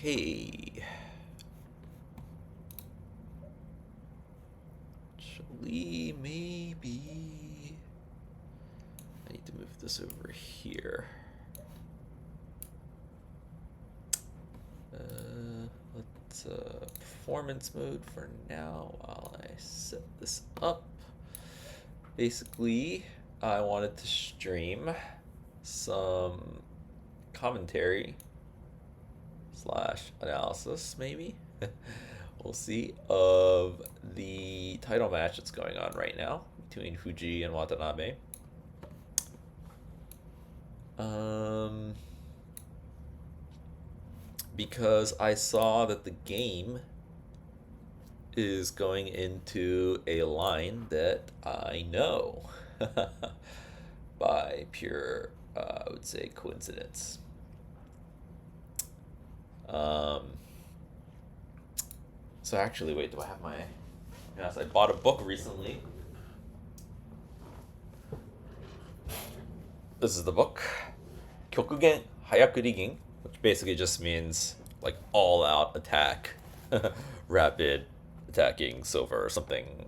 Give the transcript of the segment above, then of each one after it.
Okay. Actually, maybe I need to move this over here. Let's performance mode for now while I set this up. Basically, I wanted to stream some commentary slash analysis, maybe. We'll see, of the title match that's going on right now between Fujii and Watanabe. Because I saw that the game is going into a line that I know by pure, I would say, coincidence. So actually, wait, do I have my... Yes, I bought a book recently. This is the book. Kyokugen Hayaku Rigging, which basically just means like all-out attack, rapid attacking silver, or something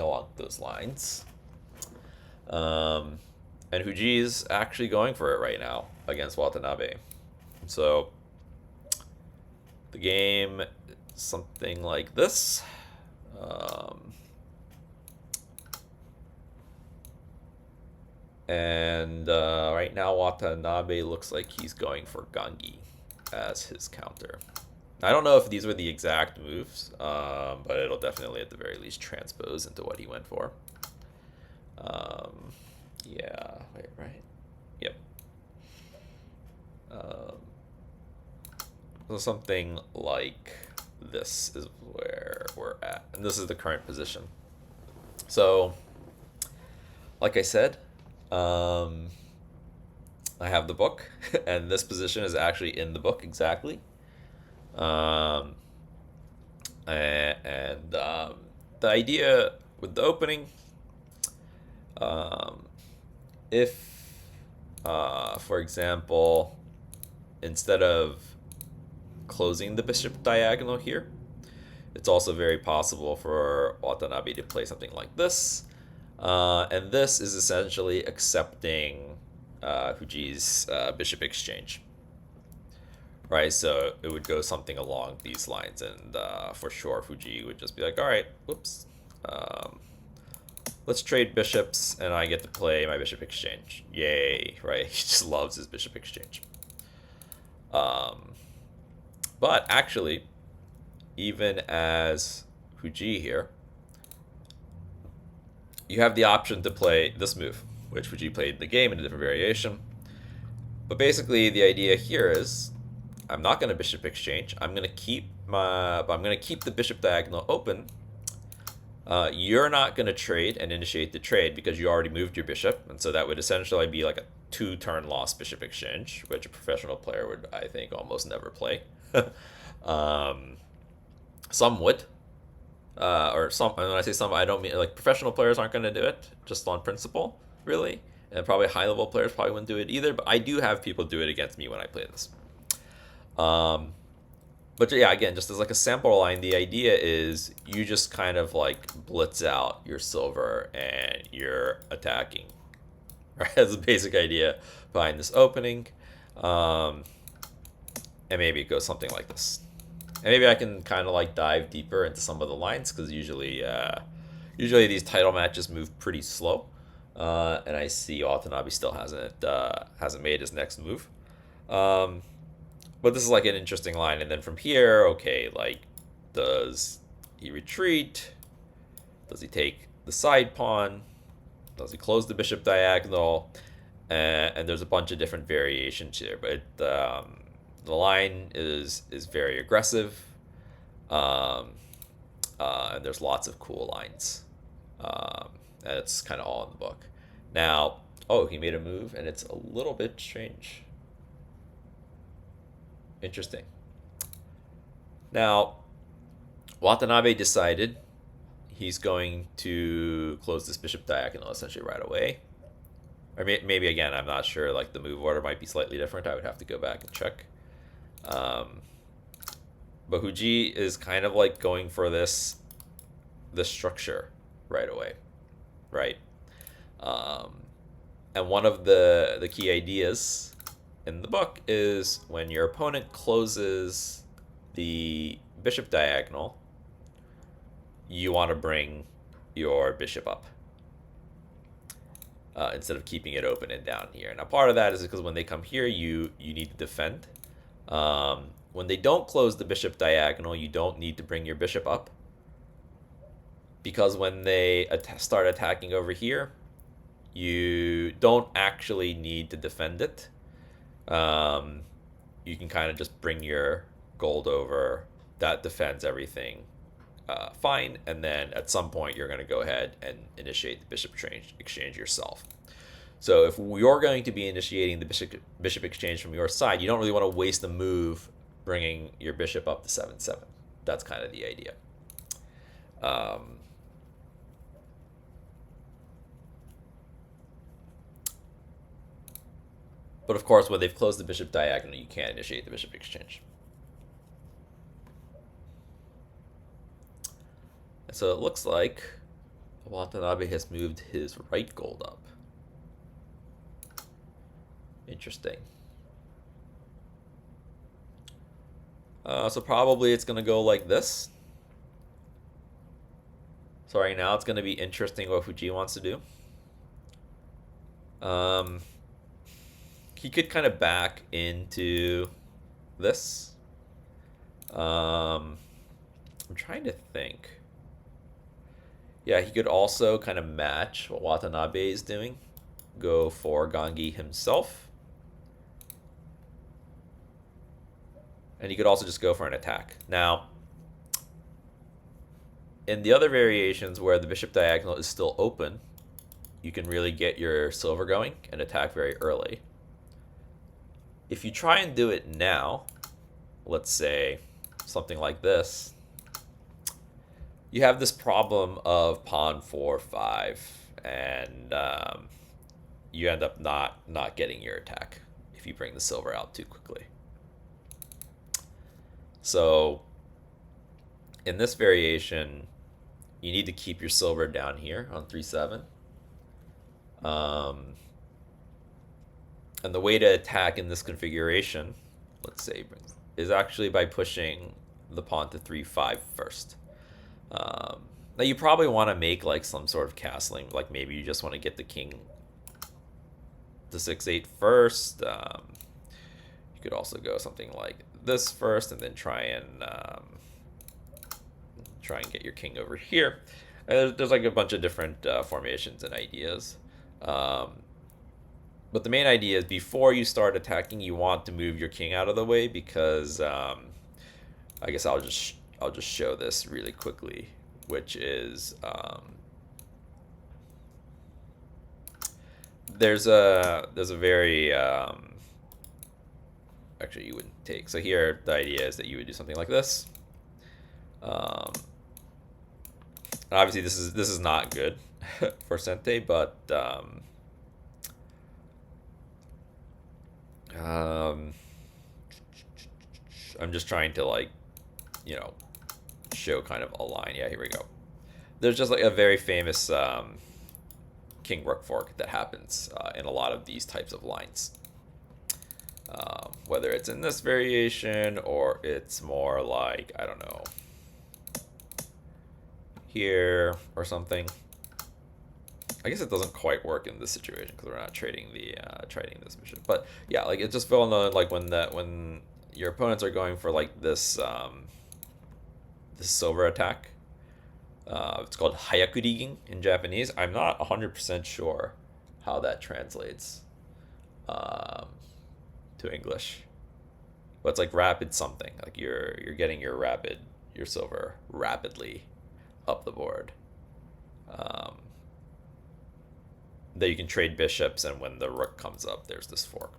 along those lines. And Fujii's actually going for it right now against Watanabe. So the game is something like this. And right now Watanabe looks like he's going for Gangi as his counter. I don't know if these were the exact moves, but it'll definitely at the very least transpose into what he went for. Yeah, wait, right? Yep. So something like this is where we're at, and this is the current position. So, like I said, I have the book, and this position is actually in the book exactly. The idea with the opening, if, for example, instead of closing the bishop diagonal here, it's also very possible for Watanabe to play something like this. And this is essentially accepting Fujii's bishop exchange. Right, so it would go something along these lines, and for sure Fujii would just be like, all right, whoops, let's trade bishops, and I get to play my bishop exchange. Yay, right? He just loves his bishop exchange. But actually, even as Fujii here, you have the option to play this move, which Fujii played in the game in a different variation. But basically, the idea here is, I'm not going to bishop exchange. I'm going to keep the bishop diagonal open. You're not going to trade and initiate the trade because you already moved your bishop, and so that would essentially be like a 2-turn loss bishop exchange, which a professional player would, I think, almost never play. Some would, or some. And when I say some, I don't mean like professional players aren't going to do it just on principle, really, and probably high-level players probably wouldn't do it either. But I do have people do it against me when I play this. But yeah, again, just as like a sample line, the idea is you just kind of like blitz out your silver and you're attacking. Right, that's the basic idea behind this opening. And maybe it goes something like this. And maybe I can kind of like dive deeper into some of the lines because usually these title matches move pretty slow. And I see Watanabe still hasn't made his next move. But this is like an interesting line. And then from here, okay, like, does he retreat? Does he take the side pawn? Does he close the bishop diagonal? And there's a bunch of different variations here. But the line is very aggressive. And there's lots of cool lines. And it's kind of all in the book. Now, oh, he made a move, and it's a little bit strange. Interesting. Now, Watanabe decided he's going to close this bishop diagonal essentially right away. Or maybe, again, I'm not sure. Like, the move order might be slightly different. I would have to go back and check. But Fujii is kind of like going for this structure right away, right? Um, and one of the key ideas in the book is when your opponent closes the bishop diagonal, you want to bring your bishop up instead of keeping it open and down here. Now, part of that is because when they come here, you need to defend. When they don't close the bishop diagonal, you don't need to bring your bishop up, because when they start attacking over here, you don't actually need to defend it. You can kind of just bring your gold over. That defends everything fine, and then at some point you're going to go ahead and initiate the bishop exchange yourself. So if you're going to be initiating the bishop exchange from your side, you don't really want to waste a move bringing your bishop up to 7-7. That's kind of the idea. But of course, when they've closed the bishop diagonal, you can't initiate the bishop exchange. So it looks like Watanabe has moved his right gold up. Interesting. So probably it's going to go like this. So right now it's going to be interesting what Fujii wants to do. He could kind of back into this. I'm trying to think. Yeah, he could also kind of match what Watanabe is doing. Go for Gangi himself. And he could also just go for an attack. Now, in the other variations where the bishop diagonal is still open, you can really get your silver going and attack very early. If you try and do it now, let's say something like this, you have this problem of pawn 4-5, and you end up not getting your attack if you bring the silver out too quickly. So in this variation, you need to keep your silver down here on 3-7. And the way to attack in this configuration, let's say, is actually by pushing the pawn to 3-5 first. Now you probably want to make like some sort of castling, like maybe you just want to get the king to 6-8 first. You could also go something like this first, and then try and get your king over here. There's like a bunch of different formations and ideas. But the main idea is before you start attacking, you want to move your king out of the way, because I guess I'll just show this really quickly, which is there's a very actually you wouldn't take. So here the idea is that you would do something like this. Obviously this is not good for Sente, but I'm just trying to, like, you know, show kind of a line. Yeah, here we go. There's just like a very famous king rook fork that happens in a lot of these types of lines. Whether it's in this variation or it's more like, I don't know, here or something. I guess it doesn't quite work in this situation because we're not trading this bishop. But yeah, like it's just well known, like when your opponents are going for like this this silver attack. It's called hayakurigin in Japanese. I'm not 100% sure how that translates to English, but it's like rapid something. Like you're getting your silver rapidly up the board. That you can trade bishops, and when the rook comes up, there's this fork.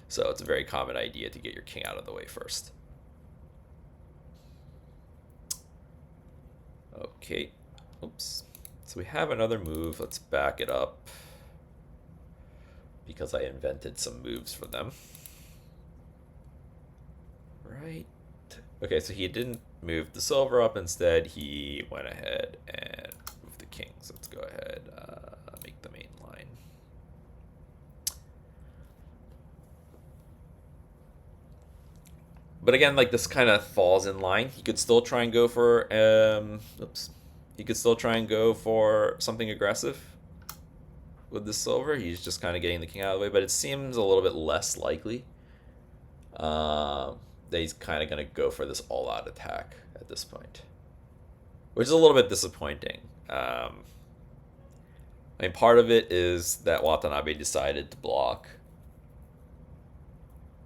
So it's a very common idea to get your king out of the way first. Okay, oops. So we have another move. Let's back it up because I invented some moves for them. Right Okay, so he didn't move the silver up. Instead, he went ahead and moved the kings. Let's go ahead, make the main line. But again, like this kind of falls in line. He could still try and go for, oops. He could still try and go for something aggressive with the silver. He's just kind of getting the king out of the way, but it seems a little bit less likely that he's kind of going to go for this all-out attack at this point, which is a little bit disappointing. I mean, part of it is that Watanabe decided to block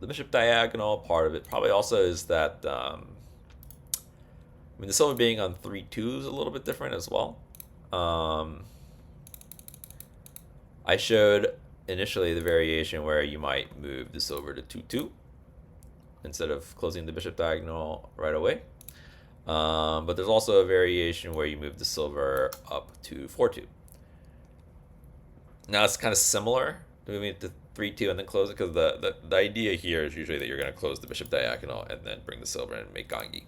the bishop diagonal. Part of it probably also is that I mean, the silver being on 3-2 is a little bit different as well. I showed initially the variation where you might move the silver to 2-2 instead of closing the bishop diagonal right away. But there's also a variation where you move the silver up to 4-2. Now it's kind of similar to moving it to 3-2 and then close it, because the idea here is usually that you're going to close the bishop diagonal and then bring the silver in and make gangi.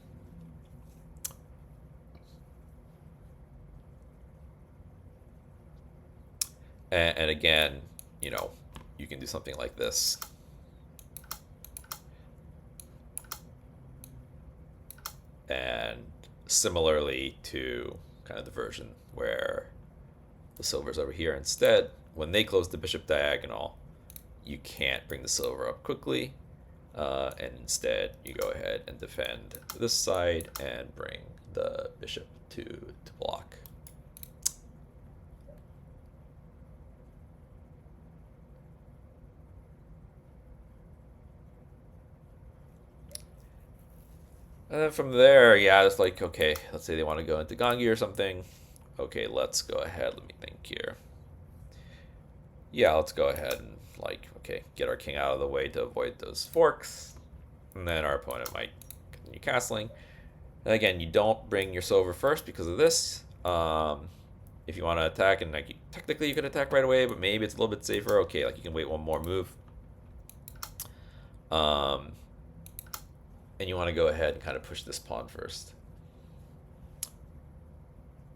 And again, you know, you can do something like this. And similarly to kind of the version where the silver's over here, instead, when they close the bishop diagonal, you can't bring the silver up quickly. And instead, you go ahead and defend this side and bring the bishop to block. And then from there, yeah, it's like, okay, let's say they want to go into gangi or something. Okay, let's go ahead. Let me think here. Yeah, let's go ahead and, like, okay, get our king out of the way to avoid those forks. And then our opponent might continue castling. And again, you don't bring your silver first because of this. If you want to attack, and like technically you could attack right away, but maybe it's a little bit safer. Okay, like you can wait one more move. And you want to go ahead and kind of push this pawn first.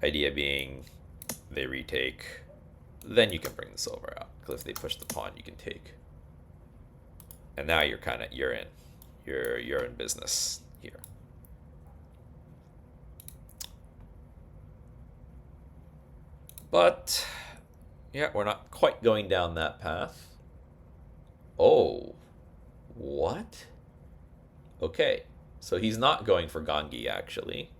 Idea being, they retake, then you can bring the silver out. Because if they push the pawn, you can take. And now you're in business here. But yeah, we're not quite going down that path. Oh, what? Okay, so he's not going for gangi actually,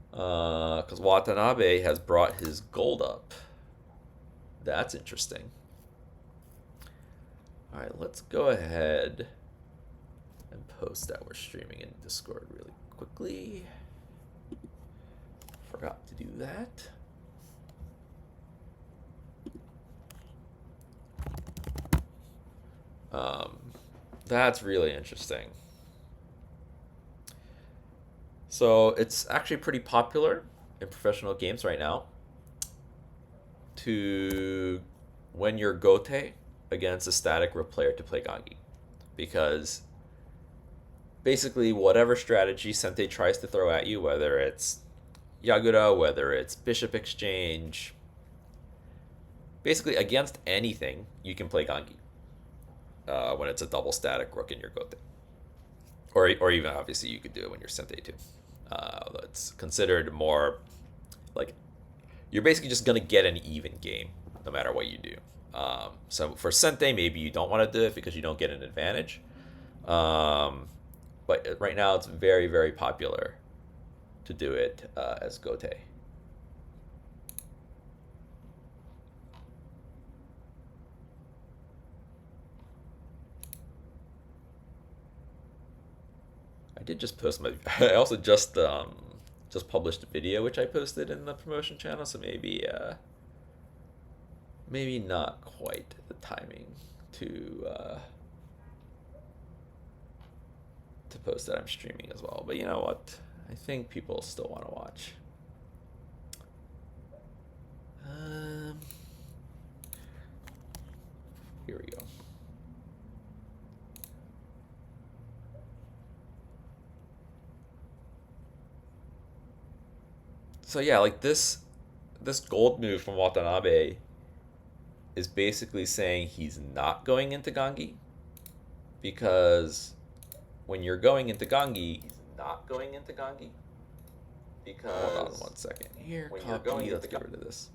because Watanabe has brought his gold up. That's interesting. All right, let's go ahead and post that we're streaming in Discord really quickly. Forgot to do that. That's really interesting. So it's actually pretty popular in professional games right now to when you're gote against a static rook player to play gangi, because basically whatever strategy Sente tries to throw at you, whether it's Yagura, whether it's bishop exchange, basically against anything you can play gangi. When it's a double static rook in your gote. Or even, obviously, you could do it when you're Sente too. It's considered more like you're basically just going to get an even game no matter what you do. So for Sente, maybe you don't want to do it because you don't get an advantage. But right now, it's very, very popular to do it as gote. I did just post my. I also just published a video which I posted in the promotion channel, so maybe maybe not quite the timing to post that I'm streaming as well. But you know what? I think people still want to watch. Here we go. So yeah, like this gold move from Watanabe is basically saying he's not going into Gangi because when you're going into Gangi, he's not going into Gangi because hold on one second. Here, copy. Let's get rid of this.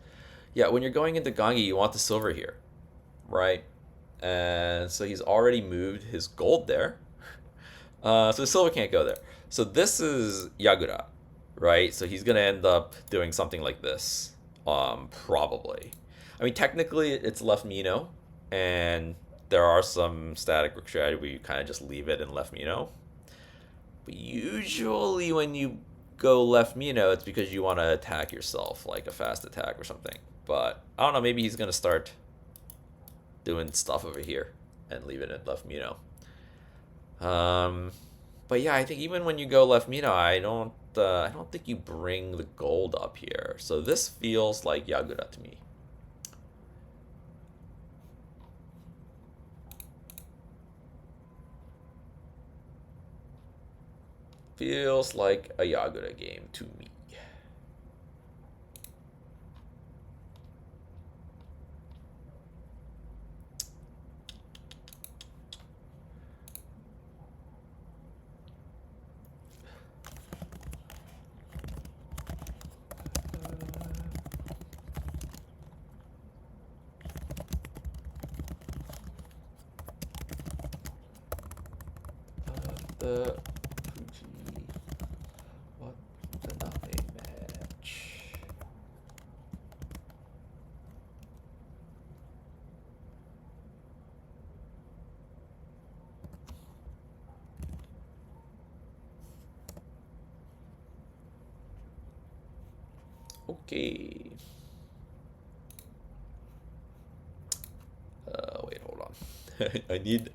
Yeah, when you're going into Gangi, you want the silver here, right? And so he's already moved his gold there. So the silver can't go there. So this is Yagura, right? So he's gonna end up doing something like this, probably. I mean, technically it's left Mino, and there are some static rook strategy where you kind of just leave it and left Mino. But usually when you go left Mino, it's because you want to attack yourself, like a fast attack or something. But I don't know, maybe he's gonna start doing stuff over here and leave it at left Mino. But yeah, I think even when you go left Mino, I don't think you bring the gold up here. So this feels like Yagura to me. Feels like a Yagura game to me. The Fujii Watanabe match. Okay. Wait, hold on. I need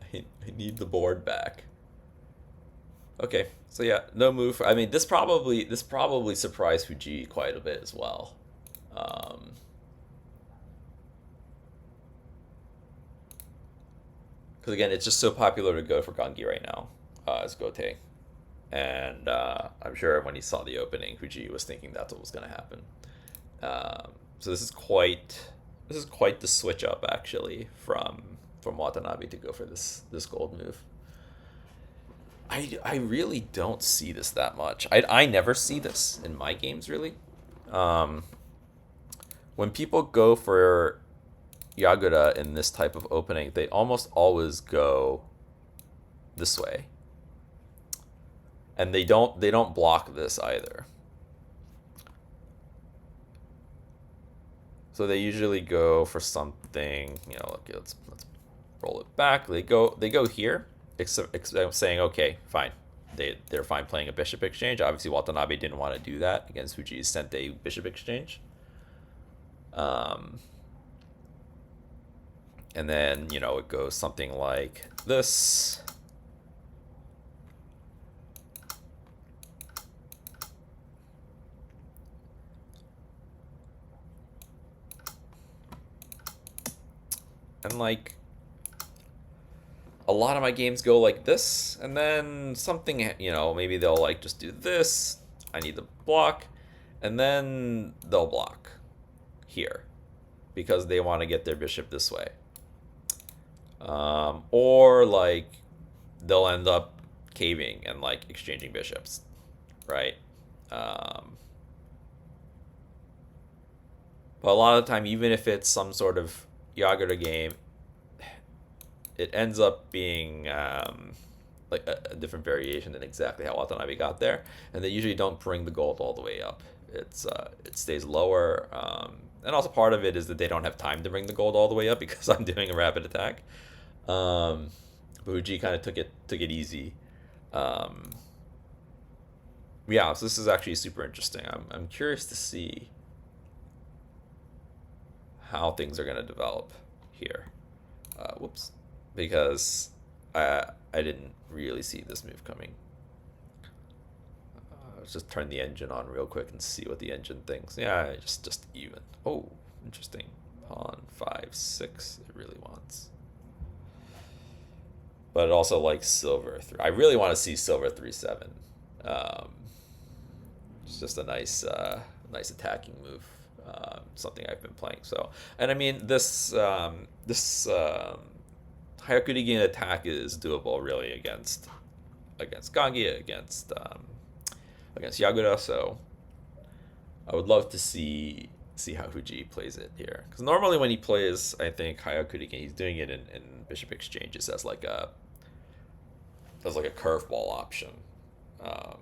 the board back. Okay, so yeah, no move. I mean, this probably surprised Fujii quite a bit as well. Because again, it's just so popular to go for Gangi right now as Gote, and I'm sure when he saw the opening, Fujii was thinking that's what was going to happen. So this is quite the switch up actually from Watanabe to go for this gold move. I really don't see this that much. I never see this in my games, really. When people go for Yagura in this type of opening, they almost always go this way. And they don't block this either. So they usually go for something, okay, let's roll it back. They go here. Except saying, okay, fine. They're fine playing a bishop exchange. Obviously, Watanabe didn't want to do that against Fujii's Sente bishop exchange. And then, it goes something like this. And like, a lot of my games go like this, and then something, maybe they'll like just do this. I need the block, and then they'll block here because they want to get their bishop this way. Or like they'll end up caving and like exchanging bishops, right? But a lot of the time, even if it's some sort of Yagura game, it ends up being like a different variation than exactly how Watanabe got there, and they usually don't bring the gold all the way up. It stays lower, and also part of it is that they don't have time to bring the gold all the way up because I'm doing a rapid attack. Fujii kind of took it easy. Yeah, so this is actually super interesting. I'm curious to see how things are going to develop here. Whoops. Because I didn't really see this move coming. Let's just turn the engine on real quick and see what the engine thinks. Yeah, just even. Oh, interesting. Pawn 5-6. It really wants. But it also likes silver 3. I really want to see silver 3-7. It's just a nice nice attacking move. Something I've been playing. So, and I mean this Hyakurigen attack is doable really against Gangi, against Yagura. So I would love to see how Fujii plays it here, because normally when he plays, I think Hyakurigen, he's doing it in bishop exchanges as like a curveball option. Um,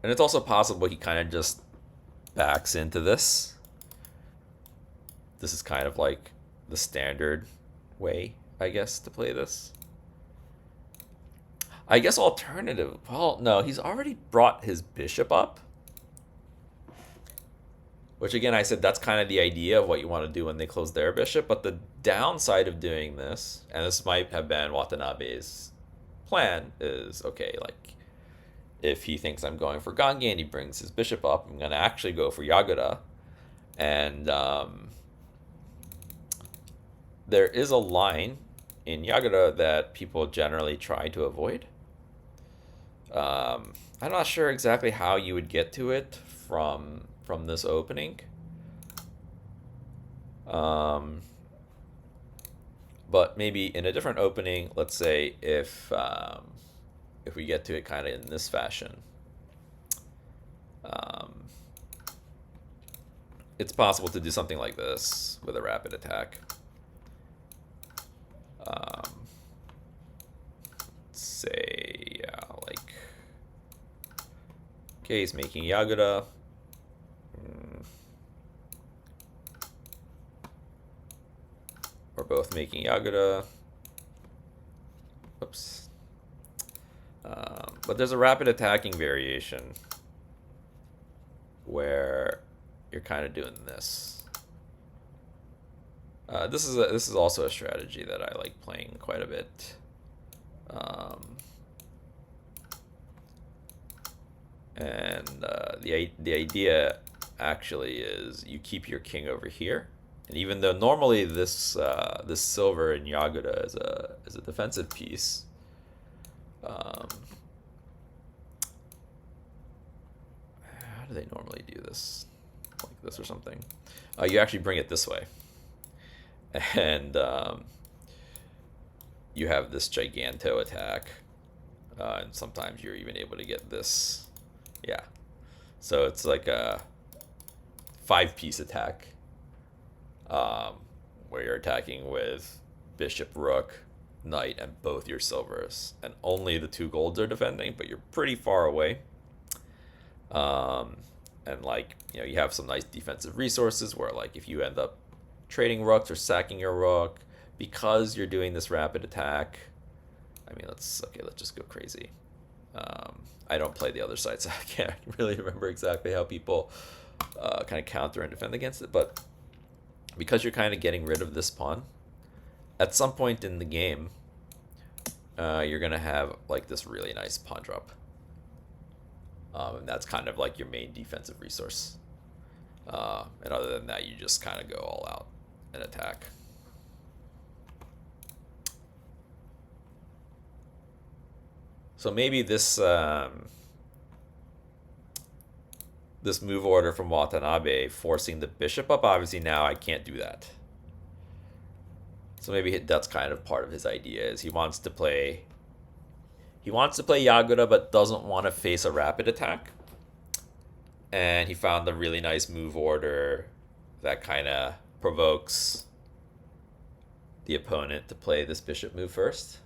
and it's also possible he kind of just backs into this. This is kind of like the standard way, I guess, to play this. I guess alternative. Well, no, he's already brought his bishop up. Which again, I said that's kind of the idea of what you want to do when they close their bishop. But the downside of doing this, and this might have been Watanabe's plan, is okay, like if he thinks I'm going for Gangi and he brings his bishop up, I'm going to actually go for Yagura. And there is a line in Yagura that people generally try to avoid. I'm not sure exactly how you would get to it from this opening. But maybe in a different opening, let's say if we get to it kind of in this fashion, it's possible to do something like this with a rapid attack. Say, yeah, like, okay, he's making Yagura. We're both making Yagura. Oops. But there's a rapid attacking variation where you're kind of doing this. This is also a strategy that I like playing quite a bit. And the idea actually is you keep your king over here, and even though normally this silver in Yagura is a defensive piece, how do they normally do this? Like this or something? You actually bring it this way, and you have this giganto attack, and sometimes you're even able to get this. Yeah, so it's like a 5-piece attack, where you're attacking with bishop, rook, knight, and both your silvers, and only the 2 golds are defending, but you're pretty far away. And like, you have some nice defensive resources where, like, if you end up trading rooks or sacking your rook because you're doing this rapid attack, I mean, let's just go crazy. I don't play the other side, so I can't really remember exactly how people kind of counter and defend against it. But because you're kind of getting rid of this pawn, at some point in the game, you're going to have like this really nice pawn drop. And that's kind of like your main defensive resource. And other than that, you just kind of go all out and attack. So maybe this this move order from Watanabe forcing the bishop up, obviously now I can't do that. So maybe that's kind of part of his idea, is he wants to play Yagura but doesn't want to face a rapid attack. And he found a really nice move order that kind of provokes the opponent to play this bishop move first.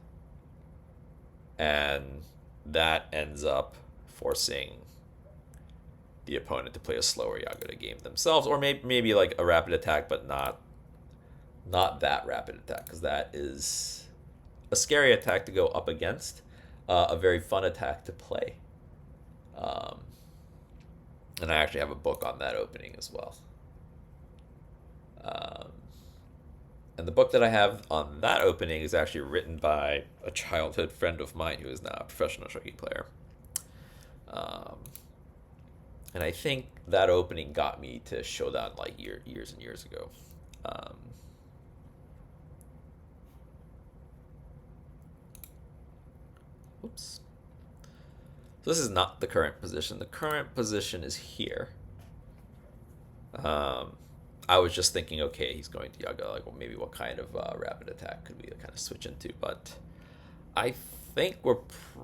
And that ends up forcing the opponent to play a slower Yagura game themselves, or maybe like a rapid attack, but not that rapid attack, because that is a scary attack to go up against, a very fun attack to play. And I actually have a book on that opening as well. And the book that I have on that opening is actually written by a childhood friend of mine who is now a professional shogi player. And I think that opening got me to Shodan like years and years ago. Oops. So this is not the current position. The current position is here. I was just thinking, okay, he's going to Yaga. Like, well, maybe what kind of rapid attack could we kind of switch into? But I think we're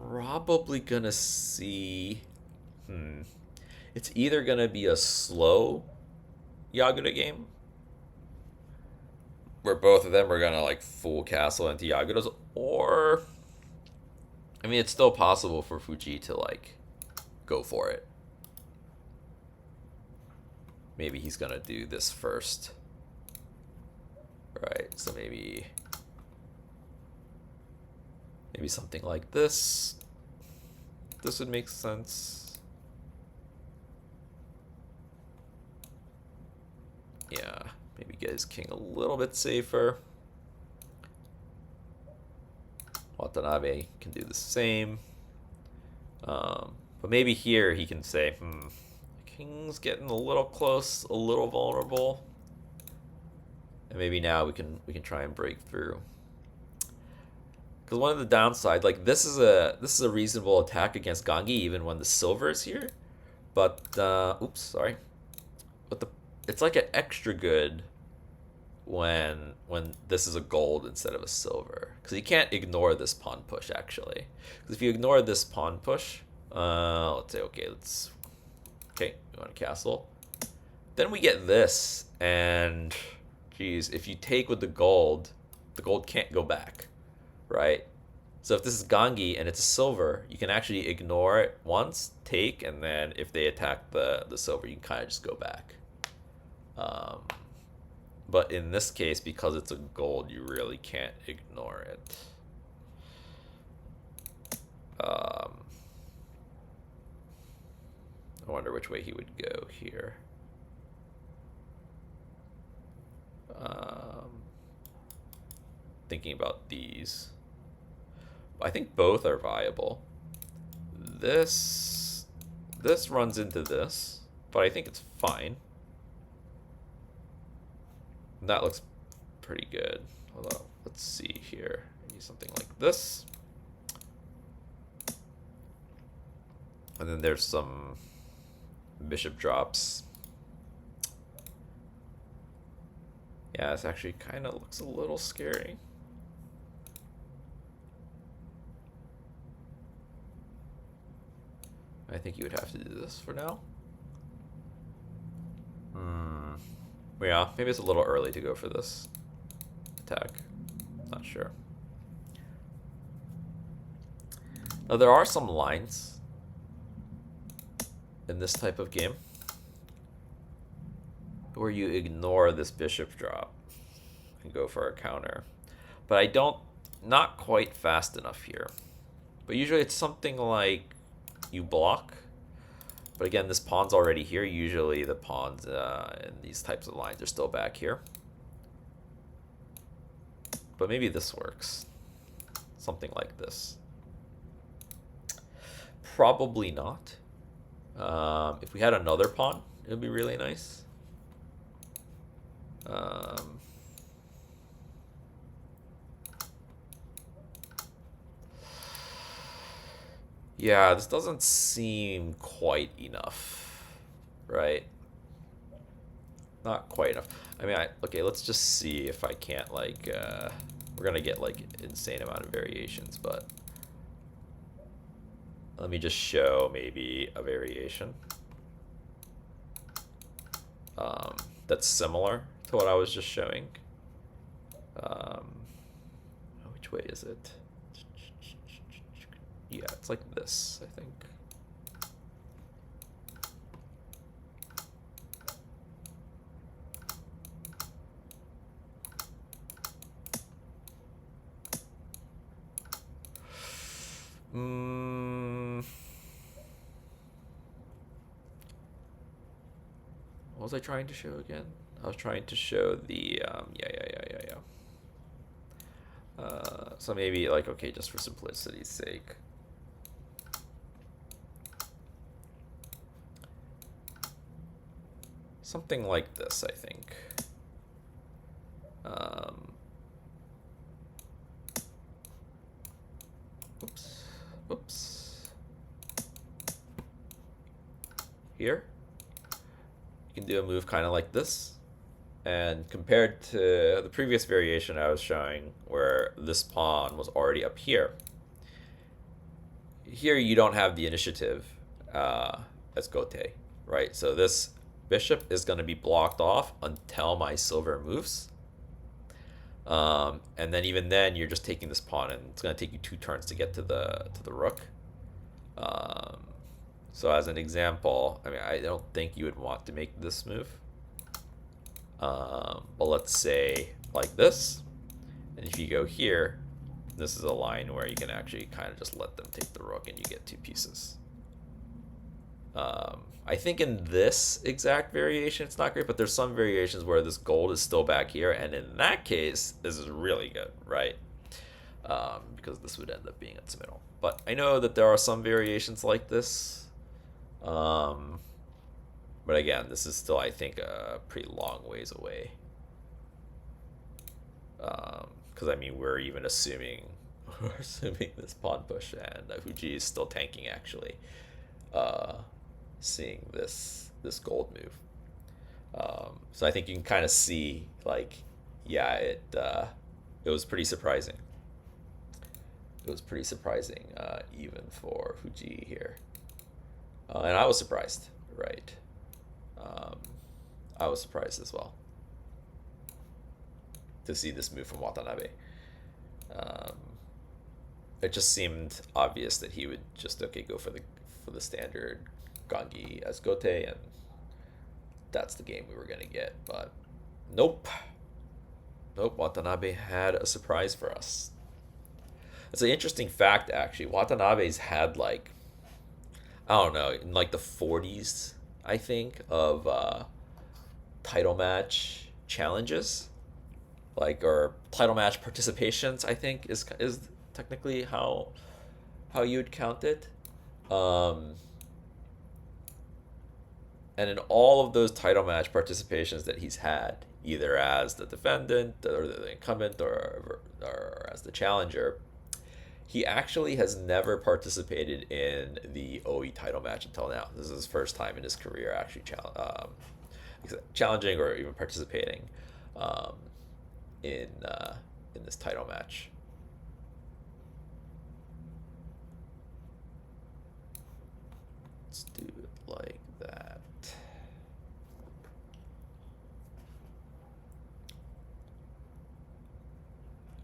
probably gonna see. It's either gonna be a slow Yaguda game, where both of them are gonna like full castle into Yagudas, or I mean, it's still possible for Fujii to like go for it. Maybe he's gonna do this first. Right, so maybe something like this. This would make sense. Yeah, maybe get his king a little bit safer. Watanabe can do the same. But maybe here he can say, king's getting a little close, a little vulnerable. And maybe now we can try and break through. Because one of the downsides, like this is a reasonable attack against Gangi even when the silver is here. But oops, sorry. But it's like an extra good when this is a gold instead of a silver, because you can't ignore this pawn push actually. Because if you ignore this pawn push, let's say okay, we want a castle. Then we get this, and geez, if you take with the gold can't go back, right? So if this is Gangi and it's a silver, you can actually ignore it once, take, and then if they attack the silver, you can kind of just go back. But in this case, because it's a gold, you really can't ignore it. I wonder which way he would go here. Thinking about these. I think both are viable. This runs into this, but I think it's fine. That looks pretty good. Although, let's see here. Maybe something like this. And then there's some bishop drops. Yeah, this actually kind of looks a little scary. I think you would have to do this for now. Yeah, maybe it's a little early to go for this attack. Not sure. Now, there are some lines in this type of game where you ignore this bishop drop and go for a counter. But not quite fast enough here. But usually it's something like you block. But again, this pawn's already here. Usually the pawns in these types of lines are still back here. But maybe this works. Something like this. Probably not. If we had another pawn, it would be really nice. Yeah, this doesn't seem quite enough, right? Not quite enough. I mean, okay, let's just see if I can't, like, we're gonna get, like, insane amount of variations, but let me just show maybe a variation that's similar to what I was just showing. Which way is it? Yeah, it's like this, I think. What was I trying to show again? I was trying to show the, so maybe, like, okay, just for simplicity's sake. Something like this, I think. Oops. whoops, here, you can do a move kind of like this. And compared to the previous variation I was showing, where this pawn was already up here, here you don't have the initiative as Gote, right? So this bishop is going to be blocked off until my silver moves. And then even then, you're just taking this pawn, and it's going to take you 2 turns to get to the rook. So as an example, I mean, I don't think you would want to make this move. But let's say like this, and if you go here, this is a line where you can actually kind of just let them take the rook, and you get 2 pieces. I think in this exact variation, it's not great, but there's some variations where this gold is still back here, and in that case, this is really good, right? Because this would end up being its middle. But I know that there are some variations like this. But again, this is still, I think, a pretty long ways away. Because, I mean, we're even assuming this pawn push, and Fujii is still tanking, actually. Seeing this gold move. So I think you can kind of see, like, yeah, it was pretty surprising. It was pretty surprising, even for Fujii here. And I was surprised, right? I was surprised as well to see this move from Watanabe. It just seemed obvious that he would just, okay, go for the standard Gangi as Gote, and that's the game we were gonna get. But nope, Watanabe had a surprise for us. It's an interesting fact, actually. Watanabe's had, like, I don't know, in like the 40s, I think, of title match challenges, like, or title match participations, I think is technically how you would count it. And in all of those title match participations that he's had, either as the defendant or the incumbent or as the challenger, he actually has never participated in the OE title match until now. This is his first time in his career actually challenging or even participating in this title match. Let's do it like that.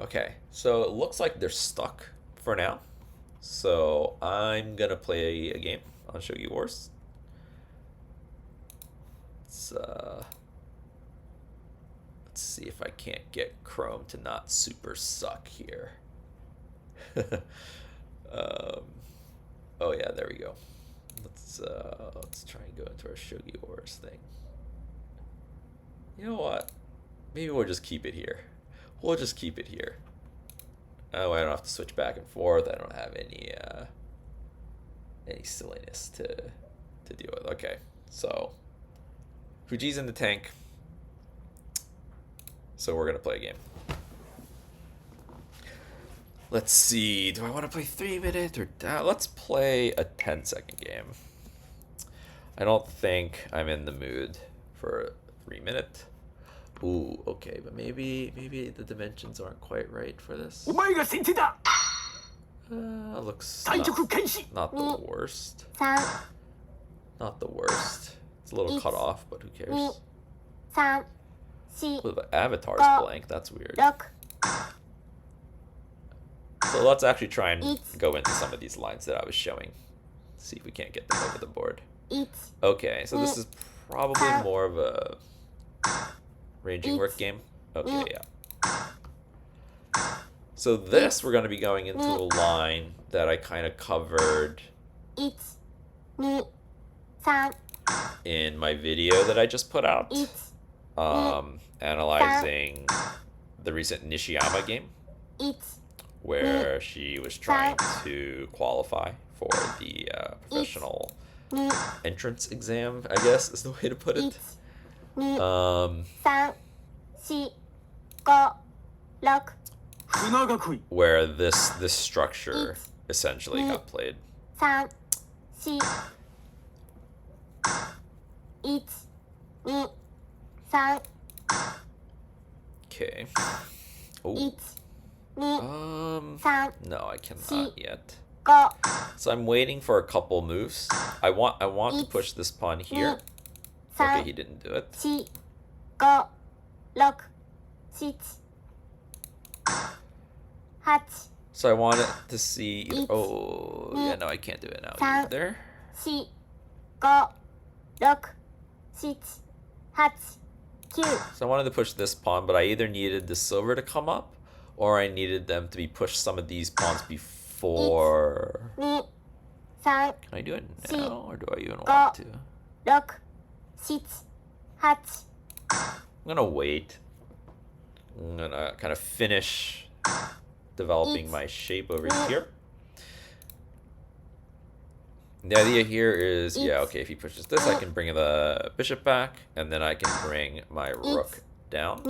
Okay, so it looks like they're stuck for now. So I'm gonna play a game on Shogi Wars. Let's see if I can't get Chrome to not super suck here. Oh yeah, there we go. Let's try and go into our Shogi Wars thing. You know what? Maybe we'll just keep it here. We'll just keep it here. Oh, I don't have to switch back and forth. I don't have any silliness to deal with. Okay, so Fujii's in the tank. So we're gonna play a game. Let's see. Do I want to play 3-minute or let's play a 10-second game. I don't think I'm in the mood for a 3-minute. Ooh, okay, but maybe the dimensions aren't quite right for this. Looks not the worst. Not the worst. It's a little cut off, but who cares? Oh, the avatar's blank. That's weird. So let's actually try and go into some of these lines that I was showing. See if we can't get them over the board. Okay, so this is probably more of a ranging work game. Okay, yeah. So this, we're going to be going into a line that I kind of covered in my video that I just put out, analyzing the recent Nishiyama game, where she was trying to qualify for the professional entrance exam, I guess is the way to put it. Where this structure essentially got played. 3、4、1、2、3、 Okay. Oh. 1、2、3、 No, I cannot yet. 5、 So I'm waiting for a couple moves. I want to push this pawn here. Okay, he didn't do it. 4、5、6、7、8、 So I wanted to see. Oh, yeah, no, I can't do it now either. 4、5、6、7、8、9、 So I wanted to push this pawn, but I either needed the silver to come up, or I needed them to be pushed some of these pawns before. 2、3、 Can I do it now, or do I even 5、 want to? 6、7、8、 I'm gonna wait. I'm gonna kind of finish developing my shape over here. The idea here is, yeah, okay, if he pushes this, I can bring the bishop back, and then I can bring my rook down.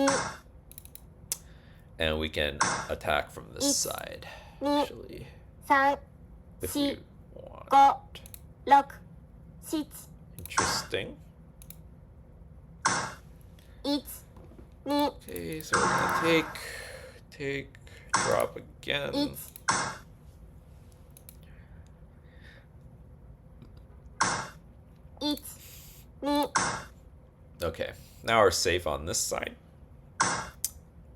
And we can attack from this side, actually, 3、 if we 4、 want. 5、6、7、 Interesting. 1、2、 Okay, so we're gonna take, drop again. 1、1、2、 Okay, now we're safe on this side.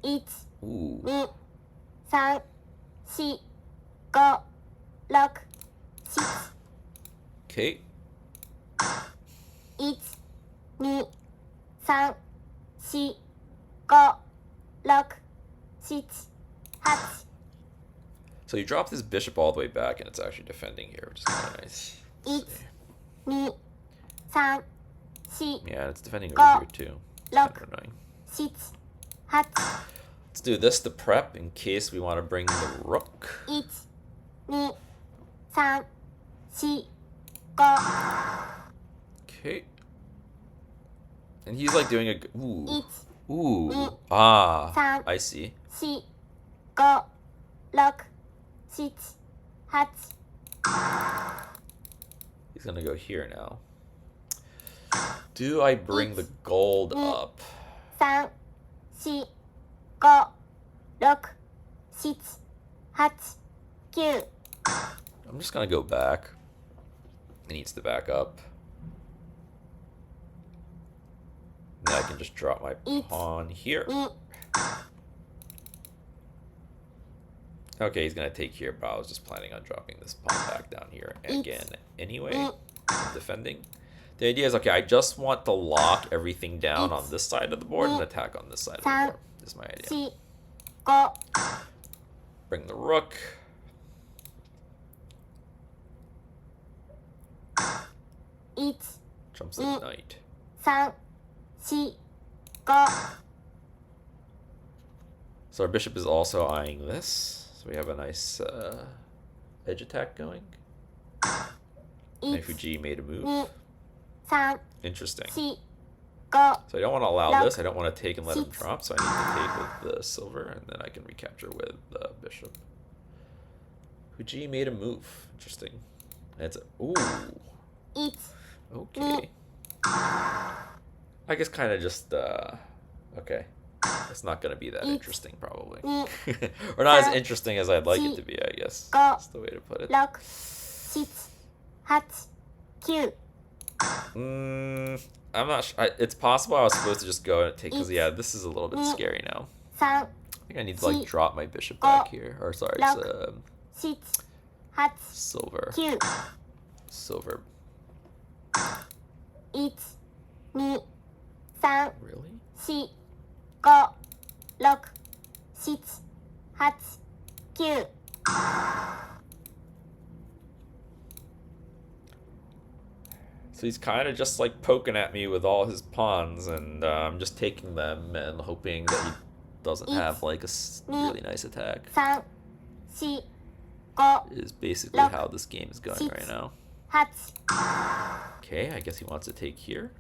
1、 Ooh. 2、3、4、5、6、7、 Okay. 1、2、3、4、5、6、7、8、 So you drop this bishop all the way back, and it's actually defending here, which is kind of nice. 1、2、3、4、 Yeah, it's defending over here too. It's kind of annoying. 7、8、 Let's do this to prep in case we want to bring the rook. 1、2、3、4、5、 Okay. And he's like doing a ooh. 1、 Ooh. Ah, 3、 I see. 4、5、6、7、8、 He's gonna go here now. Do I bring the gold up? 3、4、5、6、7、8、 9。 I'm just gonna go back. He needs to back up. Then I can just drop my pawn here. 2、 Okay, he's gonna take here, but I was just planning on dropping this pawn back down here again anyway. Defending. The idea is, okay, I just want to lock everything down on this side of the board and attack on this side of the board. This is my idea. 4、5、 Bring the rook. 1、 Trumps the knight. 3、4、5。 So our bishop is also eyeing this. So we have a nice edge attack going. And 1、 Fujii made a move. 2、3、 Interesting. 4、5。 So I don't want to allow this. I don't want to take and let him drop. So I need to take with the silver, and then I can recapture with the bishop. Fujii made a move. Interesting. And it's ooh. 1、 Okay. I guess kind of just okay. It's not gonna be that interesting, probably, or not as interesting as I'd like it to be. I guess that's the way to put it. 6、7、8、 9。 I'm not sure. It's possible I was supposed to just go and take, because yeah, this is a little bit scary now. 3、 I think I need to like drop my bishop back here, or sorry, it's 7、8、 silver. 9。 Silver. 1、2、3、 Really? 4、5、6、7、8、 9。 So he's kind of just like poking at me with all his pawns, and I'm just taking them and hoping that he doesn't have like a really nice attack. 3、4、5、 Is basically how this game is going right now. 8。 Okay, I guess he wants to take here.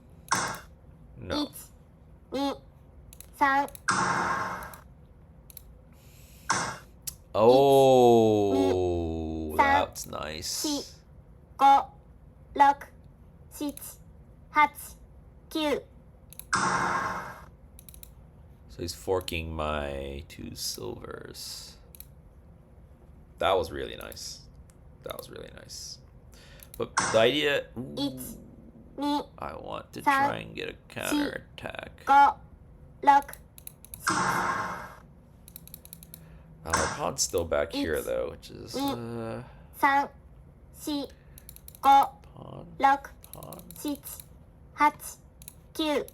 No. 1、2、3。 Oh, That's nice. 5、6、7、8、9。 So he's forking my 2 silvers. That was really nice. That was really nice. But the idea... 1、2、I want to try and get a counterattack. 5、6、My pawn's still back here, though, which is... 3、4、5、pawn, 6、 pawn. 7、8、9。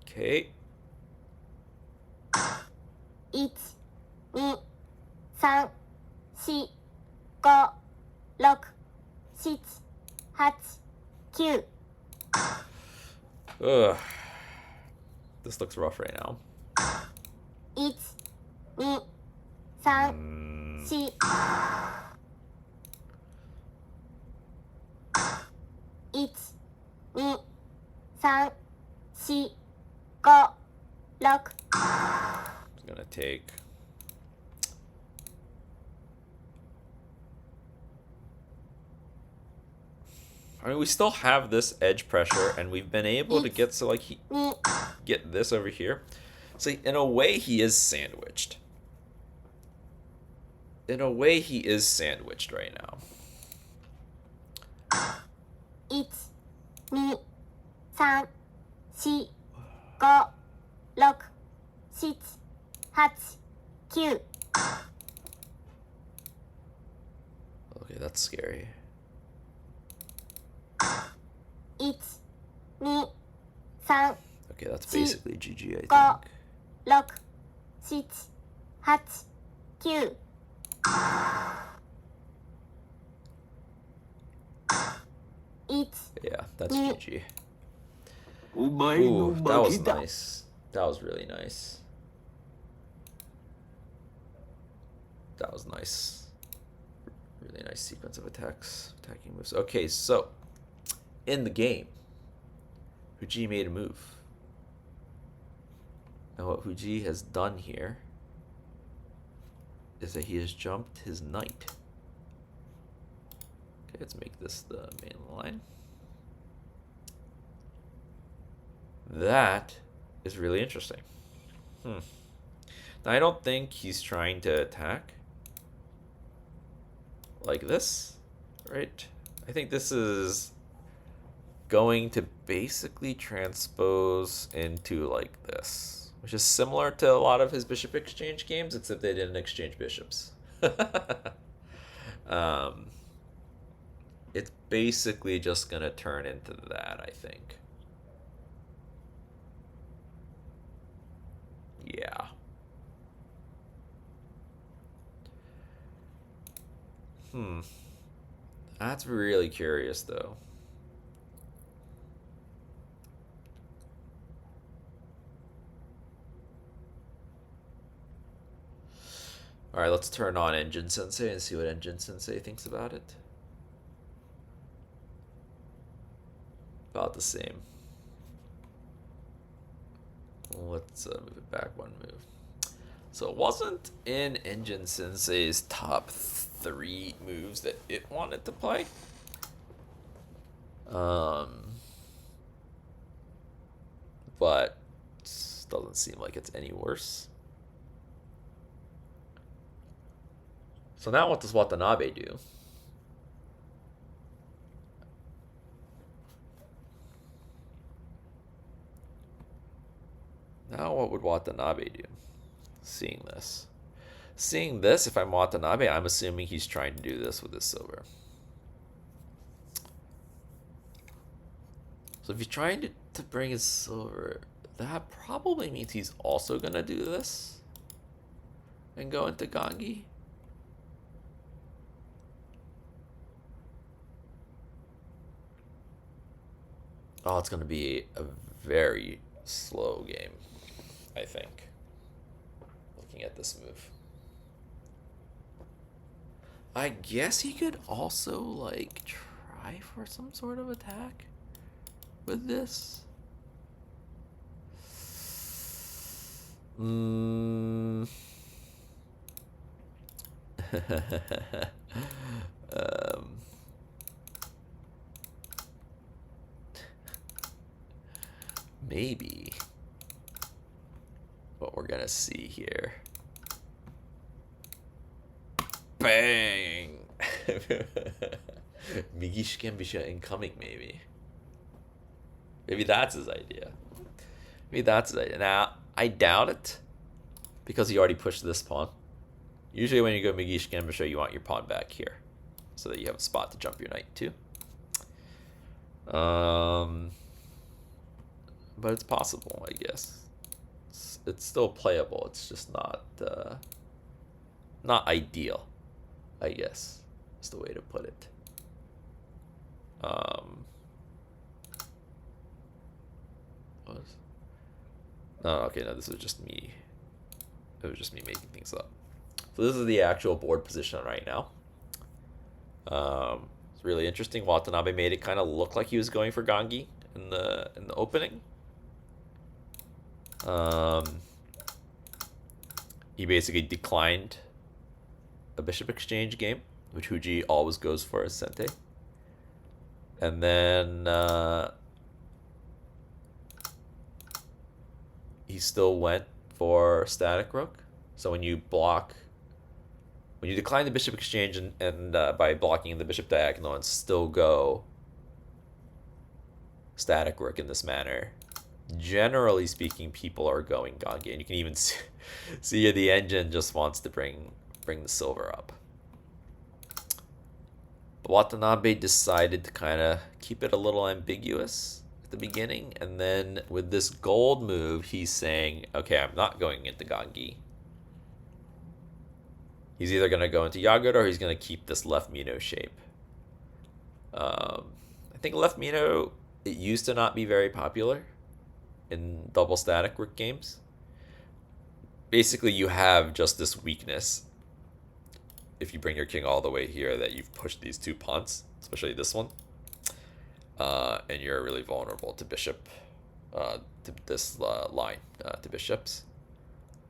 Okay. 1、2、3、4、5、6、7、8、9。 Ugh. This looks rough right now. 1、2、3、4。 1、2、3、4、5、6。 It's gonna take... I mean, we still have this edge pressure, and we've been able to get get this over here. So in a way, he is sandwiched. In a way, he is sandwiched right now. 1、2、3、4、5、6、7、8、9。 Okay, that's scary. 1、2、3、 Okay, that's basically GG, I 5、 think. 6、7、8、9。 1、 Yeah, that's GG. お前の Ooh, that 負 was けだ。 nice. That was really nice. That was nice. Really nice sequence of attacking moves. Okay, so in the game, Fujii made a move. Now what Fujii has done here is that he has jumped his knight. Okay, let's make this the main line. That is really interesting. Now, I don't think he's trying to attack like this, right? I think this is going to basically transpose into like this, which is similar to a lot of his bishop exchange games, except they didn't exchange bishops. It's basically just gonna turn into that, I think. Yeah. That's really curious, though. Alright, let's turn on Engine Sensei and see what Engine Sensei thinks about it. About the same. Let's move it back one move. So it wasn't in Engine Sensei's top 3 moves that it wanted to play. But it doesn't seem like it's any worse. So now what does Watanabe do? Now what would Watanabe do? Seeing this. Seeing this, if I'm Watanabe, I'm assuming he's trying to do this with his silver. So if he's trying to bring his silver, that probably means he's also going to do this and go into Gangi. Oh, it's going to be a very slow game, I think, looking at this move. I guess he could also, like, try for some sort of attack with this. um, maybe what we're gonna see here. Bang! Migi Shikembisha incoming, maybe. Maybe that's his idea. Maybe that's his idea. Now, I doubt it, because he already pushed this pawn. Usually when you go Migi Shikembisha, you want your pawn back here, so that you have a spot to jump your knight to. But it's possible, I guess. It's still playable. It's just not ideal, I guess. Is the way to put it. Okay, no, this was just me. It was just me making things up. So this is the actual board position right now. It's really interesting. Watanabe made it kind of look like he was going for Gangi in the opening. He basically declined a bishop exchange game, which Fujii always goes for as Sente. And then he still went for static rook. So when you decline the bishop exchange and by blocking the bishop diagonal and still go static rook in this manner, generally speaking, people are going Gangi. And you can even see the engine just wants to bring the silver up. But Watanabe decided to kind of keep it a little ambiguous at the beginning, and then with this gold move, he's saying, okay, I'm not going into Gangi. He's either going to go into Yagura or he's going to keep this left Mino shape. I think left Mino, it used to not be very popular in double static rook games. Basically, you have just this weakness if you bring your king all the way here that you've pushed these two pawns, especially this one. And you're really vulnerable to bishop, to this line, to bishops.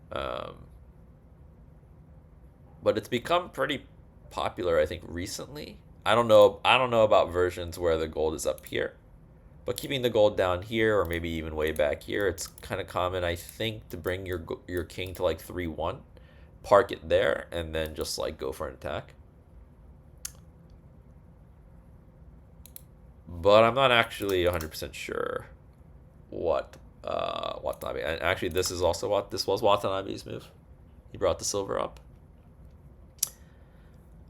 But it's become pretty popular, I think, recently. I don't know about versions where the gold is up here, but keeping the gold down here or maybe even way back here, it's kind of common, I think, to bring your king to like 3-1, park it there, and then just like go for an attack. But I'm not actually 100% sure what Watanabe. And actually, this was Watanabe's move. He brought the silver up.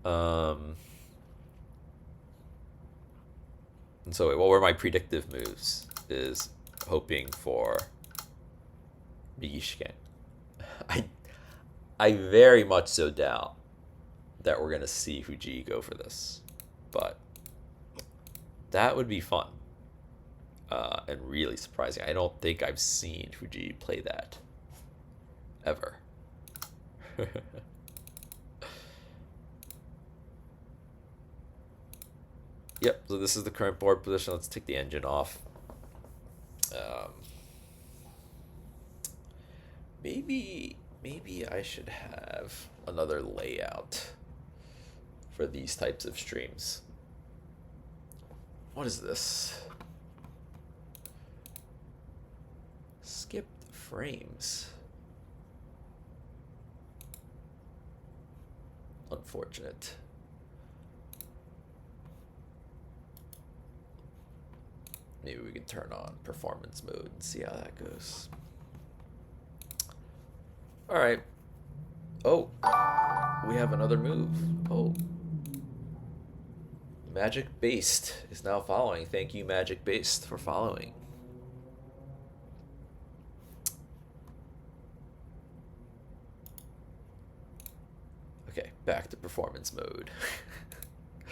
And so what were my predictive moves? Is hoping for Migi Shiken. I very much so doubt that we're gonna see Fujii go for this, but that would be fun and really surprising. I don't think I've seen Fujii play that ever. Yep, so this is the current board position. Let's take the engine off. Maybe I should have another layout for these types of streams. What is this? Skipped frames. Unfortunate. Maybe we can turn on performance mode and see how that goes. All right. Oh, we have another move. Oh. Magic Based is now following. Thank you, Magic Based, for following. Okay, back to performance mode.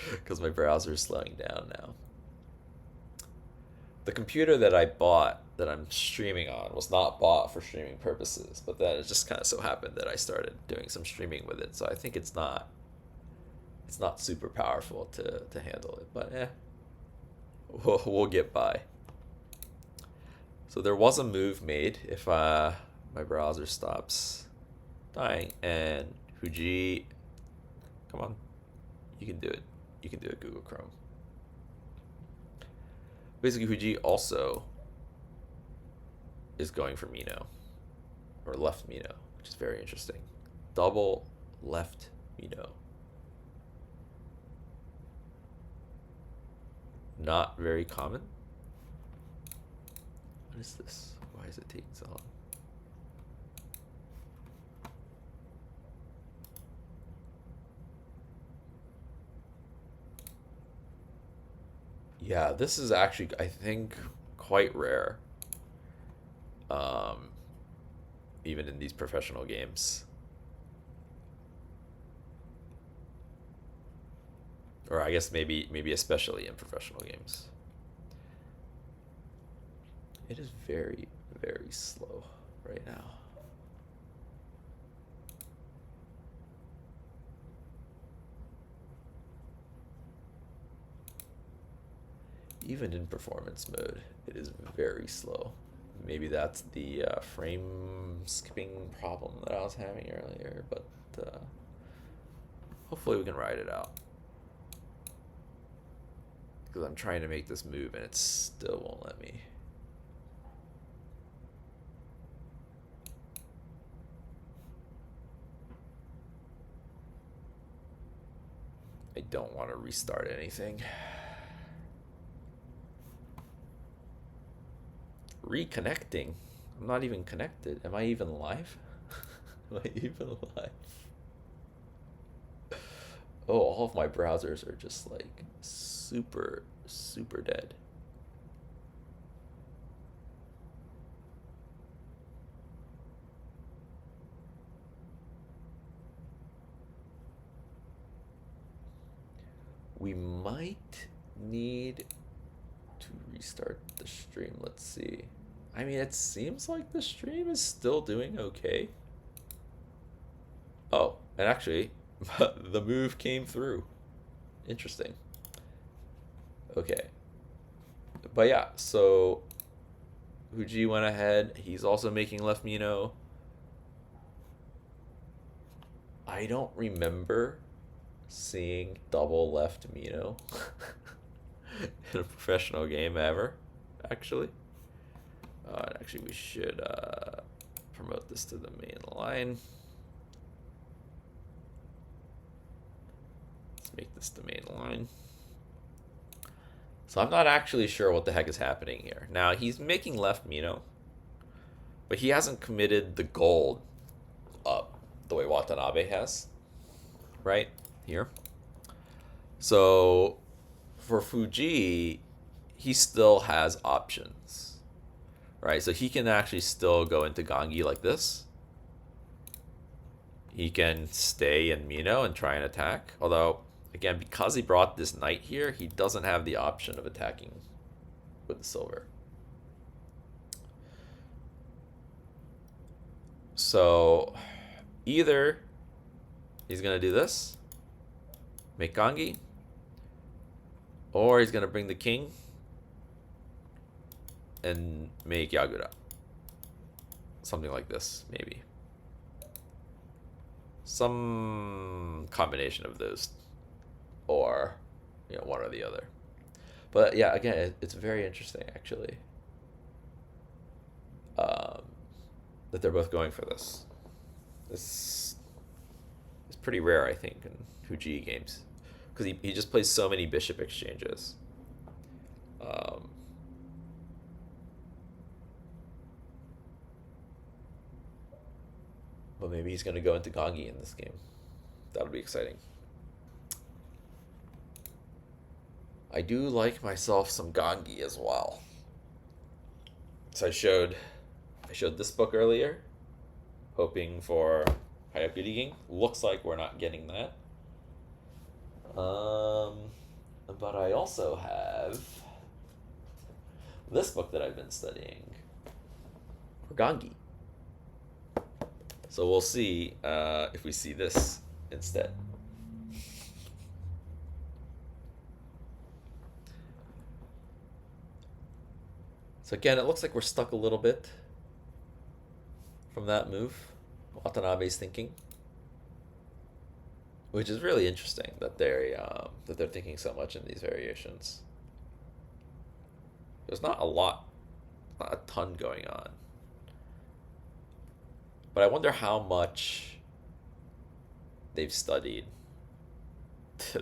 Because my browser is slowing down now. The computer that I bought, that I'm streaming on, was not bought for streaming purposes, but then it just kind of so happened that I started doing some streaming with it, so I think it's not super powerful to handle it, but we'll get by. So there was a move made, if my browser stops dying, and Fujii Come on. You can do it. You can do it, Google Chrome. Basically, Fujii also is going for Mino, or left Mino, which is very interesting. Double left Mino. Not very common. What is this? Why is it taking so long? Yeah, this is actually, I think, quite rare. Even in these professional games. Or I guess maybe especially in professional games. It is very, very slow right now. Even in performance mode, it is very slow. Maybe that's the frame skipping problem that I was having earlier, but hopefully we can ride it out. Because I'm trying to make this move and it still won't let me. I don't want to restart anything. Reconnecting? I'm not even connected. Am I even live? Am I even live? Oh, all of my browsers are just like super, super dead. We might need to restart the stream. Let's see. I mean, it seems like the stream is still doing okay. Oh, and actually, the move came through. Interesting. Okay. But yeah, so Fujii went ahead. He's also making left Mino. I don't remember seeing double left Mino in a professional game ever, actually. Actually, we should promote this to the main line. Let's make this the main line. So I'm not actually sure what the heck is happening here. Now, he's making left Mino, but he hasn't committed the gold up the way Watanabe has, right? Here. So for Fujii, he still has options, right? So he can actually still go into Gangi like this. He can stay in Mino and try and attack. Although, again, because he brought this knight here, he doesn't have the option of attacking with the silver. So either he's going to do this, make Gangi, or he's going to bring the king and make Yagura. Something like this, maybe. Some combination of those, or one or the other. But yeah, again, it's very interesting actually that they're both going for this. This is pretty rare, I think, in Fujii games, because he just plays so many bishop exchanges. But maybe he's going to go into Gangi in this game. That'll be exciting. I do like myself some Gangi as well. So I showed this book earlier, hoping for Hayakuri. Looks like we're not getting that. But I also have this book that I've been studying for Gangi. So we'll see if we see this instead. So again, it looks like we're stuck a little bit from that move. Watanabe's thinking. Which is really interesting that they're thinking so much in these variations. There's not a lot, not a ton going on. But I wonder how much they've studied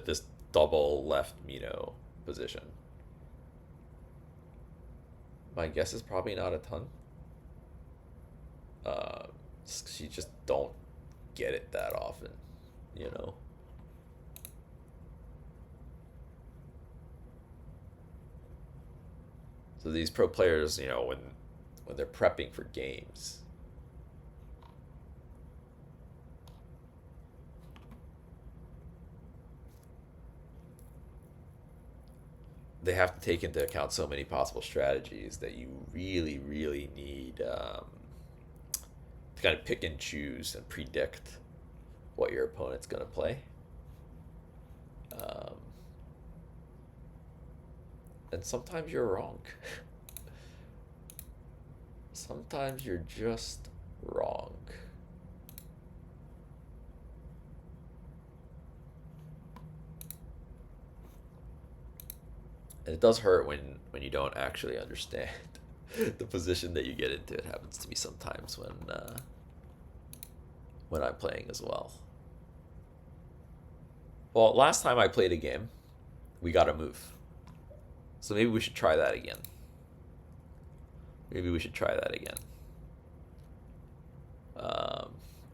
this double left Mino position. My guess is probably not a ton. You just don't get it that often, you know. So these pro players, you know, when they're prepping for games, they have to take into account so many possible strategies that you really, really need to kind of pick and choose and predict what your opponent's going to play. And sometimes you're wrong. Sometimes you're just wrong. And it does hurt when you don't actually understand the position that you get into. It happens to me sometimes when I'm playing as well. Well, last time I played a game, we got a move. So maybe we should try that again.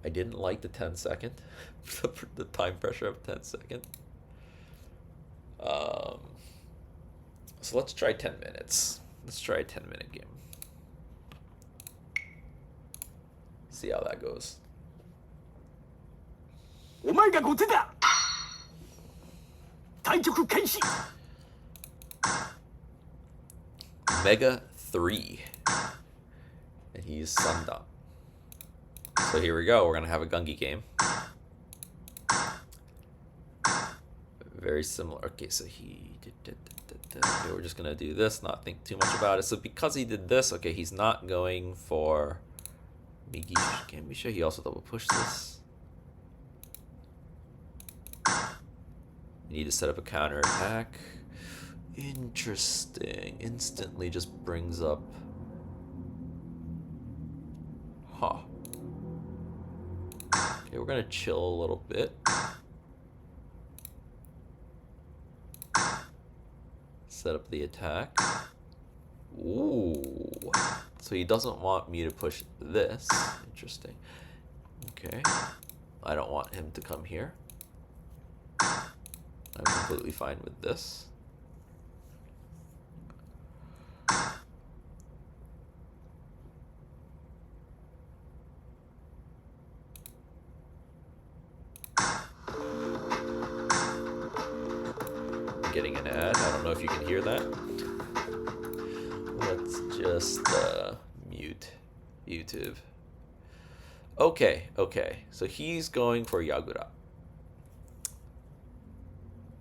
I didn't like the 10-second, the time pressure of 10-second. So let's try 10 minutes. Let's try a 10-minute game. See how that goes. お前が後手だ。対局開始。 Mega 3. And he's summed up. So here we go. We're going to have a Gungi game. Very similar. Okay, so he did. Okay, we're just going to do this, not think too much about it. So because he did this, okay, he's not going for Migi Shikembisha. He also double pushed this. You need to set up a counter attack. Interesting. Instantly just brings up. Huh. Okay, we're gonna chill a little bit. Set up the attack. Ooh. So he doesn't want me to push this. Interesting. Okay. I don't want him to come here. I'm completely fine with this. Getting an ad. I don't know if you can hear that. Let's just mute YouTube. Okay. So he's going for Yagura.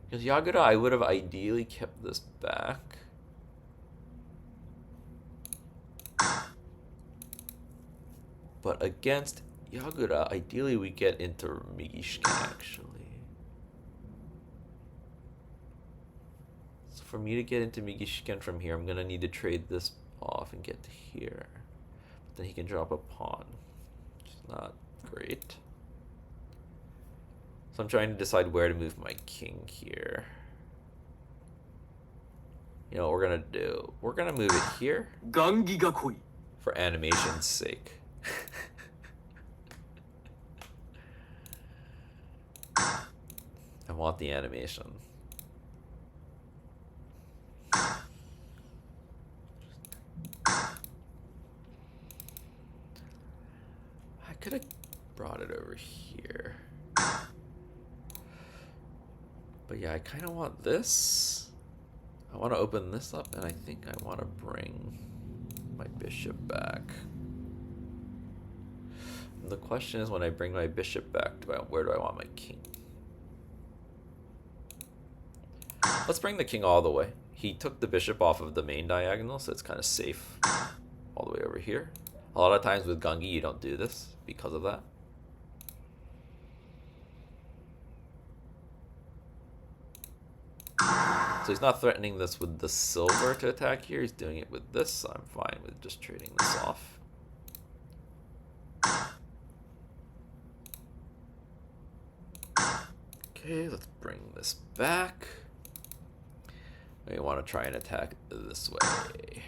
Because Yagura, I would have ideally kept this back. But against Yagura, ideally we get into Migishiki actually. So for me to get into Migishiken from here, I'm going to need to trade this off and get to here. But then he can drop a pawn, which is not great. So I'm trying to decide where to move my king here. You know what we're going to do? We're going to move it here for animation's sake. I want the animation. I could have brought it over here. But yeah, I kind of want this. I want to open this up, and I think I want to bring my bishop back. And the question is, when I bring my bishop back, where do I want my king? Let's bring the king all the way. He took the bishop off of the main diagonal, so it's kind of safe all the way over here. A lot of times with Gungi, you don't do this because of that. So he's not threatening this with the silver to attack here. He's doing it with this. So I'm fine with just trading this off. Okay, let's bring this back. We want to try and attack this way.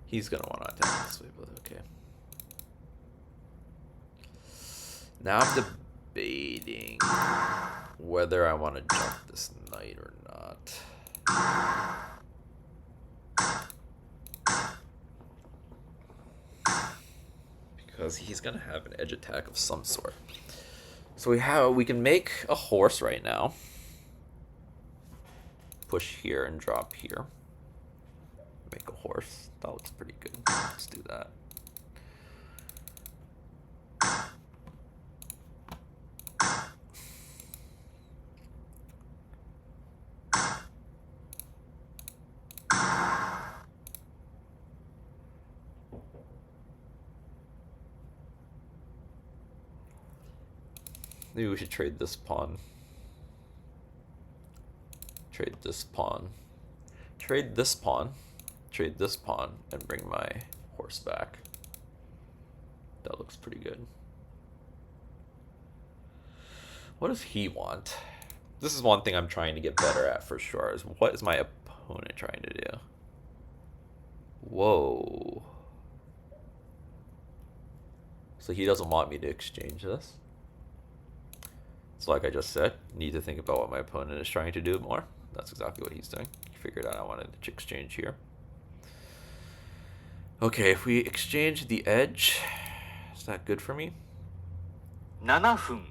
He's going to want to attack this way, but okay. Now I'm debating whether I want to jump this knight or not. Because he's going to have an edge attack of some sort. So we can make a horse right now. Push here and drop here. Make a horse. That looks pretty good. Let's do that. Maybe we should trade this pawn. Trade this pawn. Trade this pawn. Trade this pawn and bring my horse back. That looks pretty good. What does he want? This is one thing I'm trying to get better at for sure, is what is my opponent trying to do? Whoa. So he doesn't want me to exchange this. So like I just said, need to think about what my opponent is trying to do more. That's exactly what he's doing. He figured out I wanted to exchange here. Okay, if we exchange the edge, is that good for me? 7分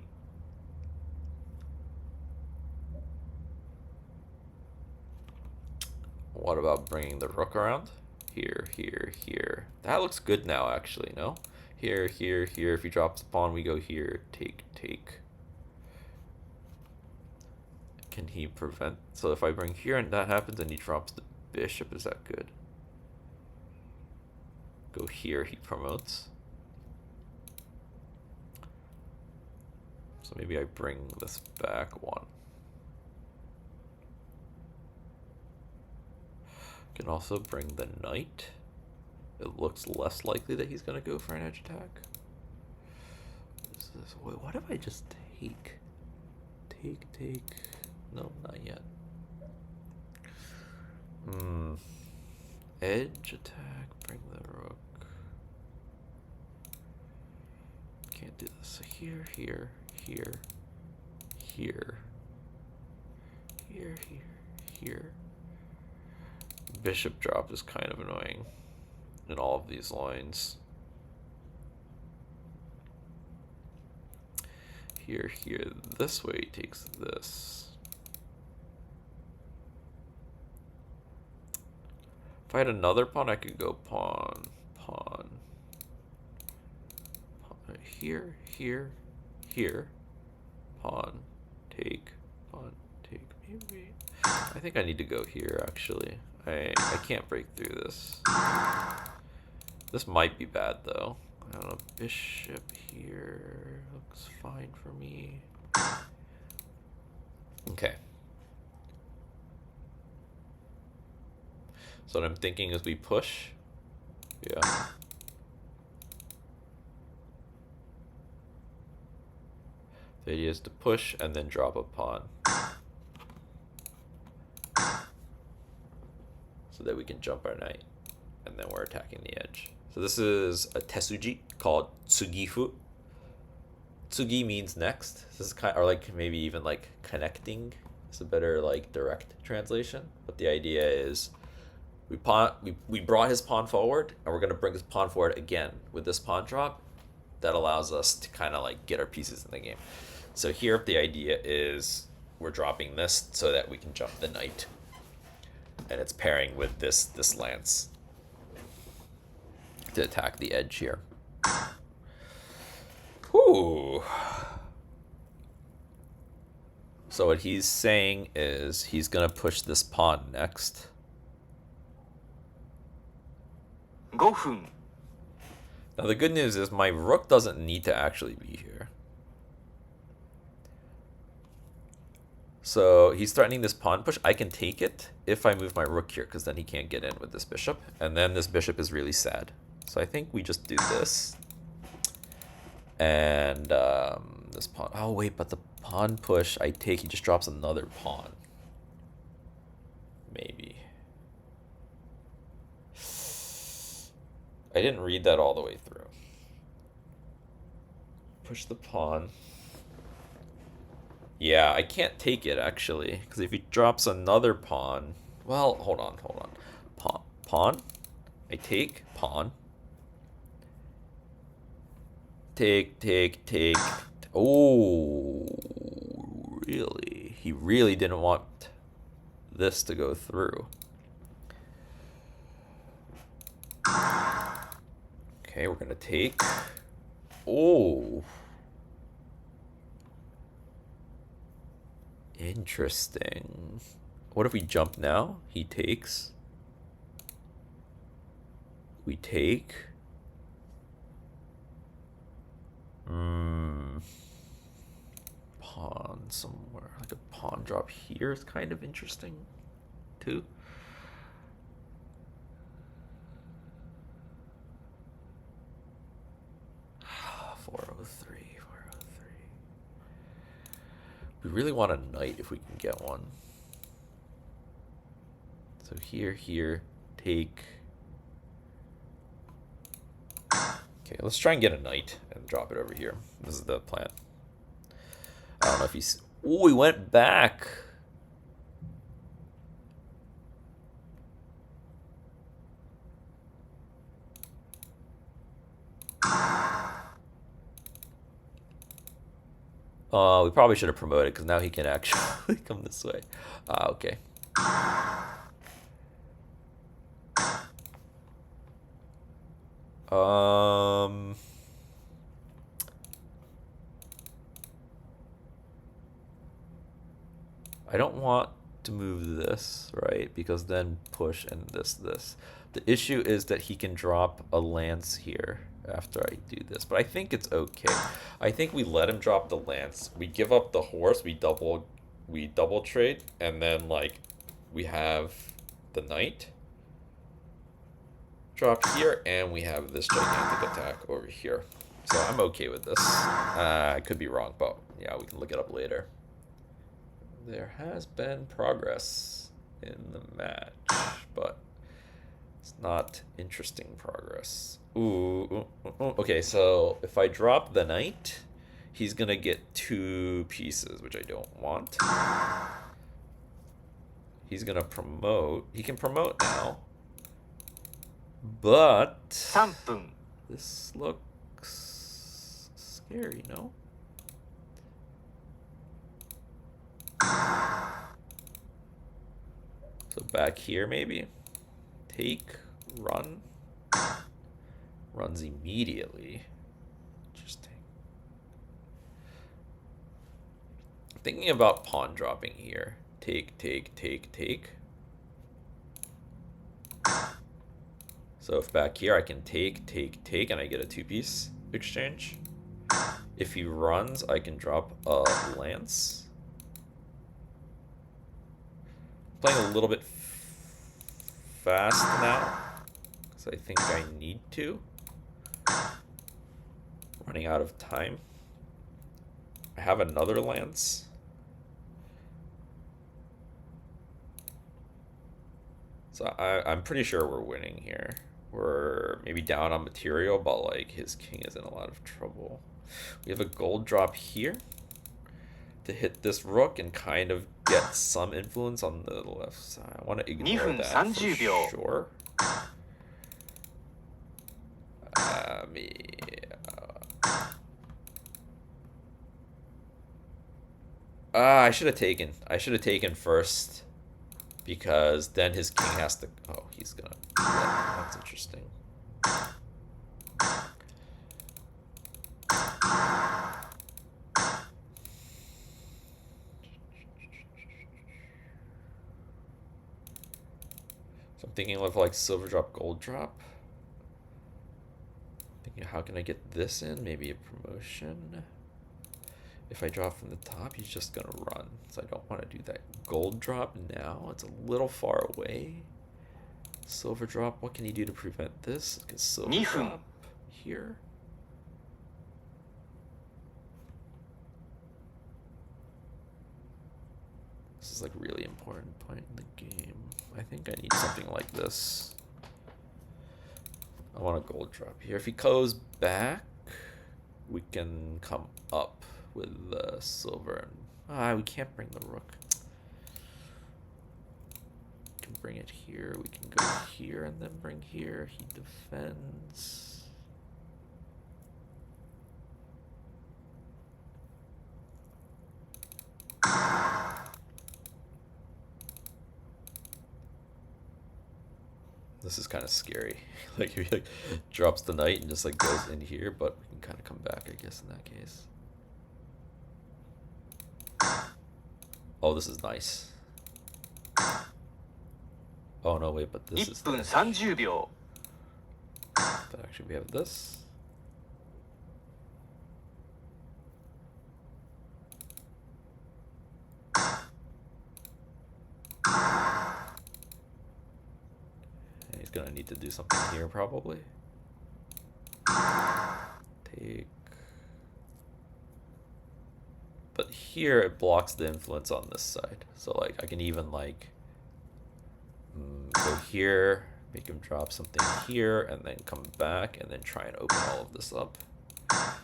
What about bringing the rook around? Here, here, here. That looks good now, actually, no? Here, here, here. If he drops the pawn, we go here. Take, take. Can he prevent? So if I bring here and that happens and he drops the bishop, is that good? Go here, he promotes. So maybe I bring this back one. Can also bring the knight. It looks less likely that he's going to go for an edge attack. What is this? Wait, what if I just take? Take, take. No, not yet. Edge attack, bring the rook. Can't do this. So here, here, here, here, here, here, here. Bishop drop is kind of annoying in all of these lines. Here, here, this way takes this. If I had another pawn, I could go pawn, pawn, pawn. Here, here, here. Pawn, take, maybe. I think I need to go here, actually. I can't break through this. This might be bad, though. I don't know, bishop here looks fine for me. Okay. So what I'm thinking is we push. Yeah. The idea is to push and then drop a pawn. So that we can jump our knight. And then we're attacking the edge. So this is a tesuji called tsugifu. Tsugi means next. This is kind of, or like maybe even like connecting. It's a better like direct translation. But the idea is we brought his pawn forward and we're gonna bring his pawn forward again with this pawn drop. That allows us to kind of like get our pieces in the game. So here the idea is we're dropping this so that we can jump the knight. And it's pairing with this lance to attack the edge here. Whew. So what he's saying is he's gonna push this pawn next. 5分 Now the good news is my rook doesn't need to actually be here. So he's threatening this pawn push. I can take it if I move my rook here, because then he can't get in with this bishop. And then this bishop is really sad. So I think we just do this. And this pawn. Oh, wait, but the pawn push I take, he just drops another pawn. Maybe. I didn't read that all the way through. Push the pawn. Yeah, I can't take it, actually. Because if he drops another pawn... Well, hold on. Pawn. I take. Pawn. Take. Oh, really? He really didn't want this to go through. Okay, we're going to take. Oh. Interesting. What if we jump now? He takes. We take. Pawn somewhere. Like a pawn drop here is kind of interesting, too. We really want a knight if we can get one. So here, take. Okay, let's try and get a knight and drop it over here. This is the plan. I don't know if he's... Oh, he went back. We probably should have promoted because now he can actually come this way. Okay. I don't want to move this, right? Because then push and this. The issue is that he can drop a lance here after I do this, but I think it's okay. I think we let him drop the lance. We give up the horse. We double trade, and then like we have the knight drop here, and we have this gigantic attack over here. So I'm okay with this. I could be wrong, but yeah, we can look it up later. There has been progress in the match, but it's not interesting progress. Ooh. Okay, so if I drop the knight, he's gonna get 2 pieces, which I don't want. He's gonna promote. He can promote now, but 3分 this looks scary, no? So back here, maybe. Take, run. Runs immediately. Interesting. Thinking about pawn dropping here. Take. So if back here I can take, and I get a 2-piece exchange. If he runs, I can drop a lance. Playing a little bit fast now, because I think I need to. Running out of time. I have another lance. So I'm pretty sure we're winning here. We're maybe down on material, but like his king is in a lot of trouble. We have a gold drop here to hit this rook and kind of get some influence on the left side. I want to ignore that for sure. I should have taken. I should have taken first, because then his king has to... Oh, he's gonna... Yeah, that's interesting. So I'm thinking of like silver drop, gold drop. Thinking, how can I get this in? Maybe a promotion. If I drop from the top, he's just gonna run. So I don't want to do that. Gold drop now. It's a little far away. Silver drop. What can he do to prevent this? Can silver 2分 drop here? This is like a really important point in the game. I think I need something like this. I want a gold drop here. If he goes back, we can come up with silver. We can't bring the rook. We can bring it here. We can go here and then bring here. He defends. This is kind of scary. Like he like drops the knight and just like goes in here, but we can kind of come back, I guess, in that case. Oh, this is nice. Oh no, wait, but this is 1分30秒 but actually we have this. And he's gonna need to do something here probably. Take. But here it blocks the influence on this side. So like I can even like go here, make him drop something here, and then come back and then try and open all of this up. How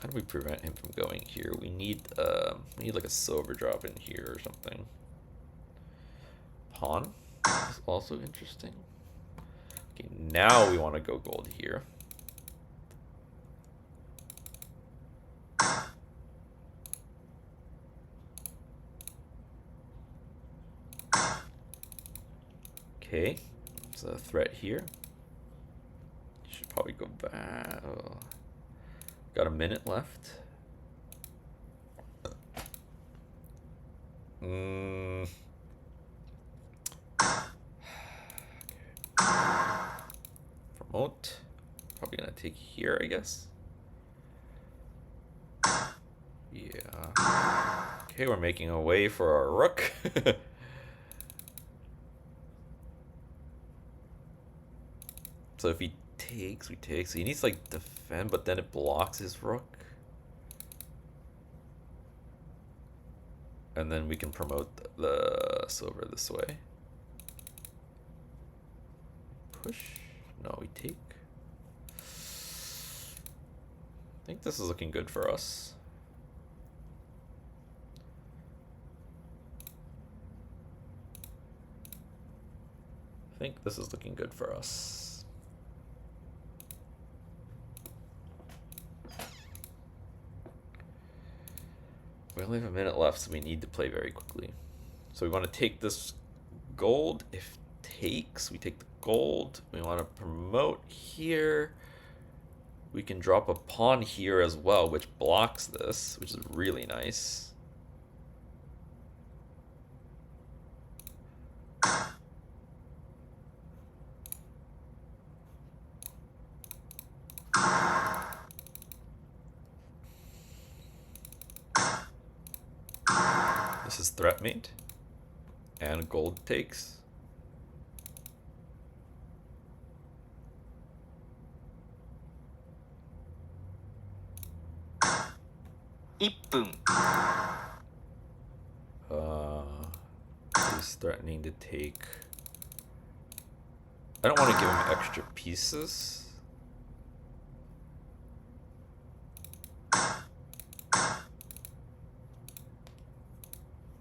do we prevent him from going here? We need like a silver drop in here or something. Pawn is also interesting. Okay, now we want to go gold here. Okay, there's a threat here. Should probably go back. Oh. Got a minute left. Okay. Promote. Probably gonna take here, I guess. Yeah. Okay, we're making a way for our rook. So if he takes, we take. So he needs to like defend, but then it blocks his rook. And then we can promote the silver this way. Push. No, we take. I think this is looking good for us. I think this is looking good for us. We only have a minute left, so we need to play very quickly. So we want to take this gold. If takes, we take the gold. We want to promote here. We can drop a pawn here as well, which blocks this, which is really nice. This is threat mate, and gold takes. One分 He's threatening to take. I don't want to give him extra pieces.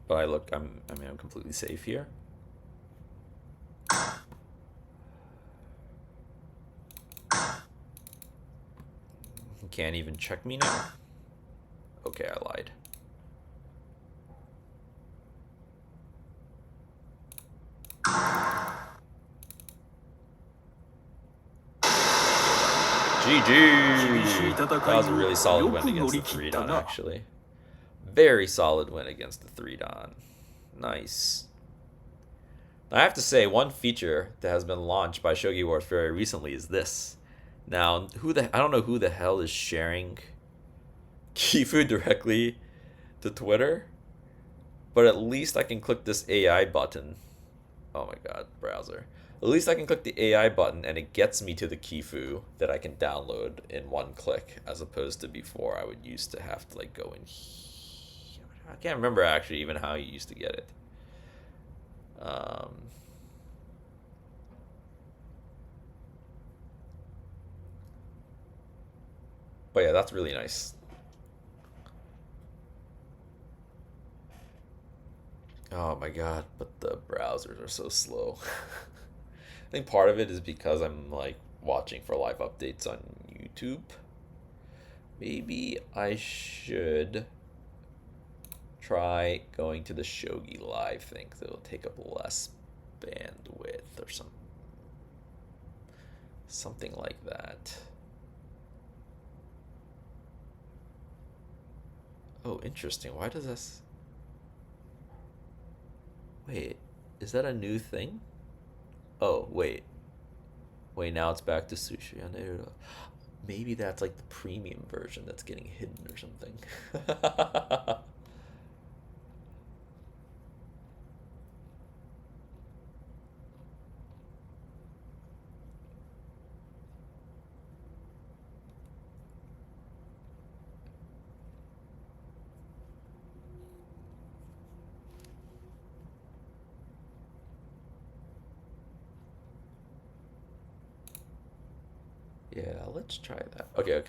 But I'm completely safe here. He can't even check me now. Okay, I lied. GG! That was a really solid win against the 3-dan, actually. Very solid win against the 3-dan. Nice. I have to say, one feature that has been launched by Shogi Wars very recently is this. Now, I don't know who the hell is sharing Kifu directly to Twitter, but at least I can click this AI button. Oh my god, browser. At least I can click the AI button and it gets me to the Kifu that I can download in one click, as opposed to before I would used to have to like go in here. I can't remember actually even how you used to get it. But yeah, that's really nice. Oh my god, but the browsers are so slow. I think part of it is because I'm like watching for live updates on YouTube. Maybe I should try going to the Shogi Live thing, because it'll take up less bandwidth or something like that. Oh, interesting. Why does this... Wait, is that a new thing? Oh, wait. Wait, now it's back to Sushi on Aero. Maybe that's like the premium version that's getting hidden or something. Yeah, let's try that. Okay.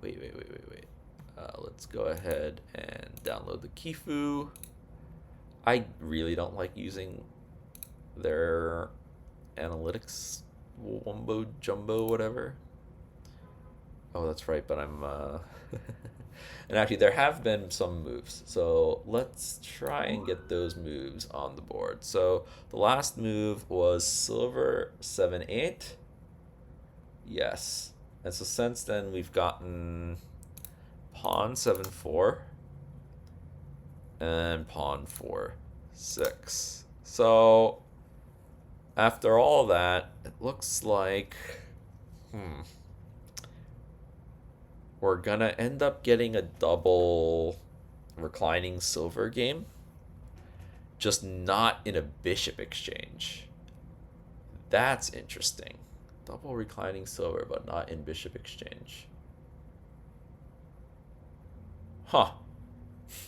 Wait. Let's go ahead and download the Kifu. I really don't like using their analytics wumbo jumbo whatever. Oh, that's right, but I'm and actually there have been some moves. So let's try and get those moves on the board. So the last move was silver 7-8. Yes. And so since then we've gotten pawn 7-4 and pawn 4-6. So after all that, it looks like we're gonna end up getting a double reclining silver game, just not in a bishop exchange. That's interesting. Double reclining silver, but not in bishop exchange. Huh.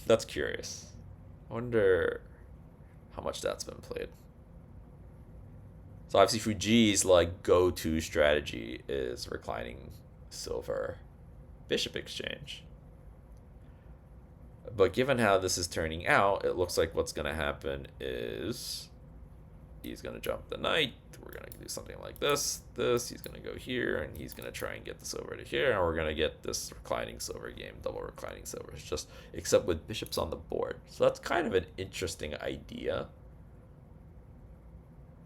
That's curious. I wonder how much that's been played. So obviously Fujii's like go-to strategy is reclining silver bishop exchange. But given how this is turning out, it looks like what's going to happen is he's going to jump the knight. We're going to do something like this. He's going to go here, and he's going to try and get this over to here, and we're going to get this reclining silver game, double reclining silver. It's just, except with bishops on the board. So that's kind of an interesting idea,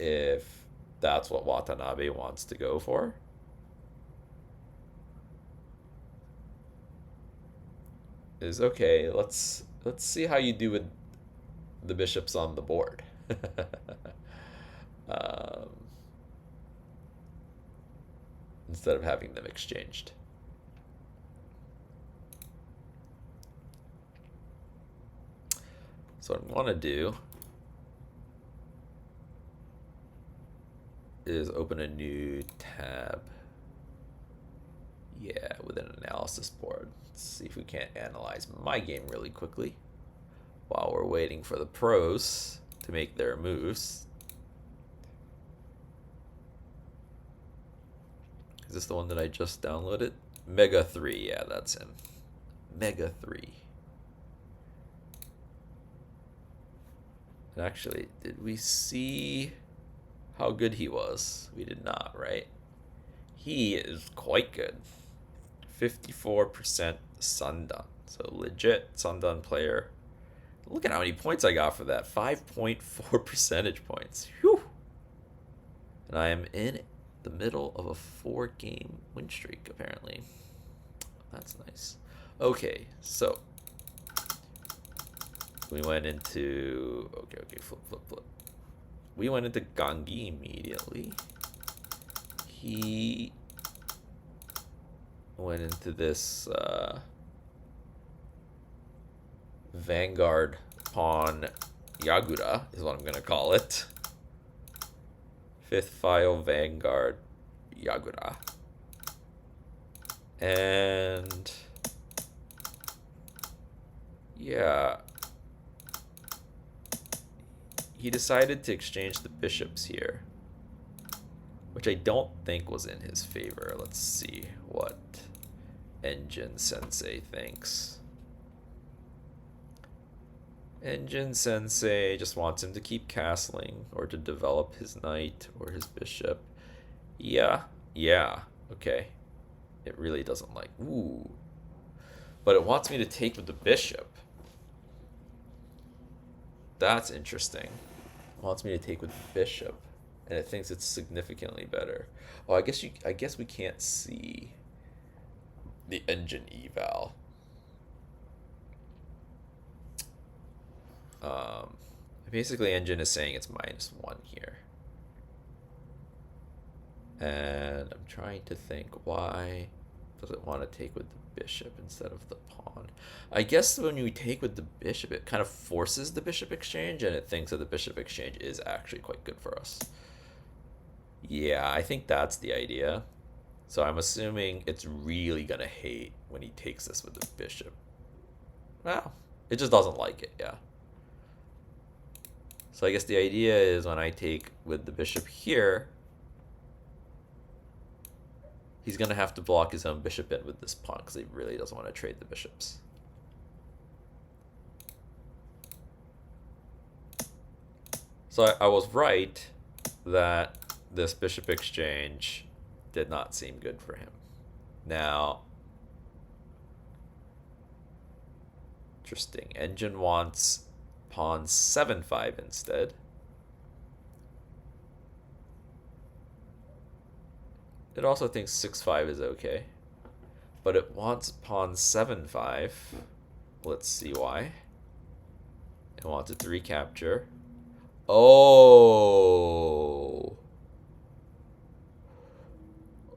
if that's what Watanabe wants to go for. Is okay, let's see how you do with the bishops on the board. Instead of having them exchanged. So what I want to do is open a new tab. Yeah, with an analysis board. Let's see if we can't analyze my game really quickly while we're waiting for the pros to make their moves. Is this the one that I just downloaded? Mega 3, yeah, that's him. Mega 3. And actually, did we see how good he was? We did not, right? He is quite good. 54% Sundan. So legit Sundan player. Look at how many points I got for that. 5.4 percentage points. Whew. And I am in the middle of a 4-game win streak, apparently. That's nice. Okay, so we went into... Okay, flip. We went into Gangi immediately. He went into this Vanguard pawn Yagura is what I'm gonna call it. Fifth file Vanguard Yagura. And yeah, he decided to exchange the bishops here, which I don't think was in his favor. Let's see what Engine Sensei thinks. Engine Sensei just wants him to keep castling or to develop his knight or his bishop. Yeah, okay. It really doesn't like, ooh. But it wants me to take with the bishop. That's interesting. It wants me to take with the bishop, and it thinks it's significantly better. Oh, I guess we can't see the engine eval. Basically, engine is saying it's -1 here. And I'm trying to think, why does it want to take with the bishop instead of the pawn? I guess when you take with the bishop, it kind of forces the bishop exchange, and it thinks that the bishop exchange is actually quite good for us. Yeah, I think that's the idea. So I'm assuming it's really going to hate when he takes this with the bishop. Wow. It just doesn't like it, yeah. So I guess the idea is when I take with the bishop here, he's going to have to block his own bishop in with this pawn because he really doesn't want to trade the bishops. So I was right that this bishop exchange did not seem good for him. Now, interesting. Engine wants pawn 7-5 instead. It also thinks 6-5 is okay. But it wants pawn 7-5. Let's see why. It wants it to recapture. Oh.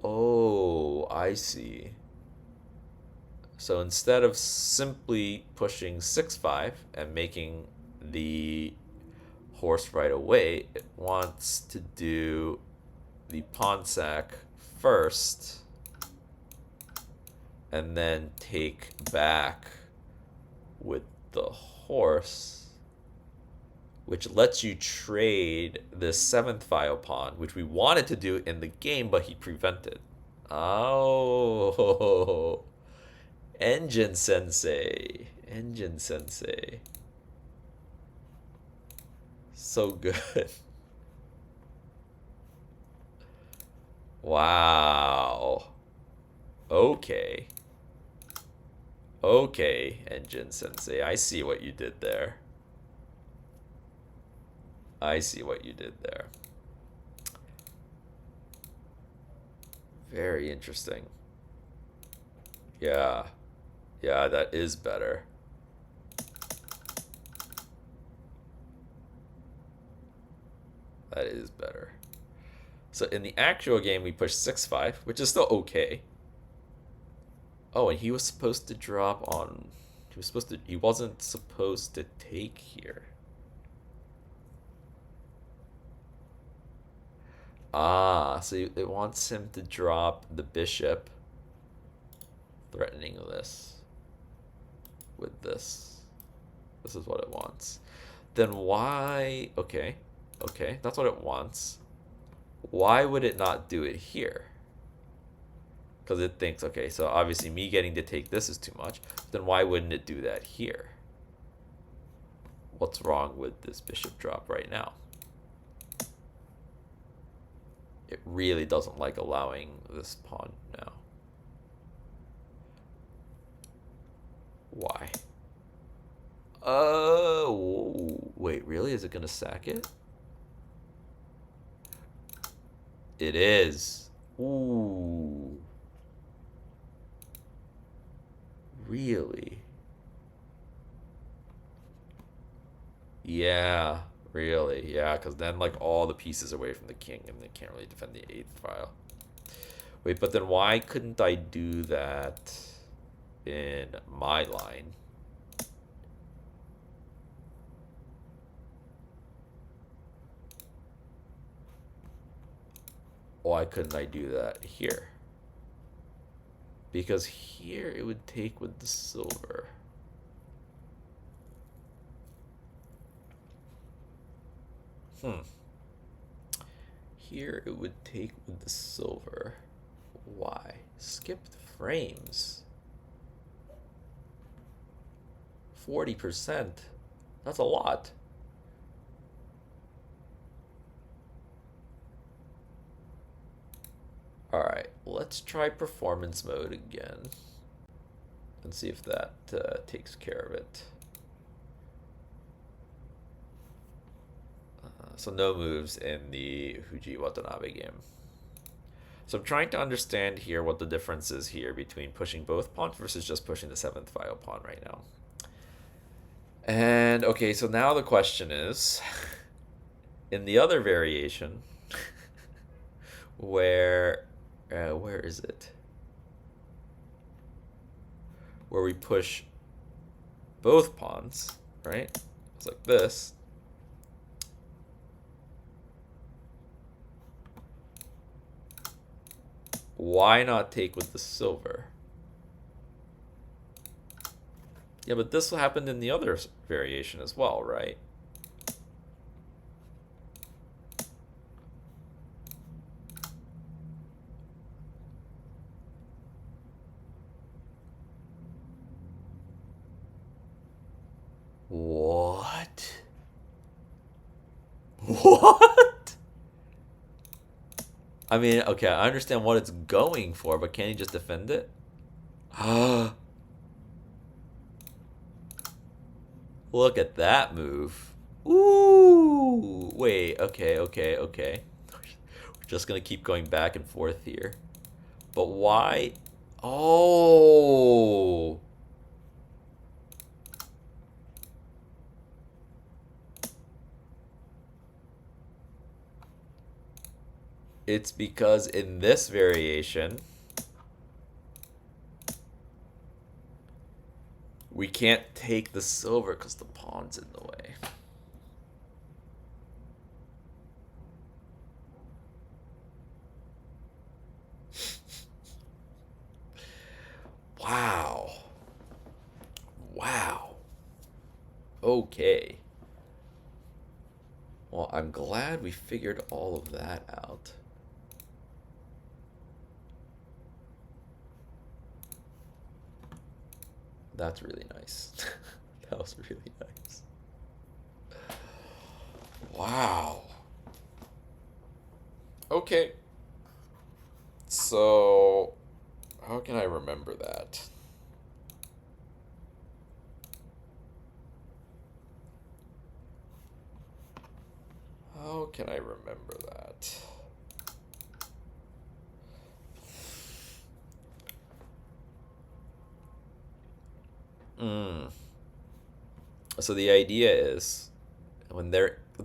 Oh, I see. So instead of simply pushing 6-5 and making the horse right away, it wants to do the pawn sack first and then take back with the horse, which lets you trade the 7th file pawn, which we wanted to do in the game, but he prevented. Oh, Engine Sensei. Engine Sensei. So good. Wow. Okay. Okay, Engine Sensei. I see what you did there. I see what you did there. Very interesting. Yeah. Yeah, that is better. That is better. So in the actual game, we pushed 6-5, which is still okay. Oh, and he was supposed to drop on... He wasn't supposed to take here. Ah, so it wants him to drop the bishop, threatening this with this. This is what it wants. Then why... Okay, that's what it wants. Why would it not do it here? Because it thinks, okay, so obviously me getting to take this is too much. Then why wouldn't it do that here? What's wrong with this bishop drop right now? It really doesn't like allowing this pawn now. Why? Oh, wait, really? Is it going to sack it? It is. Ooh. Really? Yeah, really. Yeah, because then like all the pieces away from the king and they can't really defend the 8th file. Wait, but then why couldn't I do that in my line? Why couldn't I do that here? Because here it would take with the silver. Here it would take with the silver. Why? Skipped frames. 40%. That's a lot. Alright, let's try performance mode again. And see if that takes care of it. So no moves in the Fujii Watanabe game. So I'm trying to understand here what the difference is here between pushing both pawns versus just pushing the 7th file pawn right now. And okay, so now the question is, in the other variation, where is it? Where we push both pawns, right? It's like this. Why not take with the silver? Yeah, but this happened in the other variation as well, right? What? What? I mean, okay, I understand what it's going for, but can he just defend it? Look at that move. Ooh. Wait, okay. We're just gonna keep going back and forth here. But why? Oh. It's because in this variation, we can't take the silver because the pawn's in the way. Wow. Okay. Well, I'm glad we figured all of that out. That's really nice. That was really nice. Wow. Okay. So, how can I remember that? How can I remember that? So the idea is,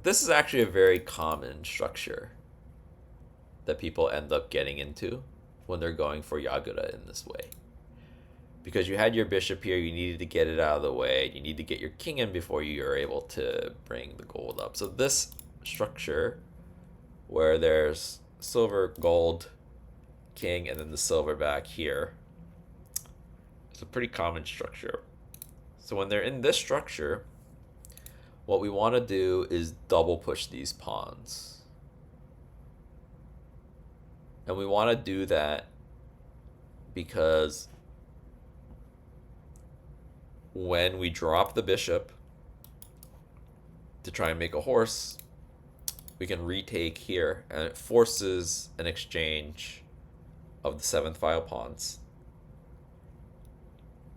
this is actually a very common structure that people end up getting into when they're going for Yagura in this way. Because you had your bishop here, you needed to get it out of the way, you need to get your king in before you are able to bring the gold up. So this structure, where there's silver, gold, king, and then the silver back here, it's a pretty common structure. So when they're in this structure, what we want to do is double push these pawns. And we want to do that because when we drop the bishop to try and make a horse, we can retake here, and it forces an exchange of the 7th file pawns.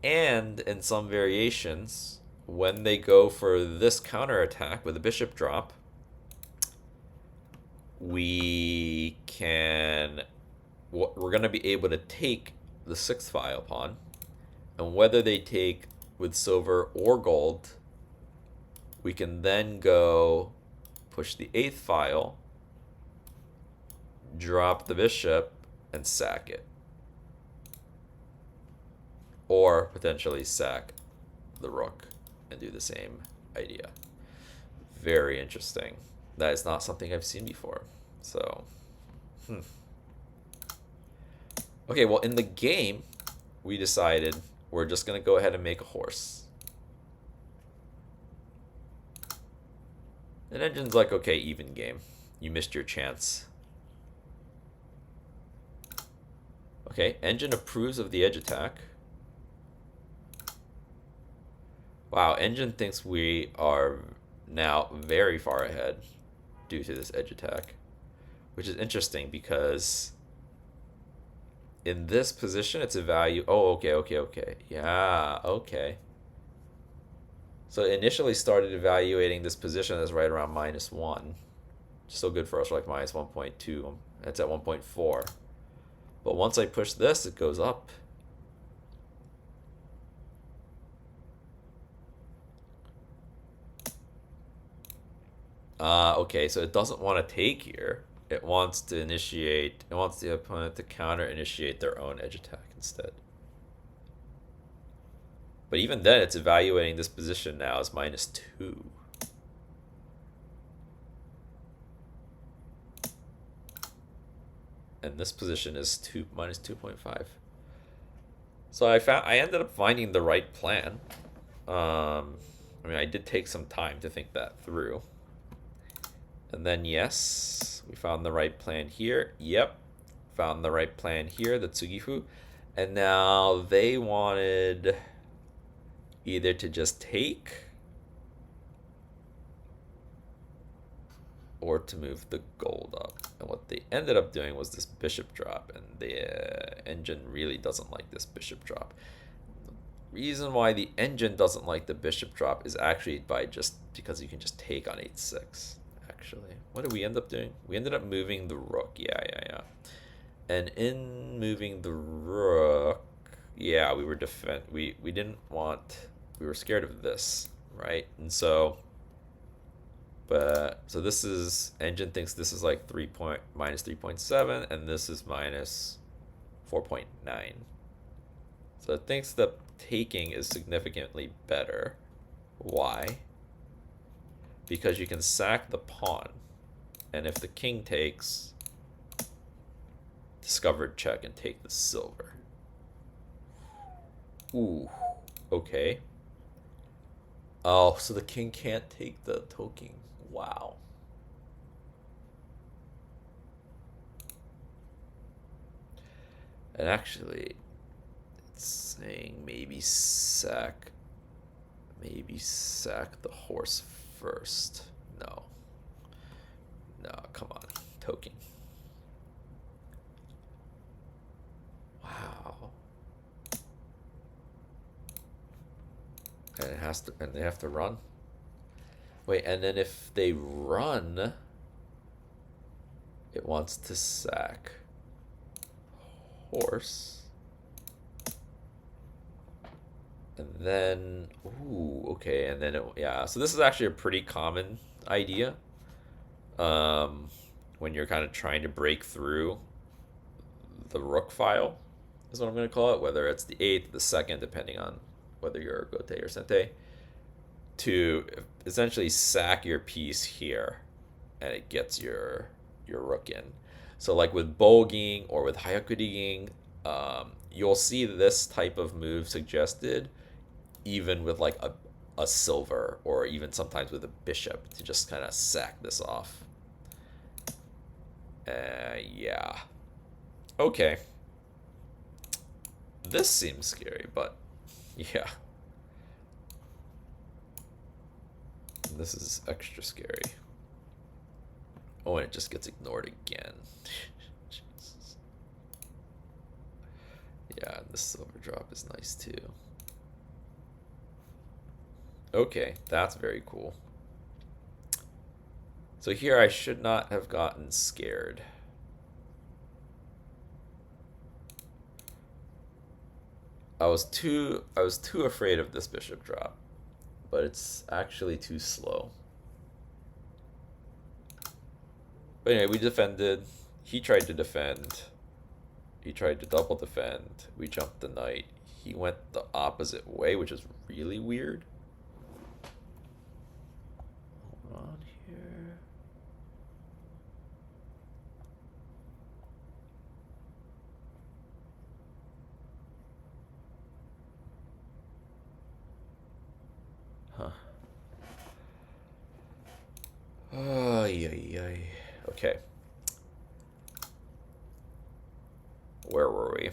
And in some variations, when they go for this counterattack with a bishop drop, we're going to be able to take the 6th file pawn, and whether they take with silver or gold, we can then go push the 8th file, drop the bishop, and sack it. Or potentially sack the rook and do the same idea. Very interesting. That is not something I've seen before. So, Okay, well, in the game, we decided we're just going to go ahead and make a horse. And Engine's like, okay, even game. You missed your chance. Okay, Engine approves of the edge attack. Wow, Engine thinks we are now very far ahead due to this edge attack. Which is interesting because in this position, it's a value. Oh, okay. Yeah, okay. So it initially started evaluating this position as right around -1. Still good for us, like -1.2. It's at 1.4. But once I push this, it goes up. Okay, so it doesn't want to take here. It wants to initiate, it wants the opponent to counter initiate their own edge attack instead. But even then, it's evaluating this position now as -2. And this position is -2.5. So I ended up finding the right plan. I mean, I did take some time to think that through. And then, yes, we found the right plan here. Yep, found the right plan here, the Tsugifu. And now they wanted either to just take or to move the gold up. And what they ended up doing was this bishop drop. And the Engine really doesn't like this bishop drop. The reason why the Engine doesn't like the bishop drop is actually because you can just take on 8-6. Actually, what did we end up doing? We ended up moving the rook. Yeah. And in moving the rook, yeah, we were we didn't want, we were scared of this, right? And so, so this is, Engine thinks this is like -3.7, and this is -4.9. So it thinks the taking is significantly better. Why? Because you can sack the pawn, and if the king takes, discovered check and take the silver. Ooh, okay. Oh, so the king can't take the token. Wow. And actually, it's saying maybe sack the horse first. No, come on, token. Wow. And it has to, and they have to run. Wait, and then if they run, it wants to sack horse. And then, ooh, okay, and then yeah. So this is actually a pretty common idea. When you're kind of trying to break through the rook file, is what I'm going to call it. Whether it's the 8th, the 2nd, depending on whether you're Gote or Sente, to essentially sack your piece here, and it gets your rook in. So like with bogeying or with hayakuriging, you'll see this type of move suggested even with like a silver, or even sometimes with a bishop, to just kind of sack this off. Yeah. Okay. This seems scary, but yeah. This is extra scary. Oh, and it just gets ignored again. Jesus. Yeah, and the silver drop is nice too. Okay, that's very cool. So here I should not have gotten scared. I was too afraid of this bishop drop, but it's actually too slow. But anyway, we defended. He tried to defend. He tried to double defend. We jumped the knight. He went the opposite way, which is really weird. Hold on here. Huh. Ay. Okay. Where were we?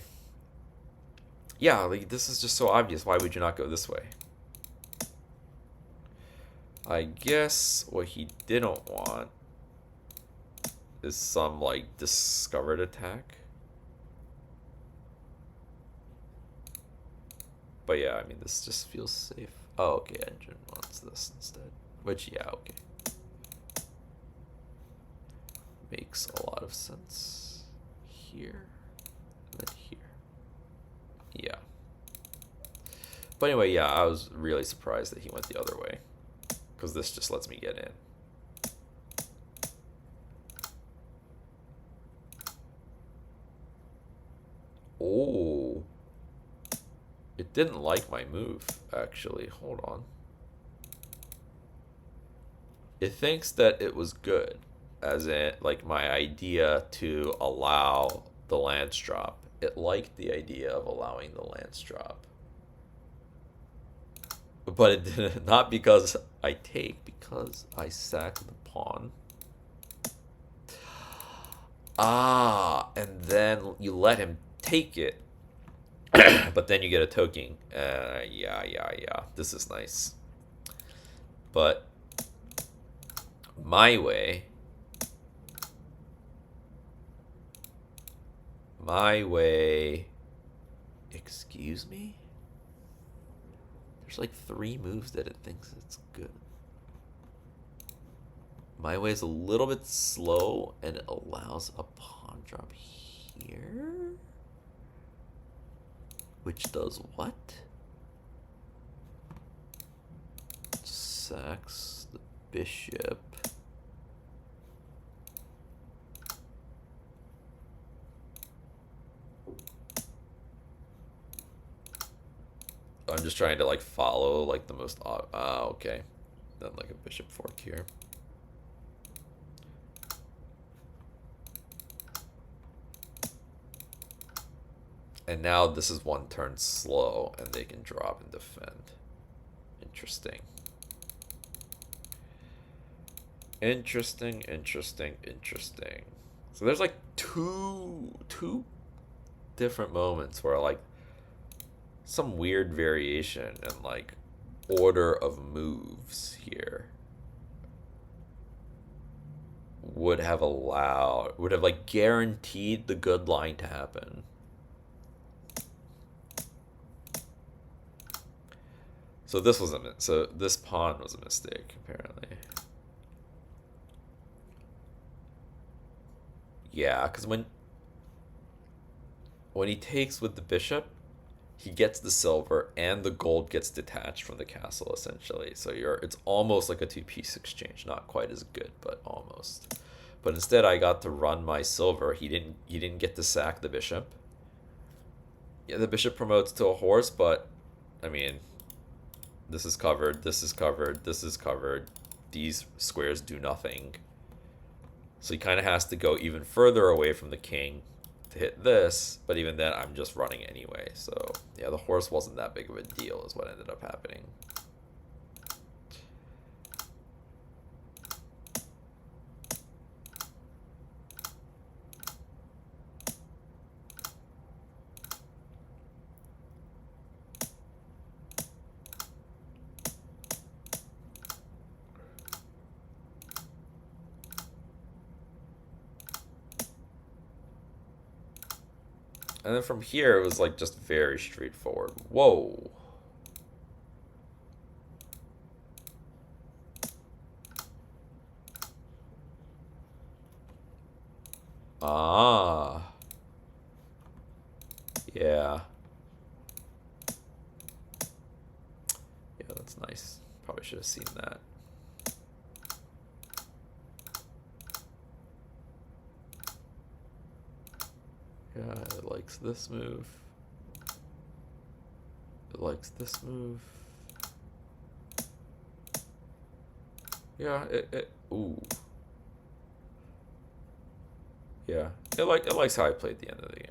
Yeah, like, this is just so obvious. Why would you not go this way? I guess what he didn't want is some, like, discovered attack. But yeah, I mean, this just feels safe. Oh, okay, engine wants this instead. Which, yeah, okay. Makes a lot of sense. Here, and then here. Yeah. But anyway, yeah, I was really surprised that he went the other way. Because this just lets me get in. Oh. It didn't like my move, actually. Hold on. It thinks that it was good. As in, like, my idea to allow the lance drop. It liked the idea of allowing the lance drop. But it didn't, not because I take, because I sack the pawn. Ah, and then you let him take it. But then you get a toking. Yeah. This is nice. But my way. Excuse me? There's like 3 moves that it thinks it's good. My way is a little bit slow and it allows a pawn drop here. Which does what? Sacks the bishop. I'm just trying to like follow like the most okay. Then like a bishop fork here. And now this is 1 turn slow and they can drop and defend. Interesting. Interesting. So there's like two different moments where like some weird variation in like order of moves here would have like guaranteed the good line to happen. So this pawn was a mistake apparently. Yeah, because when he takes with the bishop, he gets the silver and the gold gets detached from the castle essentially. So it's almost like a 2-piece exchange, not quite as good, but almost. But instead I got to run my silver. He didn't get to sack the bishop. Yeah, the bishop promotes to a horse, but I mean, this is covered, this is covered, this is covered. These squares do nothing. So he kind of has to go even further away from the king to hit this, but even then I'm just running anyway. So yeah, the horse wasn't that big of a deal is what ended up happening. And then from here, it was like just very straightforward. Whoa. Ah. Yeah. Yeah, that's nice. Probably should have seen that. Yeah, it likes this move. It likes this move. Yeah, ooh. Yeah, it likes how I played the end of the game.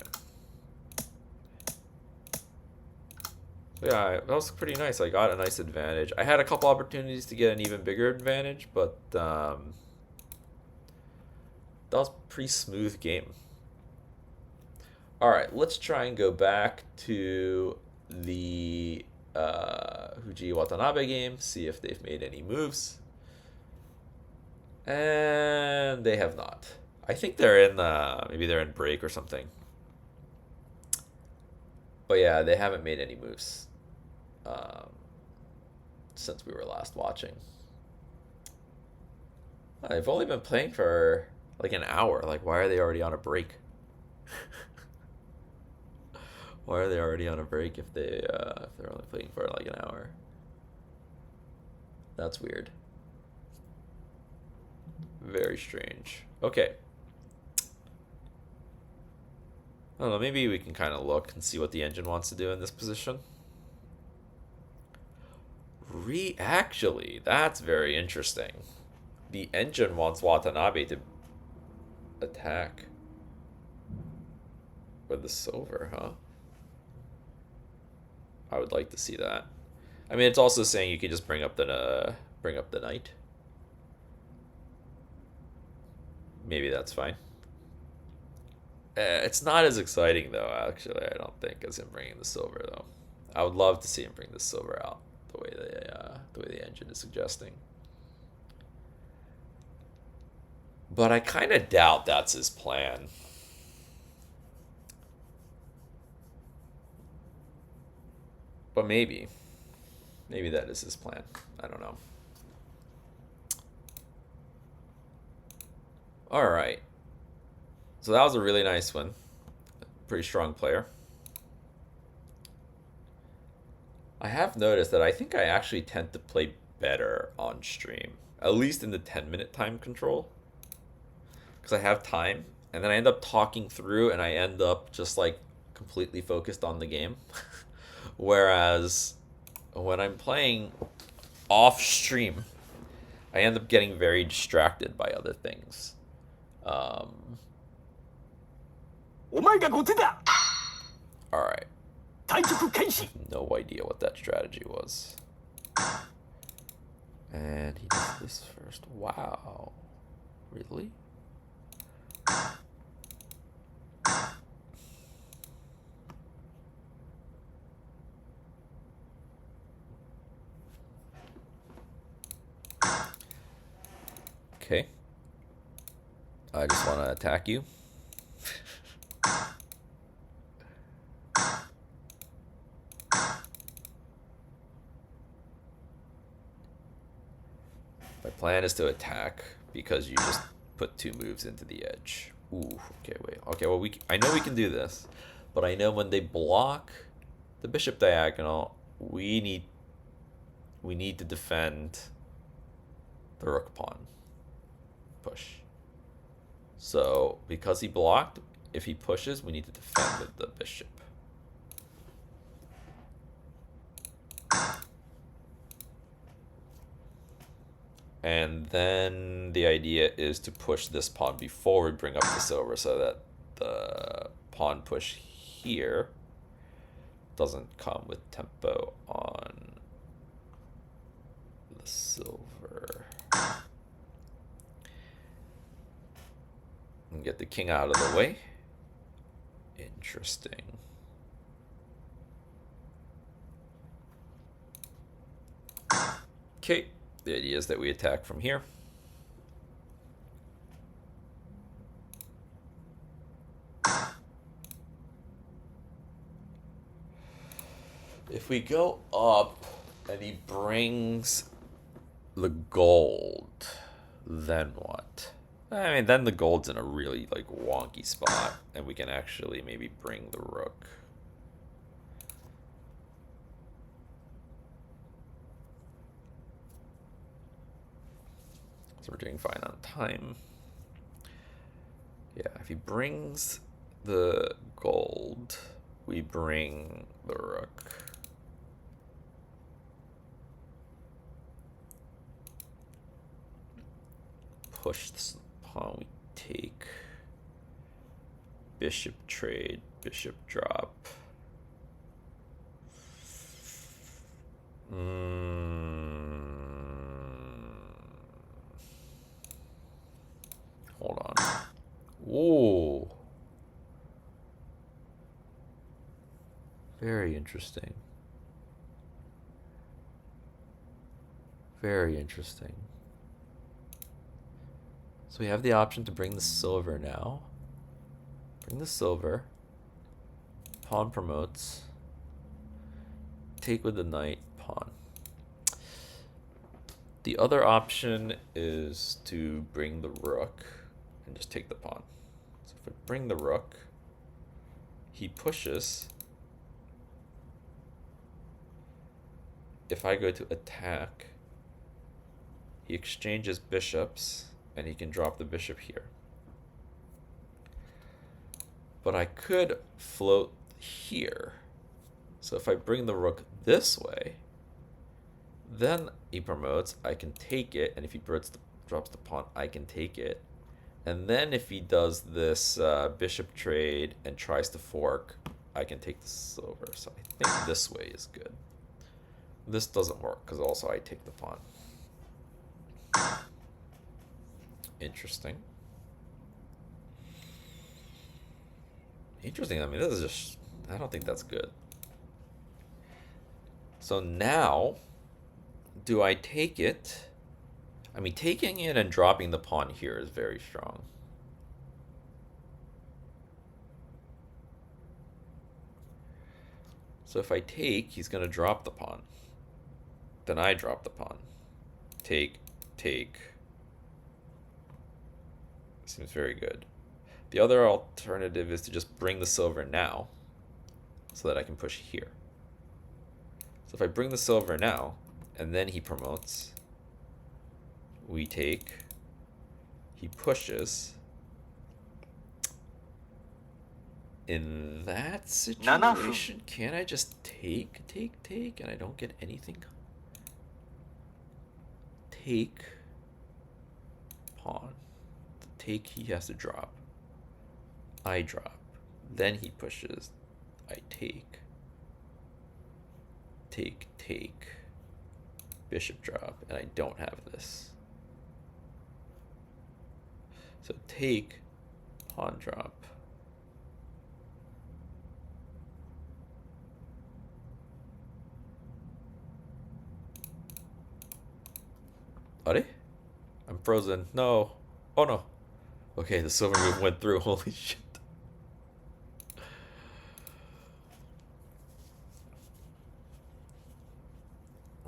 Yeah, that was pretty nice. I got a nice advantage. I had a couple opportunities to get an even bigger advantage, but that was a pretty smooth game. All right, let's try and go back to the Fujii Watanabe game, see if they've made any moves. And they have not. I think they're in, maybe they're in break or something. But yeah, they haven't made any moves since we were last watching. They've only been playing for like an hour. Like, why are they already on a break? Why are they already on a break if they're only playing for like an hour? That's weird. Very strange. Okay. I don't know, maybe we can kind of look and see what the engine wants to do in this position. Actually, that's very interesting. The engine wants Watanabe to attack with the silver, huh? I would like to see that. I mean, it's also saying you can just bring up the knight. Maybe that's fine. It's not as exciting though. Actually, I don't think as him bringing the silver though. I would love to see him bring the silver out the way the engine is suggesting. But I kind of doubt that's his plan. But maybe that is his plan. I don't know. All right. So that was a really nice one. Pretty strong player. I have noticed that I think I actually tend to play better on stream, at least in the 10-minute time control, because I have time, and then I end up talking through, and I end up just like completely focused on the game. Whereas when I'm playing off stream, I end up getting very distracted by other things. Alright. No idea what that strategy was. And he does this first. Wow. Really? Okay. I just want to attack you. My plan is to attack because you just put 2 moves into the edge. Ooh, okay, wait. Okay, well, I know we can do this, but I know when they block the bishop diagonal, we need to defend the rook pawn push. So, because he blocked, if he pushes, we need to defend with the bishop. And then the idea is to push this pawn before we bring up the silver so that the pawn push here doesn't come with tempo on the silver. And get the king out of the way. Interesting. Okay. The idea is that we attack from here. If we go up and he brings the gold, then what? I mean, then the gold's in a really like wonky spot, and we can actually maybe bring the rook. So we're doing fine on time. Yeah, if he brings the gold, we bring the rook. Push this pawn, we take. Bishop trade, bishop drop. Hold on. Ooh. Very interesting. Very interesting. So we have the option to bring the silver now. Bring the silver. Pawn promotes. Take with the knight, pawn. The other option is to bring the rook and just take the pawn. So if I bring the rook, he pushes. If I go to attack, he exchanges bishops and he can drop the bishop here. But I could float here. So if I bring the rook this way, then he promotes, I can take it, and if he drops the pawn, I can take it. And then if he does this bishop trade and tries to fork, I can take the silver. So I think this way is good. This doesn't work because also I take the pawn. Interesting. Interesting. I mean, this is just, I don't think that's good. So now, do I take it? I mean, taking it and dropping the pawn here is very strong. So if I take, he's going to drop the pawn. Then I drop the pawn. Take, take. Seems very good. The other alternative is to just bring the silver now so that I can push here. So if I bring the silver now, and then he promotes, we take, he pushes. In that situation, can I just take, and I don't get anything? Take, pawn. Take, he has to drop. I drop. Then he pushes. I take. Take, take. Bishop drop, and I don't have this. So take, pawn drop. Are? I'm frozen. No. Oh no. Okay, the silver move went through. Holy shit.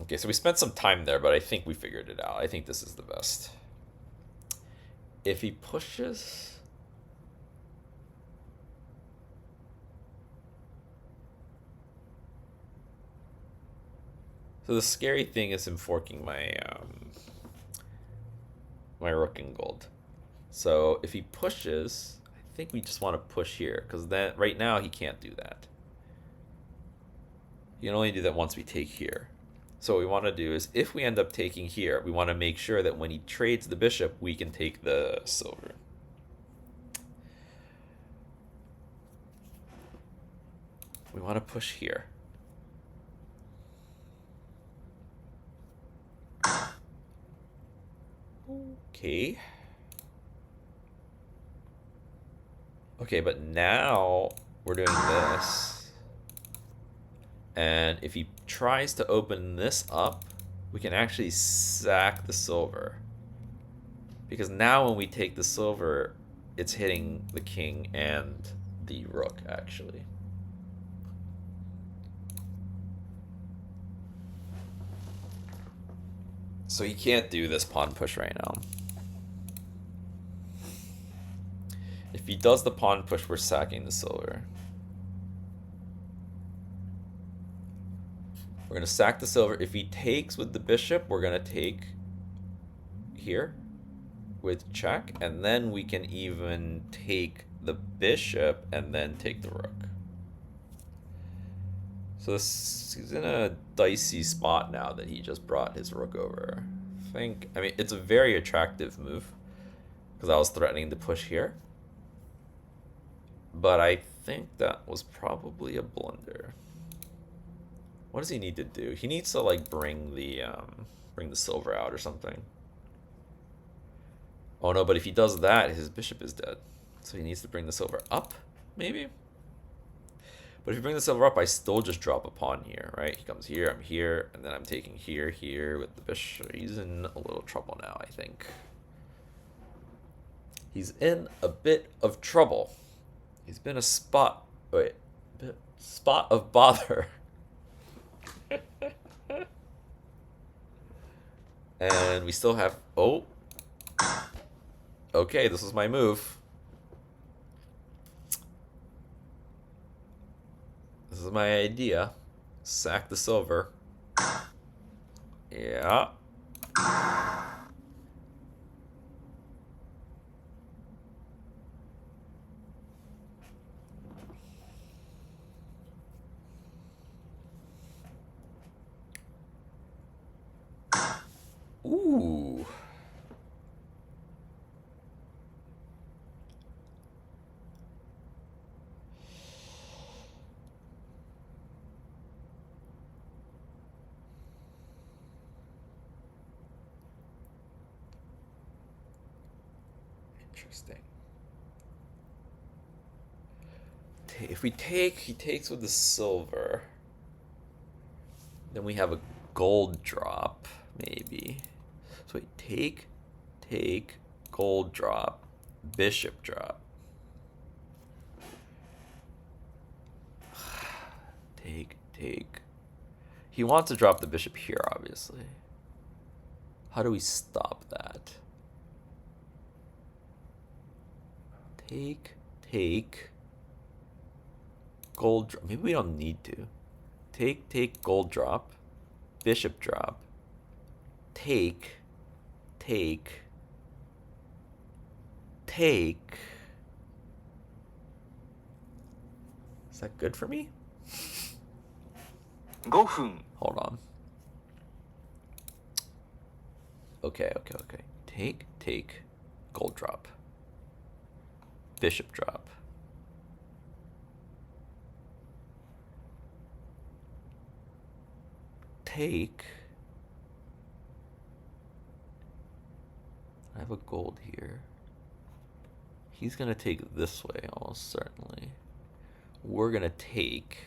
Okay, so we spent some time there, but I think we figured it out. I think this is the best. If he pushes... So the scary thing is him forking my my rook and gold. So if he pushes, I think we just want to push here, because then right now he can't do that. He can only do that once we take here. So what we want to do is, if we end up taking here, we want to make sure that when he trades the bishop, we can take the silver. We want to push here. Okay. Okay, but now we're doing this. And if he tries to open this up, we can actually sack the silver. Because now when we take the silver, it's hitting the king and the rook, actually. So he can't do this pawn push right now. If he does the pawn push, we're sacking the silver. We're going to sack the silver. If he takes with the bishop, we're going to take here with check. And then we can even take the bishop and then take the rook. So he's in a dicey spot now that he just brought his rook over. I mean, it's a very attractive move because I was threatening to push here. But I think that was probably a blunder. What does he need to do? He needs to like bring the silver out or something. Oh no, but if he does that, his bishop is dead. So he needs to bring the silver up, maybe? But if you bring the silver up, I still just drop a pawn here, right? He comes here, I'm here, and then I'm taking here with the bishop. He's in a little trouble now, I think. He's in a bit of trouble. He's been a spot of bother. And we still have, oh. Okay, this was my move. This is my idea. Sack the silver. Yeah. Ooh. Interesting. If we take, he takes with the silver. Then we have a gold drop, maybe. So wait, take, gold drop, bishop drop. Take. He wants to drop the bishop here, obviously. How do we stop that? Take, gold drop. Maybe we don't need to. Take, gold drop, bishop drop, take. Is that good for me? 5分 Hold on. Okay. Take, gold drop, bishop drop. Take. I have a gold here. He's gonna take this way almost certainly. We're gonna take,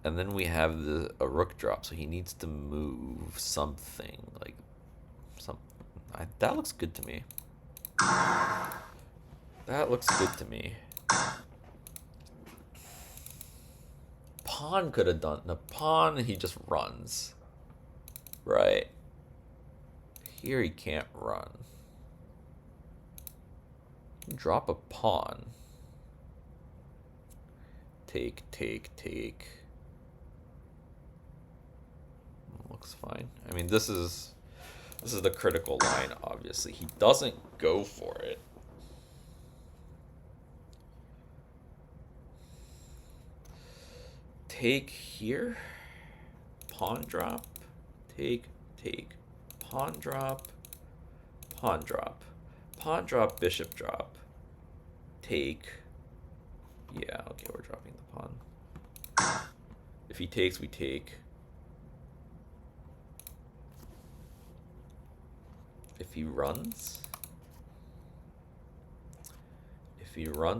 and then we have a rook drop, so he needs to move something like that looks good to me. That looks good to me. Pawn could have done the pawn. He just runs, right? Here he can't run. Drop a pawn. Take. Looks fine. I mean, this is the critical line, obviously. He doesn't go for it. Take here. Pawn drop. Take. Pawn drop. Pawn drop. Pawn drop, bishop drop. Take. Yeah, okay, we're dropping the pawn. If he takes, we take. If he runs,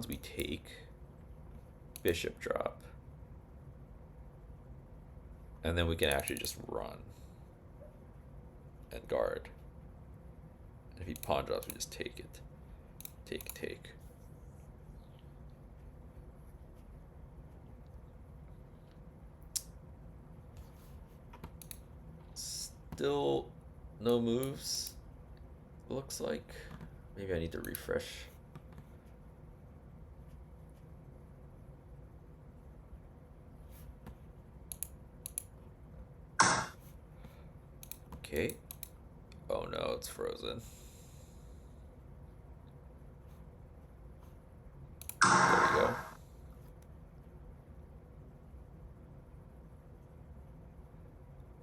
we take. Bishop drop. And then we can actually just run and guard. And if he pawn drops, we just take it. Take. Still no moves, looks like. Maybe I need to refresh. Okay. Oh no, it's frozen.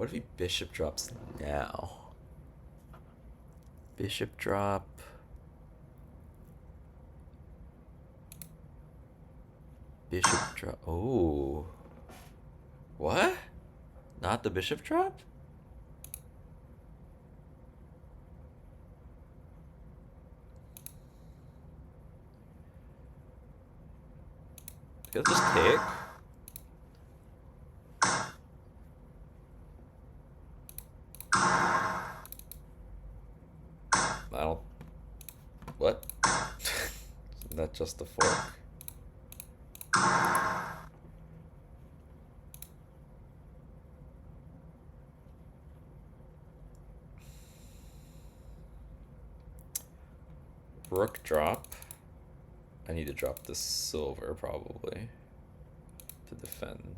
What if he bishop drops now? Bishop drop. Bishop drop. Oh. What? Not the bishop drop? He'll just take. I don't. What? Isn't that just the fork? Rook drop. I need to drop this silver probably to defend.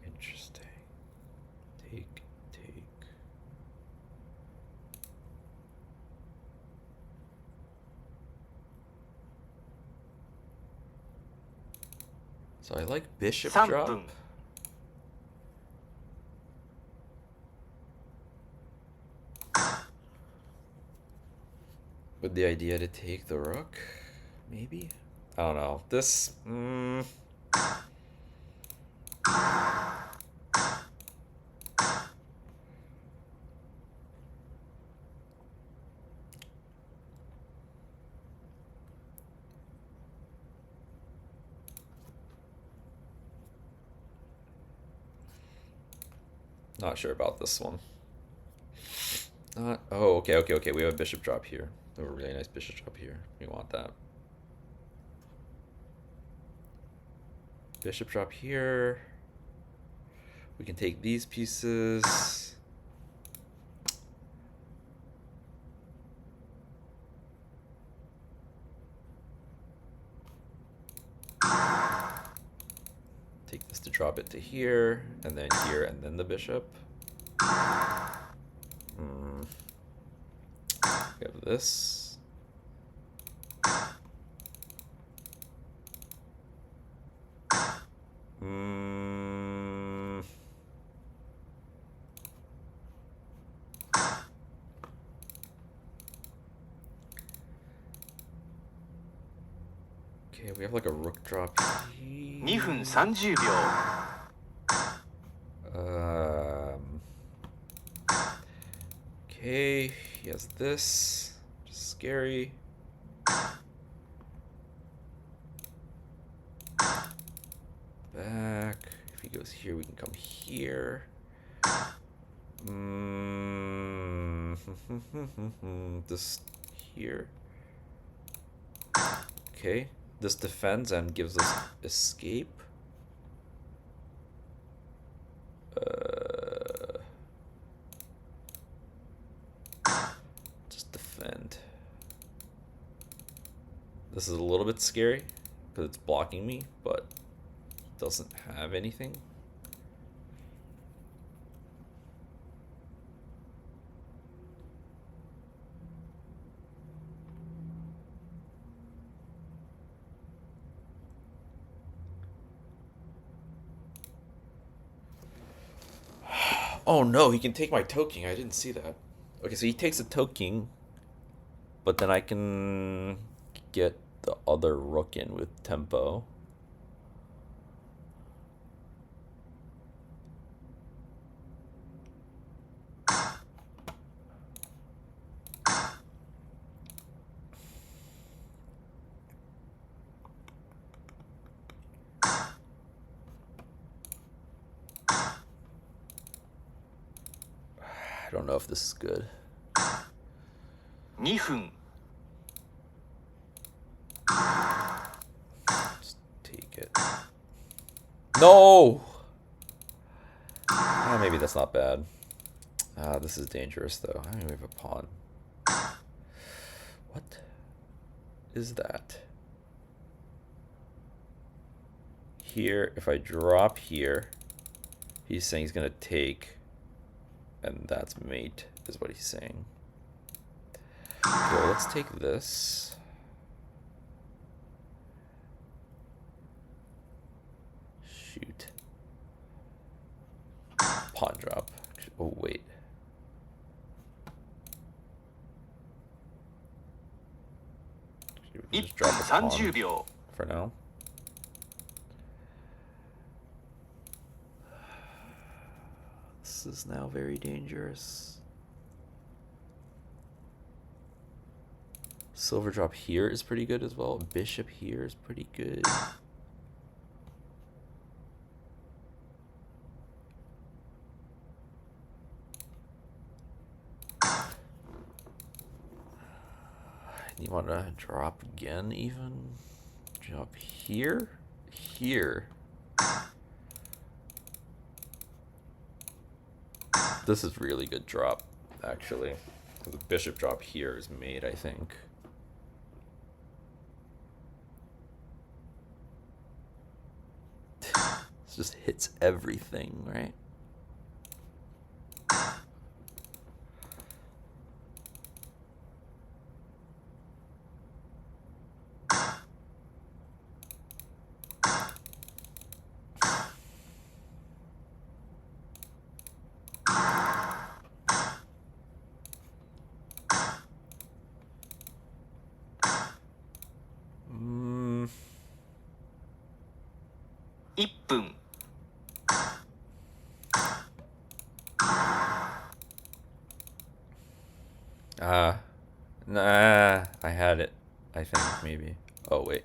Interesting. Take. So I like bishop 3 drop. 分 With the idea to take the rook, maybe? I don't know. This. Not sure about this one. Not. Oh, okay. We have a bishop drop here. We have a really nice bishop drop here. We want that. Bishop drop here. We can take these pieces. Take this to drop it to here, and then here, and then the bishop. We have this. Okay, we have like a rook drop here. 2分30秒 Okay, he has this. Just scary. Back. If he goes here, we can come here. This here. Okay, this defends and gives us escape. Just defend. This is a little bit scary because it's blocking me, but doesn't have anything. Oh no, he can take my token. I didn't see that. Okay, so he takes a token, but then I can get the other rook in with tempo. I don't know if this is good. 2分 Just take it. No! Maybe that's not bad. This is dangerous though. I don't even have a pawn. What is that? here, if I drop here, he's saying he's gonna take, and that's mate, is what he's saying. Okay, well, let's take this. Shoot. Pawn drop. Oh, wait. Just drop a pawn 30秒 for now. This is now very dangerous. Silver drop here is pretty good as well. Bishop here is pretty good. You want to drop again even? Drop here? Here. This is really good drop, actually. The bishop drop here is made, I think. This just hits everything, right? Mm. 1分 Nah, I had it, I think, maybe. Oh, wait.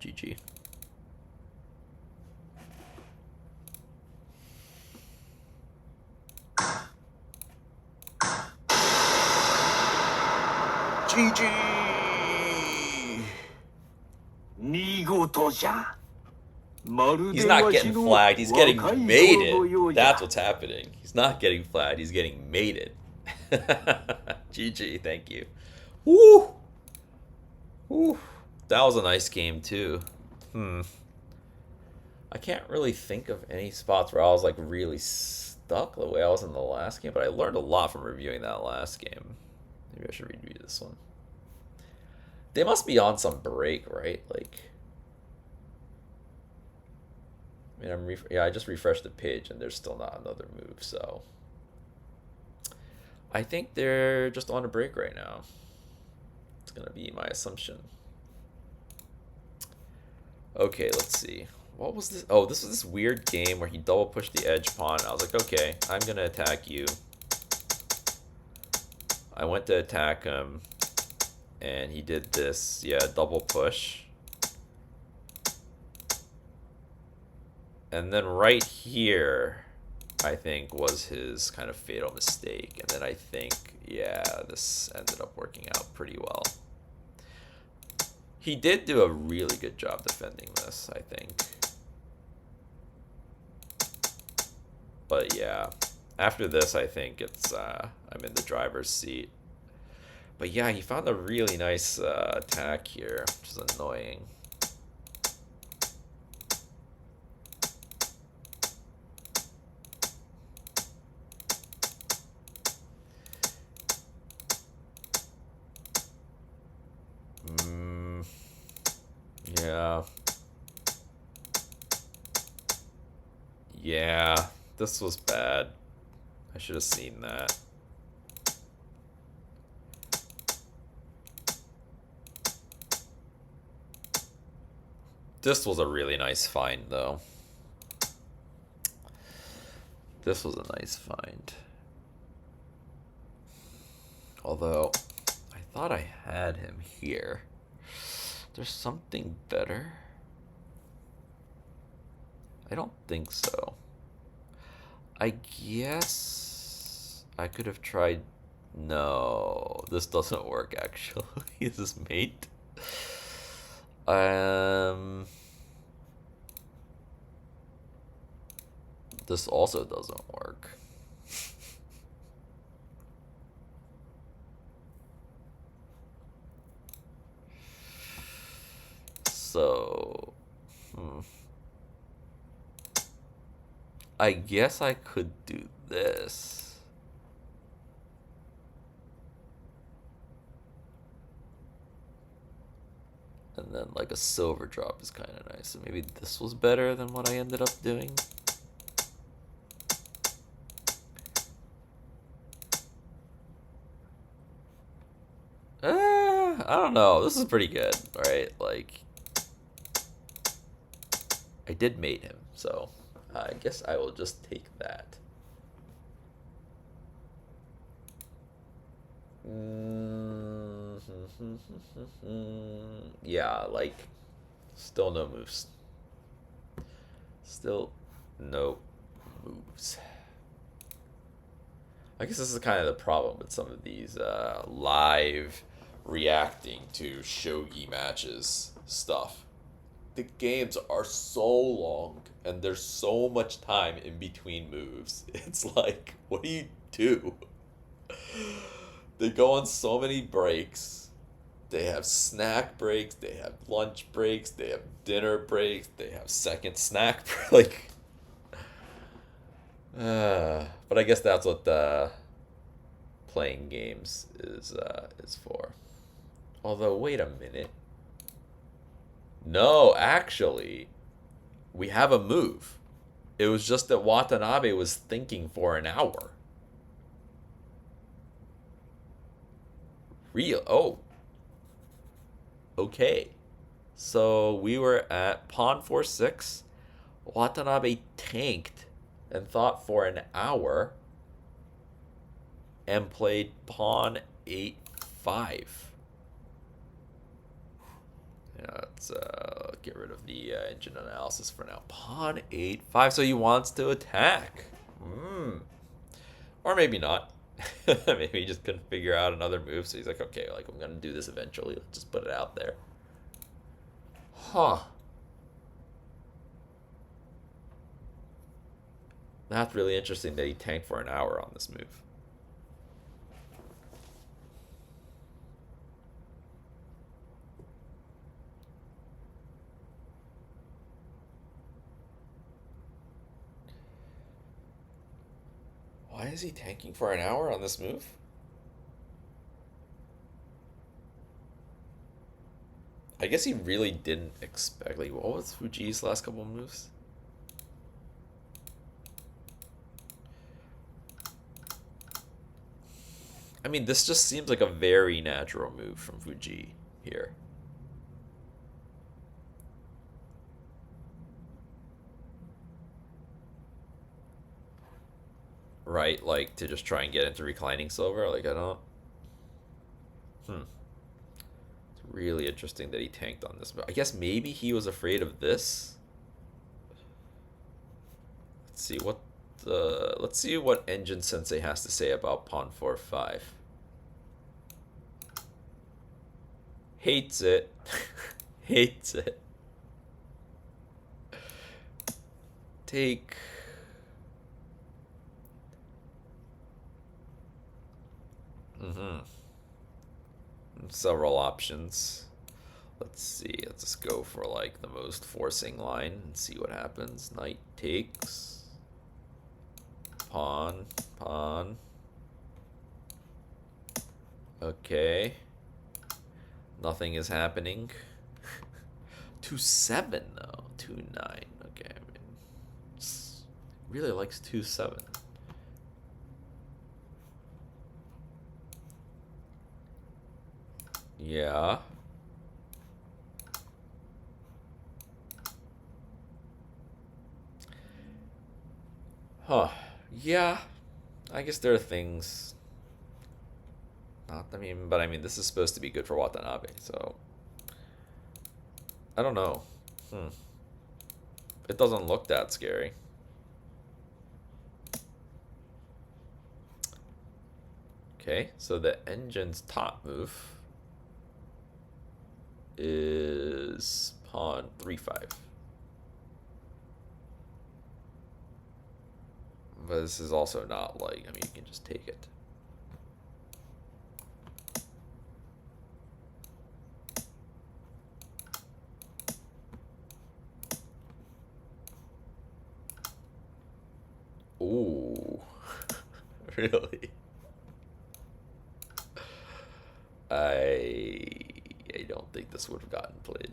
GG. GG! 見事じゃ He's not getting flagged, he's getting mated. That's what's happening. He's not getting flagged, he's getting mated. GG, thank you. Woo! Woo! That was a nice game, too. I can't really think of any spots where I was like really stuck the way I was in the last game, but I learned a lot from reviewing that last game. Maybe I should review this one. They must be on some break, right? Like, I mean, I just refreshed the page and there's still not another move, so I think they're just on a break right now. It's gonna be my assumption. Okay, let's see. What was this? Oh, this was this weird game where he double pushed the edge pawn. I was like, okay, I'm gonna attack you. I went to attack him, and he did this, yeah, double push. And then right here, I think, was his kind of fatal mistake. And then I think, yeah, this ended up working out pretty well. He did do a really good job defending this, I think. But yeah, after this, I think it's I'm in the driver's seat. But yeah, he found a really nice attack here, which is annoying. Yeah. Yeah, this was bad. I should have seen that. This was a really nice find, though. This was a nice find. Although, I thought I had him here. There's something better? I don't think so. I guess I could have tried. No, this doesn't work actually. Is this mate? This also doesn't work. So, I guess I could do this. And then like a silver drop is kind of nice. So maybe this was better than what I ended up doing. I don't know. This is pretty good, right? Like, I did mate him, so I guess I will just take that. Yeah, like, still no moves. Still no moves. I guess this is kind of the problem with some of these live reacting to shogi matches stuff. The games are so long and there's so much time in between moves. It's like, what do you do? They go on so many breaks. They have snack breaks, they have lunch breaks, they have dinner breaks, they have second snack like but I guess that's what playing games is for. Although, wait a minute. No, actually, we have a move. It was just that Watanabe was thinking for an hour. Real. Oh. Okay. So we were at pawn 4-6. Watanabe tanked and thought for an hour and played pawn 8-5. Let's get rid of the engine analysis for now. Pawn 8-5, so he wants to attack. Or maybe not. Maybe he just couldn't figure out another move, so he's like, okay, like I'm gonna do this eventually. Let's just put it out there. Huh. That's really interesting that he tanked for an hour on this move. Why is he tanking for an hour on this move? I guess he really didn't expect. Like, what was Fujii's last couple of moves? I mean, this just seems like a very natural move from Fujii here. Right, like to just try and get into reclining silver. Like, I don't. It's really interesting that he tanked on this. But I guess maybe he was afraid of this. Let's see what Engine Sensei has to say about pawn 4-5. Hates it. Hates it. Take. Several options. Let's see. Let's just go for like the most forcing line and see what happens. Knight takes. Pawn. Pawn. Okay. Nothing is happening. 2-7 though. 2-9. Okay. I mean, really likes 2-7. Yeah. Huh. Yeah. I guess there are things. Not, I mean, but I mean, this is supposed to be good for Watanabe, so. I don't know. It doesn't look that scary. Okay, so the engine's top move is pawn 3-5. this is also not like, I mean, you can just take it. Ooh. Really? I don't think this would have gotten played.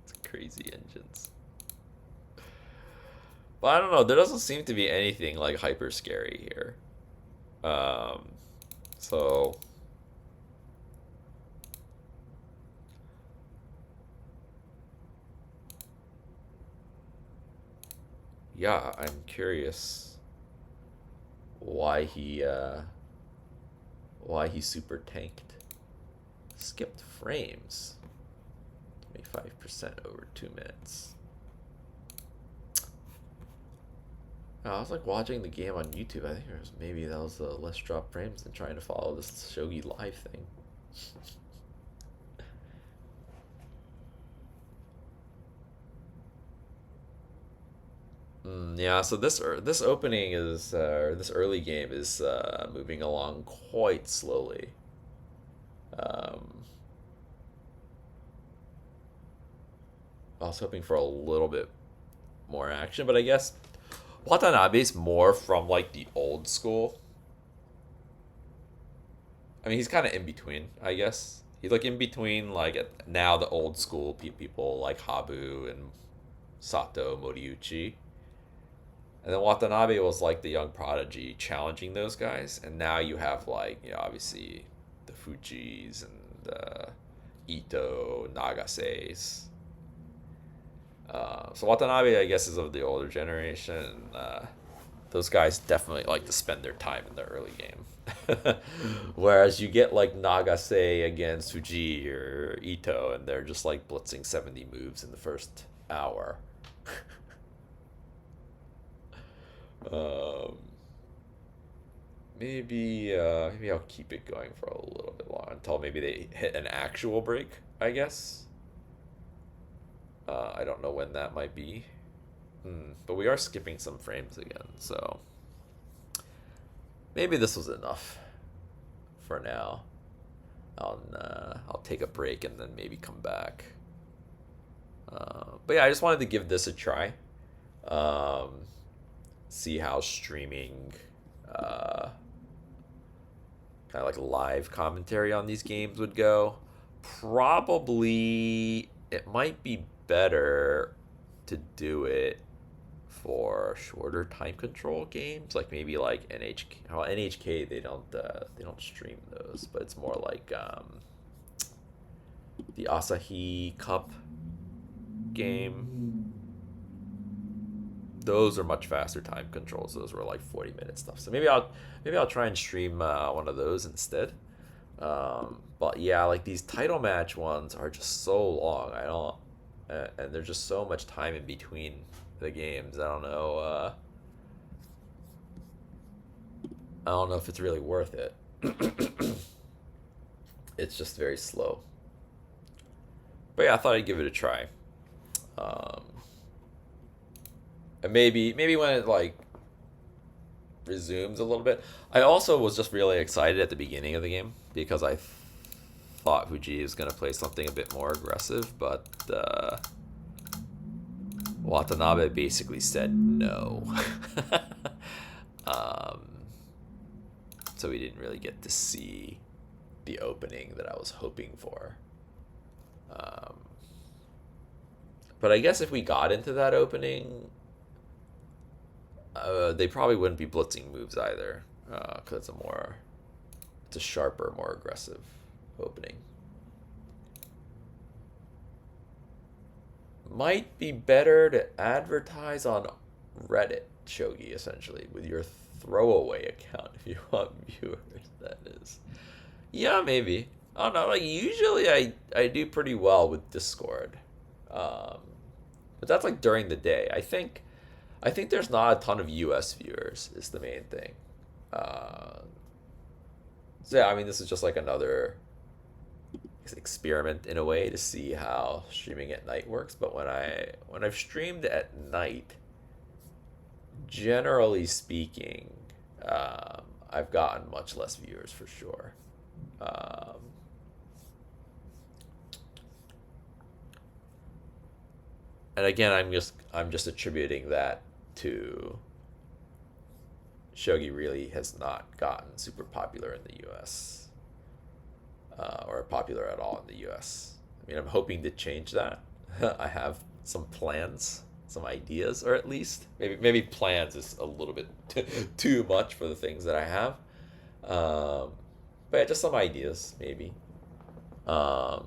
It's crazy engines. But I don't know, there doesn't seem to be anything like hyper scary here. So yeah, I'm curious why he super tanked. Skipped frames. 25% over 2 minutes. I was like watching the game on YouTube. I think it was maybe that was less drop frames than trying to follow this Shogi live thing. Yeah, so this opening is this early game is moving along quite slowly. Um, I was hoping for a little bit more action, but I guess Watanabe's more from like the old school. I mean, he's kind of in between, I guess. He's like in between like now the old school people like Habu and Sato Moriuchi. And then Watanabe was like the young prodigy challenging those guys, and now you have like, you know, obviously the Fujis and Ito, Nagase's. So Watanabe, I guess, is of the older generation. Those guys definitely like to spend their time in the early game. Whereas you get like Nagase against Fujii or Ito, and they're just like blitzing 70 moves in the first hour. Maybe I'll keep it going for a little bit long until maybe they hit an actual break, I guess. I don't know when that might be. But we are skipping some frames again, so maybe this was enough for now. I'll take a break and then maybe come back. But yeah, I just wanted to give this a try. See how streaming kind of like live commentary on these games would go. Probably it might be better to do it for shorter time control games, like maybe like NHK. Well, NHK they don't stream those, but it's more like the Asahi Cup game. Those are much faster time controls. Those were like 40-minute stuff. So maybe I'll try and stream one of those instead. But yeah, like these title match ones are just so long. I don't, and there's just so much time in between the games. I don't know. I don't know if it's really worth it. It's just very slow. But yeah, I thought I'd give it a try. And maybe when it like resumes a little bit. I also was just really excited at the beginning of the game because I thought Fujii was gonna play something a bit more aggressive, but Watanabe basically said no. So we didn't really get to see the opening that I was hoping for. But I guess if we got into that opening, they probably wouldn't be blitzing moves either, because it's a sharper, more aggressive opening. Might be better to advertise on Reddit shogi essentially with your throwaway account if you want viewers. That is, yeah, maybe. I don't know. Like usually, I do pretty well with Discord, but that's like during the day. I think there's not a ton of US viewers is the main thing. So yeah, I mean this is just like another experiment in a way to see how streaming at night works. But when I've streamed at night, generally speaking, I've gotten much less viewers for sure. And again, I'm just attributing that to shogi really has not gotten super popular in the U.S. Or popular at all in the U.S. I mean, I'm hoping to change that. I have some plans, some ideas, or at least maybe plans is a little bit too much for the things that I have. But yeah, just some ideas maybe to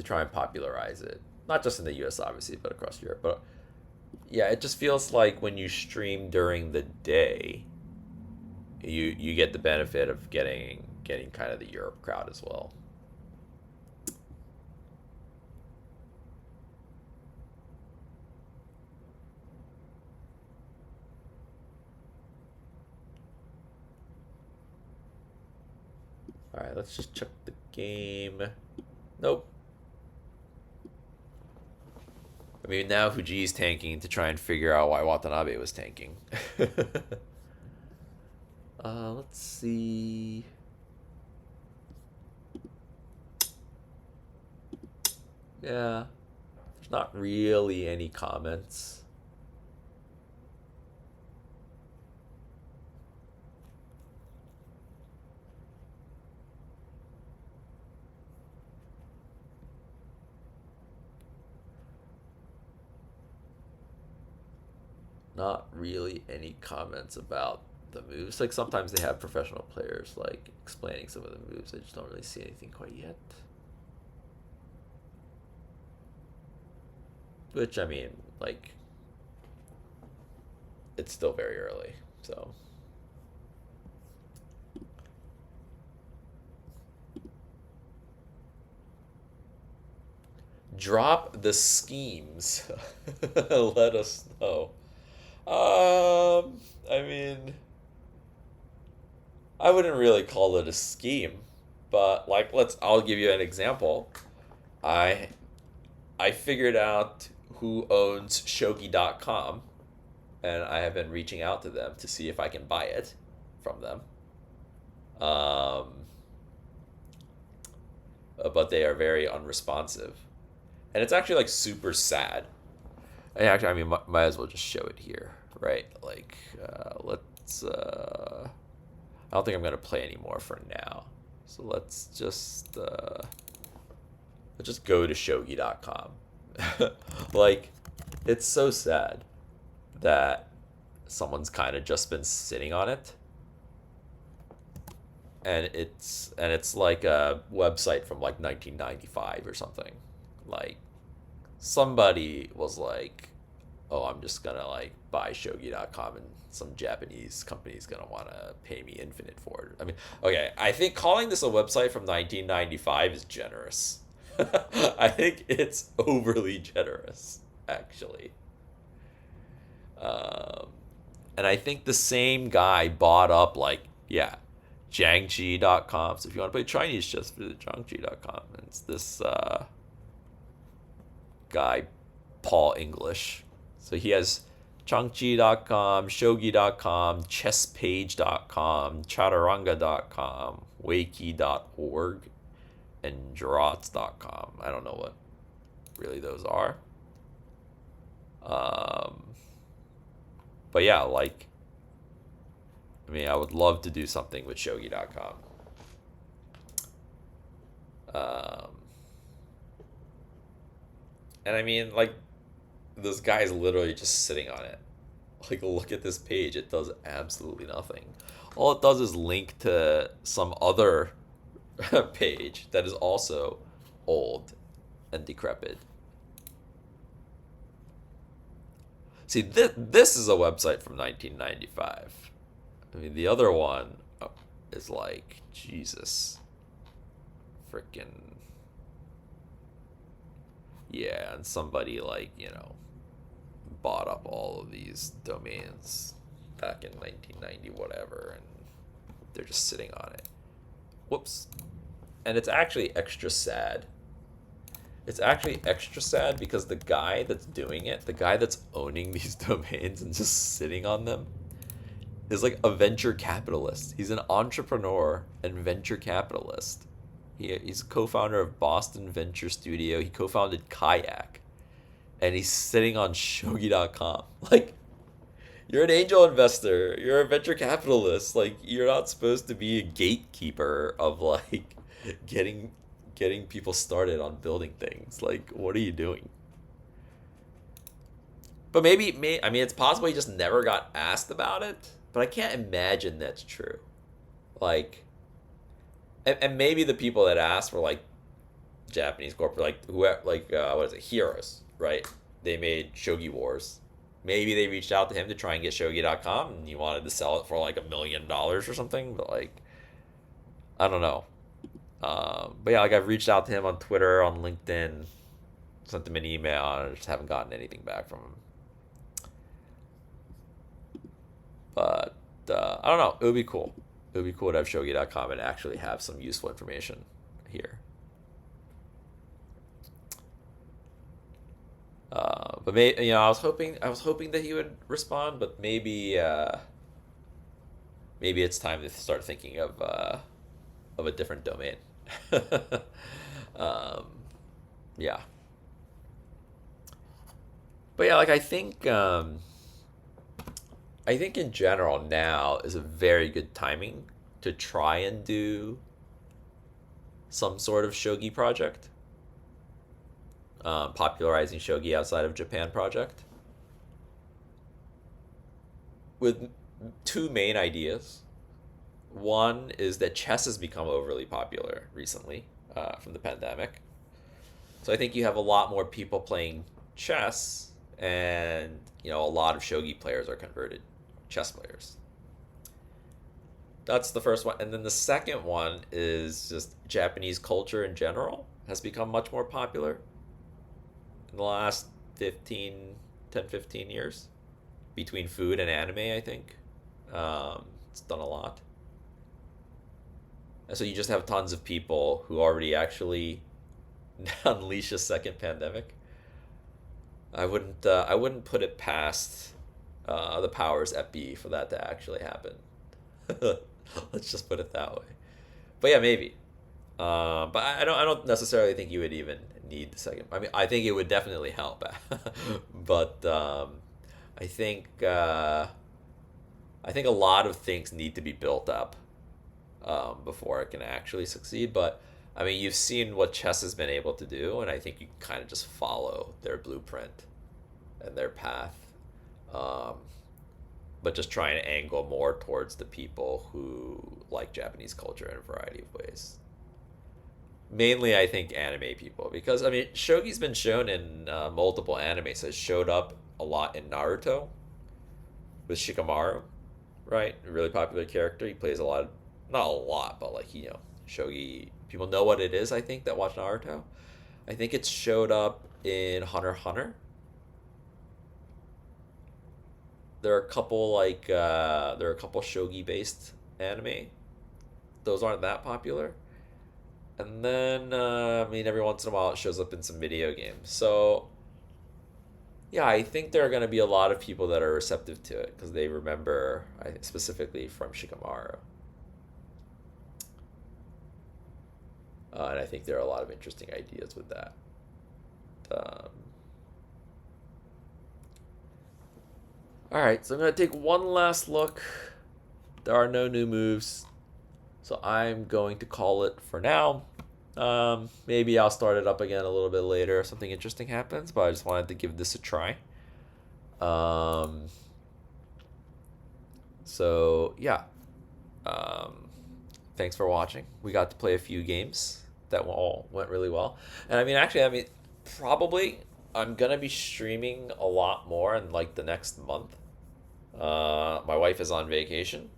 try and popularize it, not just in the U.S. obviously, but across Europe. But yeah, it just feels like when you stream during the day, you get the benefit of getting kind of the Europe crowd as well. All right, let's just check the game. Nope. I mean, now Fujii's tanking to try and figure out why Watanabe was tanking. Let's see. Yeah, there's not really any comments. Not really any comments about the moves. Like sometimes they have professional players like explaining some of the moves. I just don't really see anything quite yet. Which, I mean, like, it's still very early, so. Drop the schemes. Let us know. I mean, I wouldn't really call it a scheme, but like, I'll give you an example. I figured out who owns shogi.com, and I have been reaching out to them to see if I can buy it from them. But they are very unresponsive. And it's actually like super sad. And actually, I mean, might as well just show it here, right? Like, let's. I don't think I'm gonna play anymore for now. So let's just go to shogi.com. Like, it's so sad that someone's kind of just been sitting on it. And it's like a website from like 1995 or something. Like, somebody was like, oh, I'm just gonna like buy shogi.com and some Japanese company's gonna want to pay me infinite for it. I mean, okay, I think calling this a website from 1995 is generous. I think it's overly generous, actually. And I think the same guy bought up, like, yeah, Jiangji.com. So if you want to play Chinese, just visit Jiangji.com. And it's this guy, Paul English. So he has Changji.com, Shogi.com, Chesspage.com, Chaturanga.com, Wakey.org, and Jarats.com. I don't know what really those are. But yeah, like, I mean, I would love to do something with Shogi.com. And I mean, like, this guy's literally just sitting on it. Like, look at this page. It does absolutely nothing. All it does is link to some other page that is also old and decrepit. See, this is a website from 1995. I mean, the other one is like, Jesus. Frickin'. Yeah, and somebody, like, you know, bought up all of these domains back in 1990, whatever, and they're just sitting on it. Whoops. And it's actually extra sad It's actually extra sad because the guy that's doing it, the guy that's owning these domains and just sitting on them, is like a venture capitalist. He's an entrepreneur and venture capitalist. He's co-founder of Boston Venture Studio. He co-founded Kayak, and he's sitting on Shogi.com. Like, you're an angel investor. You're a venture capitalist. Like, you're not supposed to be a gatekeeper of like getting people started on building things. Like, what are you doing? But I mean, it's possible he just never got asked about it. But I can't imagine that's true. Like, and maybe the people that asked were like Japanese corporate, like whoever, like what is it, Heroes, right? They made Shogi Wars. Maybe they reached out to him to try and get Shogi.com, and he wanted to sell it for like $1 million or something. But like, I don't know. But yeah, like I've reached out to him on Twitter, on LinkedIn, sent him an email, and I just haven't gotten anything back from him. But I don't know. It would be cool. It would be cool to have Shogi.com and actually have some useful information here. But maybe, I was hoping that he would respond, but maybe it's time to start thinking of a different domain. Yeah. But yeah, like I think in general now is a very good timing to try and do some sort of shogi project. Popularizing shogi outside of Japan project. With two main ideas. One is that chess has become overly popular recently from the pandemic. So I think you have a lot more people playing chess, and a lot of shogi players are converted chess players. That's the first one. And then the second one is just Japanese culture in general has become much more popular in the last 10, 15 years. Between food and anime, I think. It's done a lot. And so you just have tons of people who already actually unleash a second pandemic. I wouldn't put it past the powers that be for that to actually happen. Let's just put it that way. But yeah, maybe. But I don't necessarily think you would even need the second. I mean, I think it would definitely help. But I think a lot of things need to be built up before it can actually succeed. But I mean, you've seen what chess has been able to do, and I think you kind of just follow their blueprint and their path. But just trying to angle more towards the people who like Japanese culture in a variety of ways. Mainly, I think anime people, because I mean, shogi's been shown in multiple animes. So it showed up a lot in Naruto with Shikamaru, right? A really popular character. He plays a lot of, not a lot, but like shogi. People know what it is. I think that watch Naruto. I think it showed up in Hunter x Hunter. There are a couple shogi based anime. Those aren't that popular. And then I mean, every once in a while it shows up in some video games. So yeah, I think there are going to be a lot of people that are receptive to it because they remember, specifically from Shikamaru. And I think there are a lot of interesting ideas with that. All right, so I'm going to take one last look. There are no new moves, so I'm going to call it for now. Maybe I'll start it up again a little bit later if something interesting happens, but I just wanted to give this a try. So yeah, thanks for watching. We got to play a few games that all went really well, and I mean, probably I'm gonna be streaming a lot more in like the next month. My wife is on vacation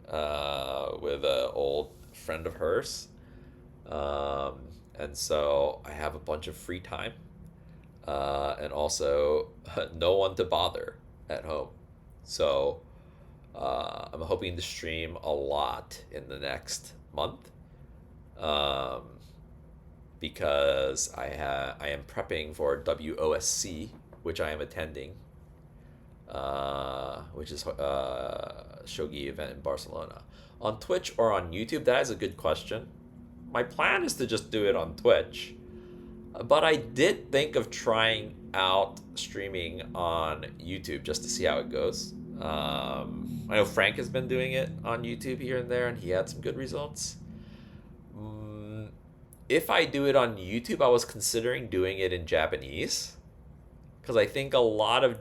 with an old friend of hers. And so I have a bunch of free time, and also no one to bother at home. So I'm hoping to stream a lot in the next month. because I am prepping for WOSC, which I am attending, which is shogi event in Barcelona. On Twitch or on YouTube, that is a good question. My plan is to just do it on Twitch, but I did think of trying out streaming on YouTube just to see how it goes. I know Frank has been doing it on YouTube here and there, and he had some good results. If I do it on YouTube, I was considering doing it in Japanese, because I think a lot of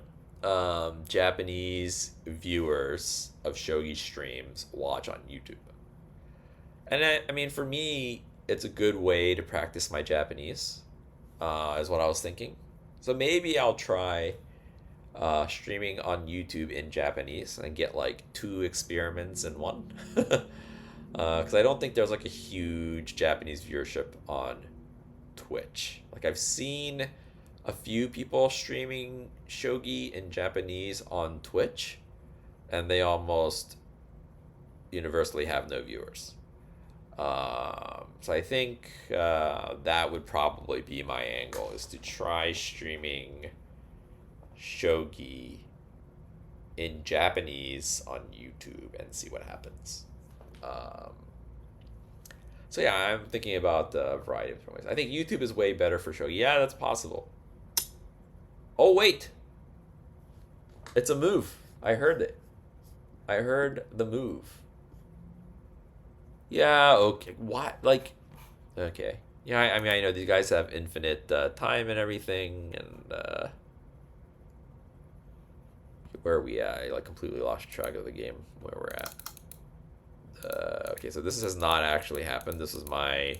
Japanese viewers of shogi streams watch on YouTube. And I mean, for me, it's a good way to practice my Japanese, is what I was thinking. So maybe I'll try streaming on YouTube in Japanese and get like 2 experiments in one. Because I don't think there's like a huge Japanese viewership on Twitch. Like I've seen a few people streaming shogi in Japanese on Twitch, and they almost universally have no viewers. So I think that would probably be my angle, is to try streaming shogi in Japanese on YouTube and see what happens. So yeah, I'm thinking about a variety of different ways. I think YouTube is way better for shogi. Yeah, that's possible. Oh wait, it's a move. I heard it. I heard the move. Yeah, okay. What? Like, okay. Yeah, I mean, I know these guys have infinite time and everything, and where are we at? I like completely lost track of the game where we're at. Okay, so this has not actually happened. This is my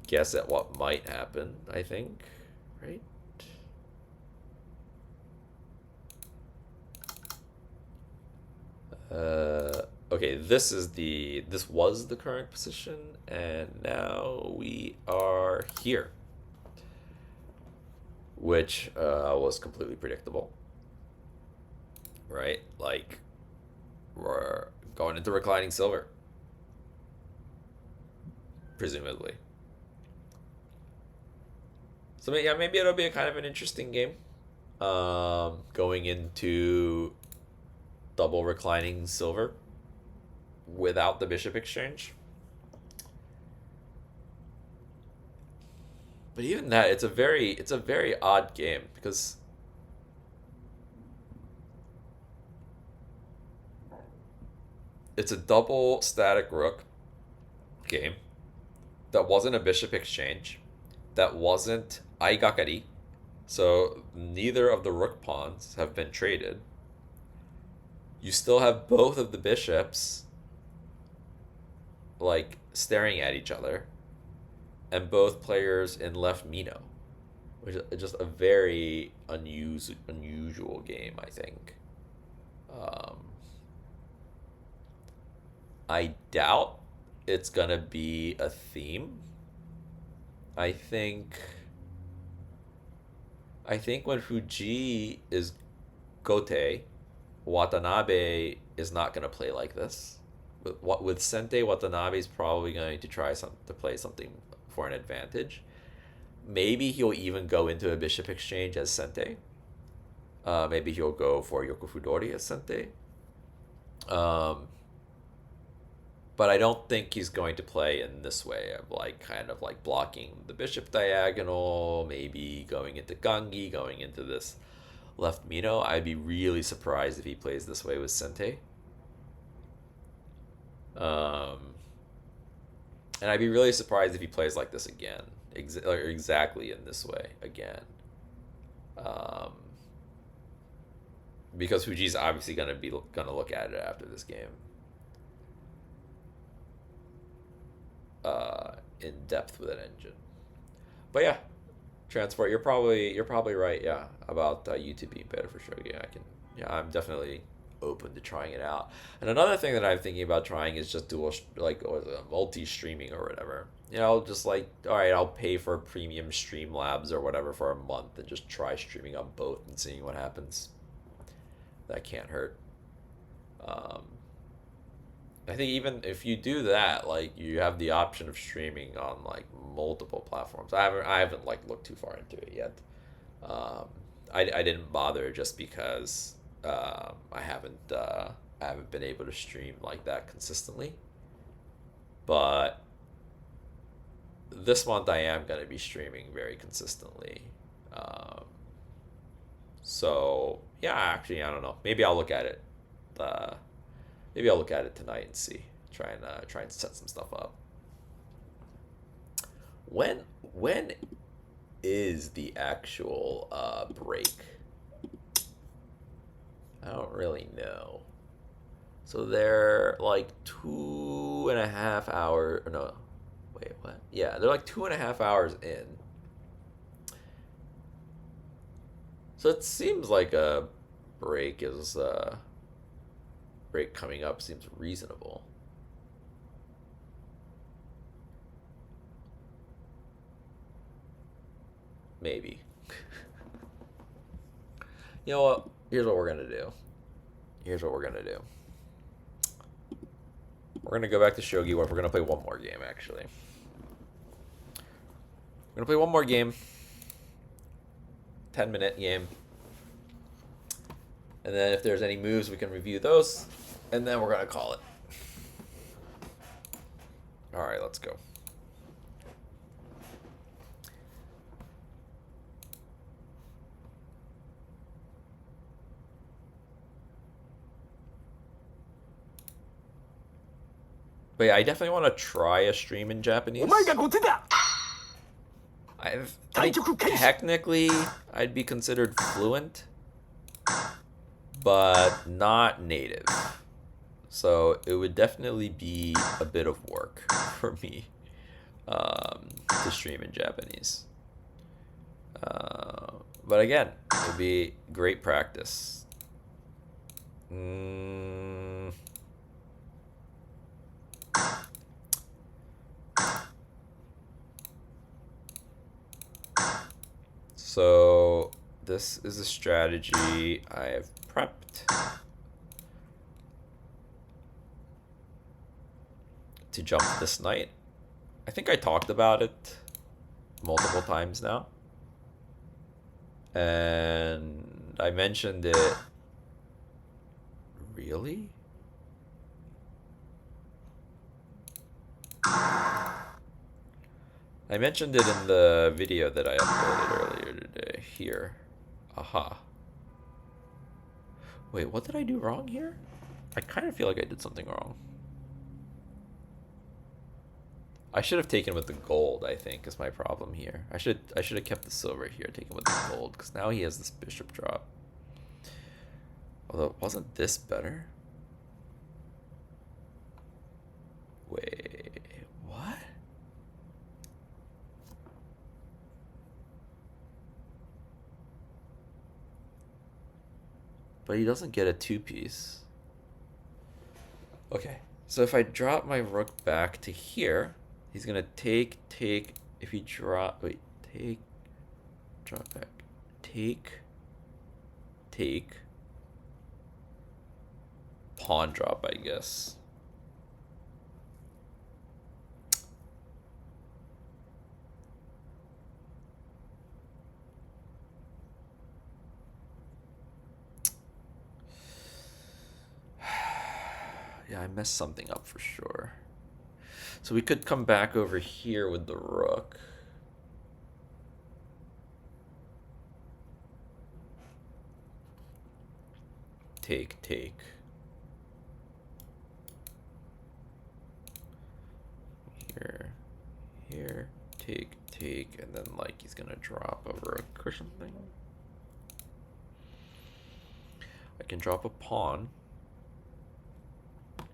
guess at what might happen, I think, right? Okay, this was the current position, and now we are here, which was completely predictable, right? Like, we're going into reclining silver, presumably. So yeah, maybe it'll be a kind of an interesting game, going into double reclining silver without the bishop exchange. But even that, it's a very odd game, because it's a double static rook game that wasn't a bishop exchange, that wasn't aigakari, so neither of the rook pawns have been traded. You still have both of the bishops like staring at each other, and both players in left Mino, which is just a very unusual game, I think. I doubt it's gonna be a theme. I think when Fujii is Gote, Watanabe is not gonna play like this. With Sente, Watanabe is probably going to try to play something for an advantage. Maybe he'll even go into a bishop exchange as Sente. Maybe he'll go for Yokofudori as Sente. But I don't think he's going to play in this way of like kind of like blocking the bishop diagonal, maybe going into Gangi, going into this left Mino. I'd be really surprised if he plays this way with Sente. And I'd be really surprised if he plays like this again, exactly in this way again. Because Fujii's obviously gonna look at it after this game. In depth with an engine. But yeah, transport. You're probably right. Yeah, about YouTube being better for shogi. I'm definitely open to trying it out. And another thing that I'm thinking about trying is just dual, like, or multi-streaming or whatever. You know, just like, all right, I'll pay for premium Streamlabs or whatever for a month and just try streaming on both and seeing what happens. That can't hurt. I think even if you do that, like you have the option of streaming on like multiple platforms. I haven't like looked too far into it yet. Um, I didn't bother just because I haven't been able to stream like that consistently. But this month I am going to be streaming very consistently. Um, so yeah, actually I don't know. Maybe I'll look at it. Uh, Maybe I'll look at it tonight and see. Try and set some stuff up. When is the actual break? I don't really know. So they're like 2.5 hours. No, wait, what? Yeah, they're like 2.5 hours in. So it seems like a break is break coming up seems reasonable. Maybe. You know what? Here's what we're gonna do. Here's what we're gonna do. We're gonna go back to Shogi. We're gonna play one more game, actually. We're gonna play one more game. 10-minute game. And then if there's any moves, we can review those. And then we're gonna call it. Alright, let's go. But yeah, I definitely want to try a stream in Japanese. I think technically I'd be considered fluent, but not native. So it would definitely be a bit of work for me to stream in Japanese. But again, it would be great practice. So this is a strategy I have prepped to jump this knight. I think I talked about it multiple times now. And I mentioned it. Really? I mentioned it in the video that I uploaded earlier today. Here. Aha. Wait, what did I do wrong here? I kind of feel like I did something wrong. I should have taken with the gold, I think, is my problem here. I should have kept the silver here, taken with the gold, because now he has this bishop drop. Although, wasn't this better? Wait, what? But he doesn't get a two-piece. Okay, so if I drop my rook back to here, he's gonna take, if he drop, wait, drop back, take, pawn drop, I guess. Yeah, I messed something up for sure. So we could come back over here with the rook. Take. Here, take, and then like he's gonna drop a rook or something. I can drop a pawn.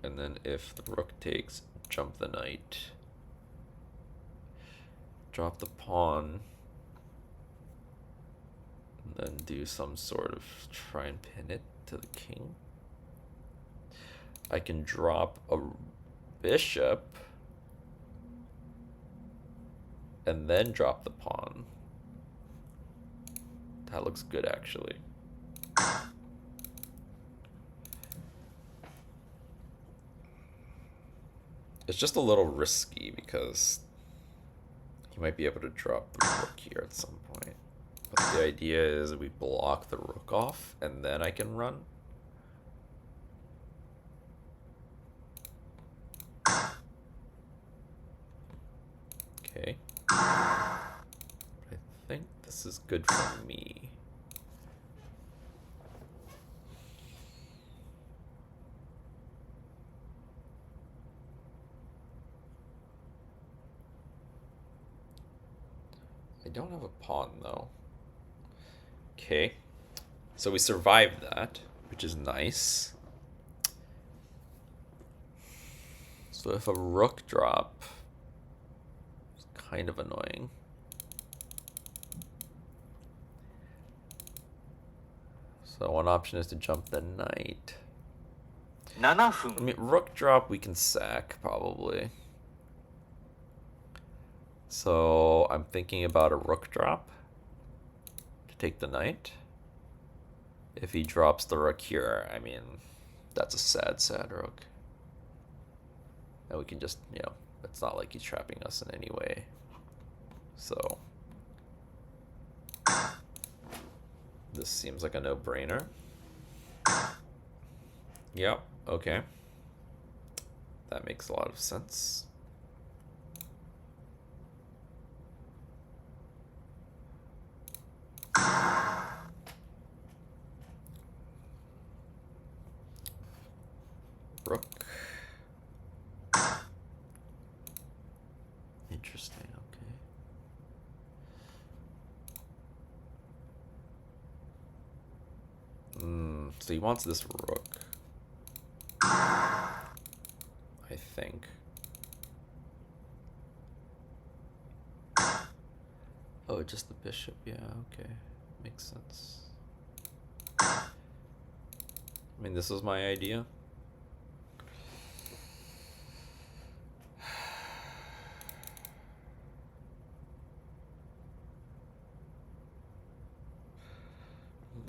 And then if the rook takes, jump the knight. Drop the pawn. And then do some sort of try and pin it to the king. I can drop a bishop. And then drop the pawn. That looks good, actually. It's just a little risky because he might be able to drop the rook here at some point. But the idea is we block the rook off and then I can run. Okay. I think this is good for me. I don't have a pawn though. Okay. So we survived that, which is nice. So if a rook drop, it's kind of annoying. So one option is to jump the knight. 7 I 分 mean, rook drop we can sack probably. So I'm thinking about a rook drop to take the knight. If he drops the rook here, I mean, that's a sad, sad rook. And we can just, you know, it's not like he's trapping us in any way. So this seems like a no-brainer. Yep, okay. That makes a lot of sense. Rook. Interesting, okay. So he wants this rook. I think. Oh, just the bishop, yeah, okay. Makes sense. I mean, this was my idea.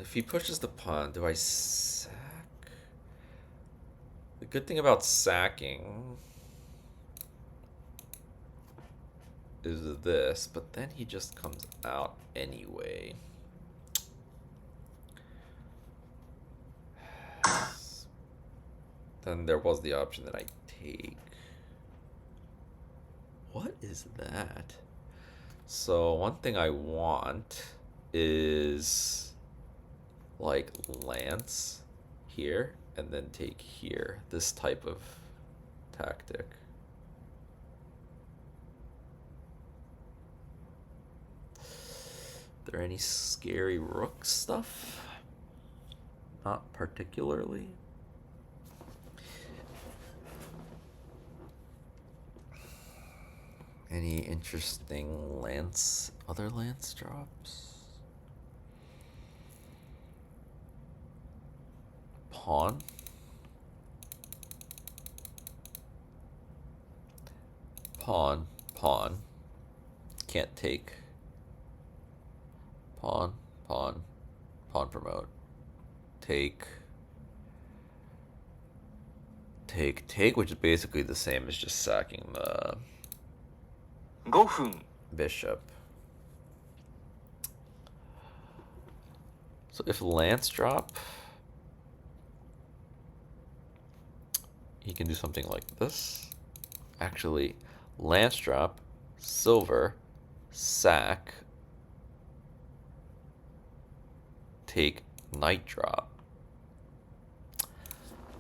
If he pushes the pawn, do I sack? The good thing about sacking is this, but then he just comes out anyway. Then there was the option that I take. What is that? So one thing I want is like lance here and then take here. This type of tactic. There any scary rook stuff? Not particularly. Any interesting lance, other lance drops? Pawn. Pawn, pawn. Can't take. Pawn, pawn, pawn promote. Take. Take, which is basically the same as just sacking the 5分 bishop. So if lance drop, he can do something like this. Actually, lance drop, silver, sack, take knight drop.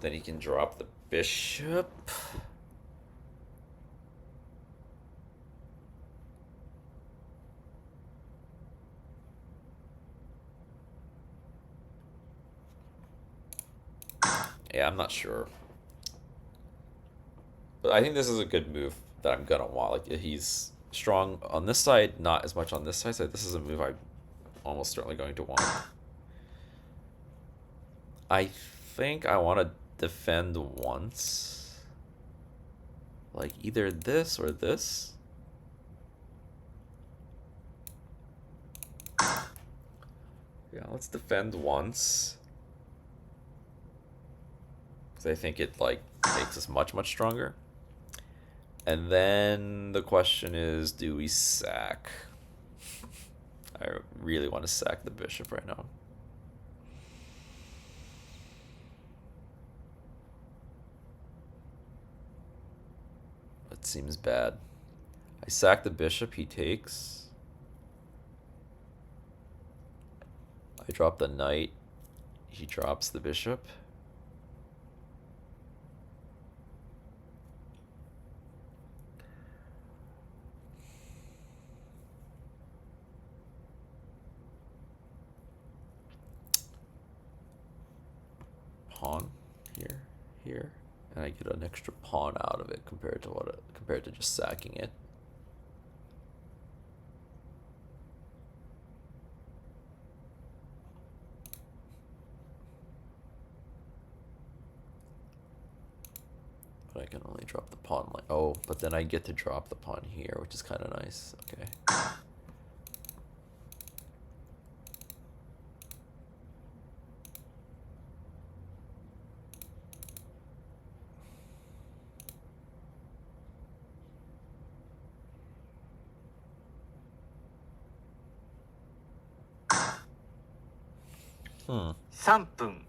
Then he can drop the bishop. Yeah, I'm not sure. But I think this is a good move that I'm gonna want. Like, he's strong on this side, not as much on this side. So this is a move I'm almost certainly going to want. I think I want to defend once. Like either this or this. Yeah, let's defend once. Because I think it like makes us much, much stronger. And then the question is, do we sack? I really want to sack the bishop right now. That seems bad. I sack the bishop, he takes. I drop the knight, he drops the bishop. Pawn here, here, and I get an extra pawn out of it compared to just sacking it. But I can only drop the pawn like, oh, but then I get to drop the pawn here, which is kind of nice. Okay. Hmm. 3分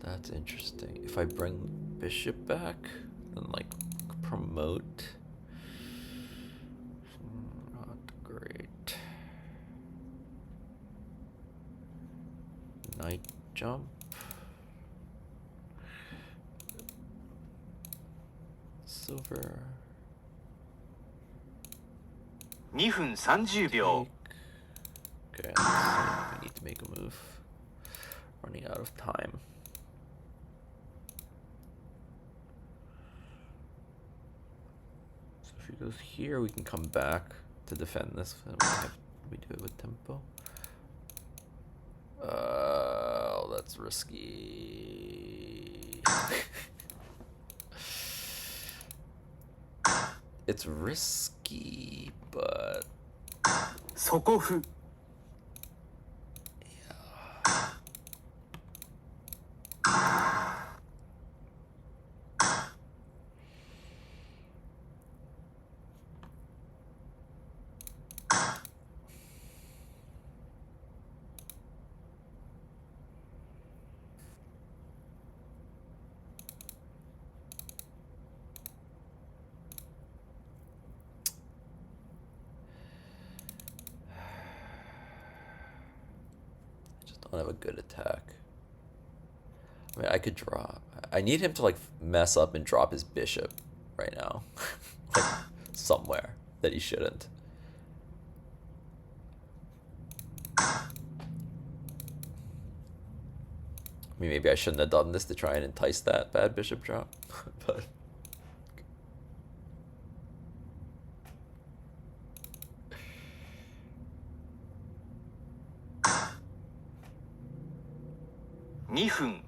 That's interesting. If I bring bishop back and like promote, not great. Knight jump. Silver. 2分30秒 Okay, let's see. We need to make a move. Running out of time. So if he goes here, we can come back to defend this. And we do it with tempo. Oh, that's risky. It's risky, but 底歩 don't have a good attack. I mean, I could drop. I need him to like mess up and drop his bishop right now, like somewhere that he shouldn't. I mean, maybe I shouldn't have done this to try and entice that bad bishop drop, but.2分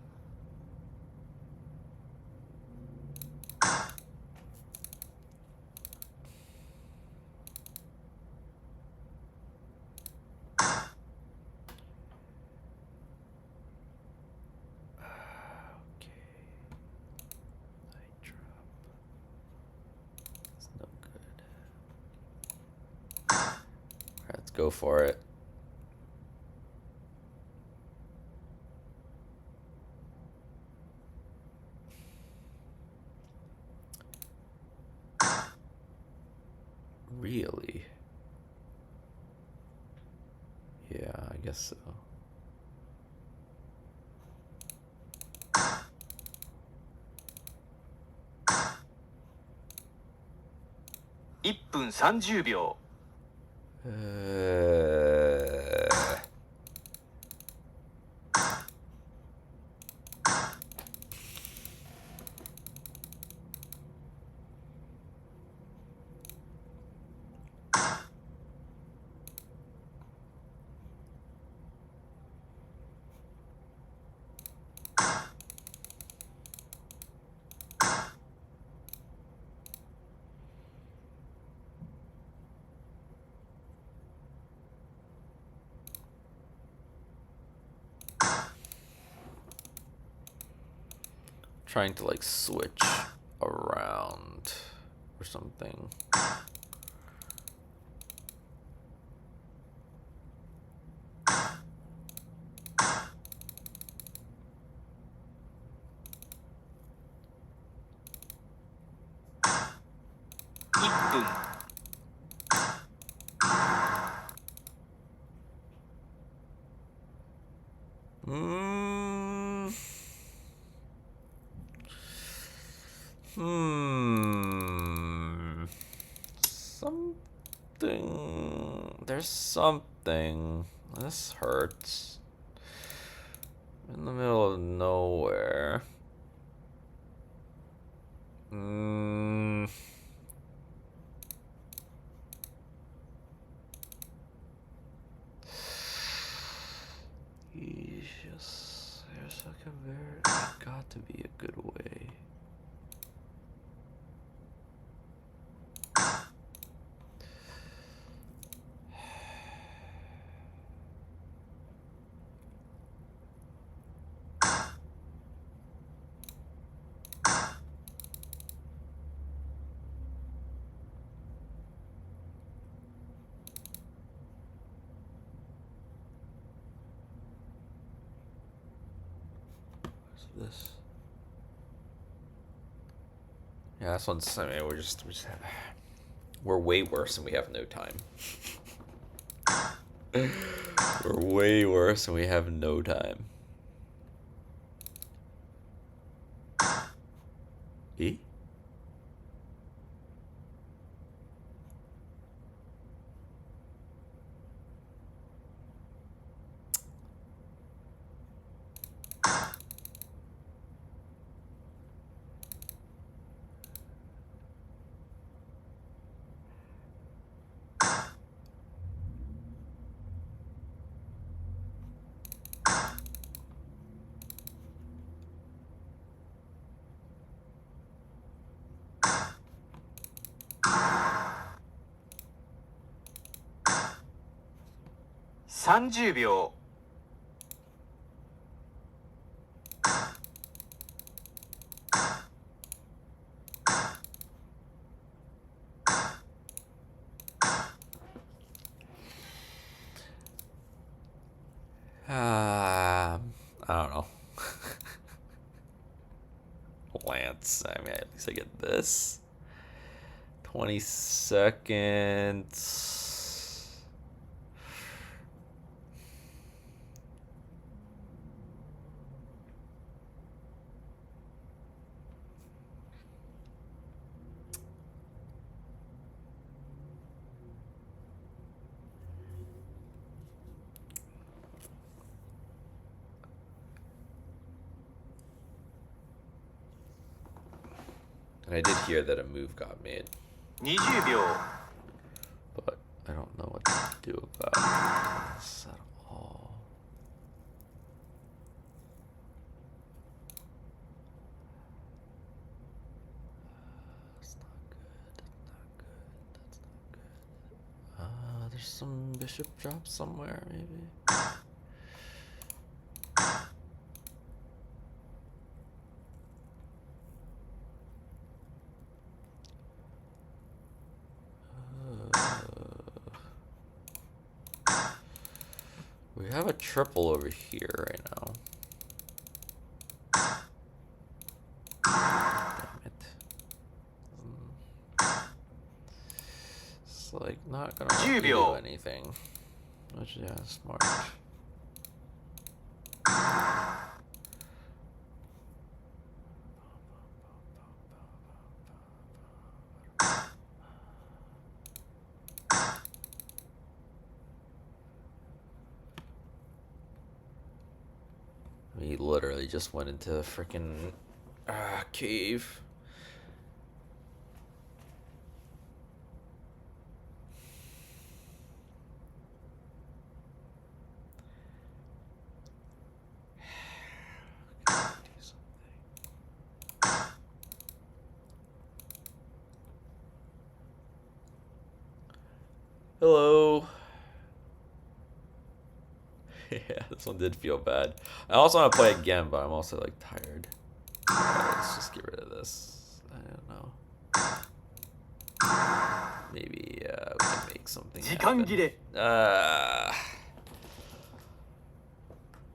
Okay. I drop. It's no good. Alright, let's go for it. Really? Yeah, I guess so. 1分30秒 I trying to like switch around or something. Hmm. Something. There's something. This hurts. In the middle of nowhere. There's like there's got to be a good way. This. Yeah, this one's. I mean, we're way worse and we have no time. We're way worse and we have no time. E? ?30 秒。I don't know. Lance, I mean, at least I get this. 20 seconds. And I did hear that a move got made. 20秒。 But I don't know what to do about this at all. That's not good. That's not good. There's some bishop drops somewhere, maybe. We have a triple over here right now. Damn it. It's like not gonna let me do anything. Which, yeah, smart. He literally just went into a freaking cave. Hello. Yeah, this one did feel bad. I also want to play again, but I'm also like tired. let's just get rid of this. I don't know. Maybe we can make something 時間 happen. 切れ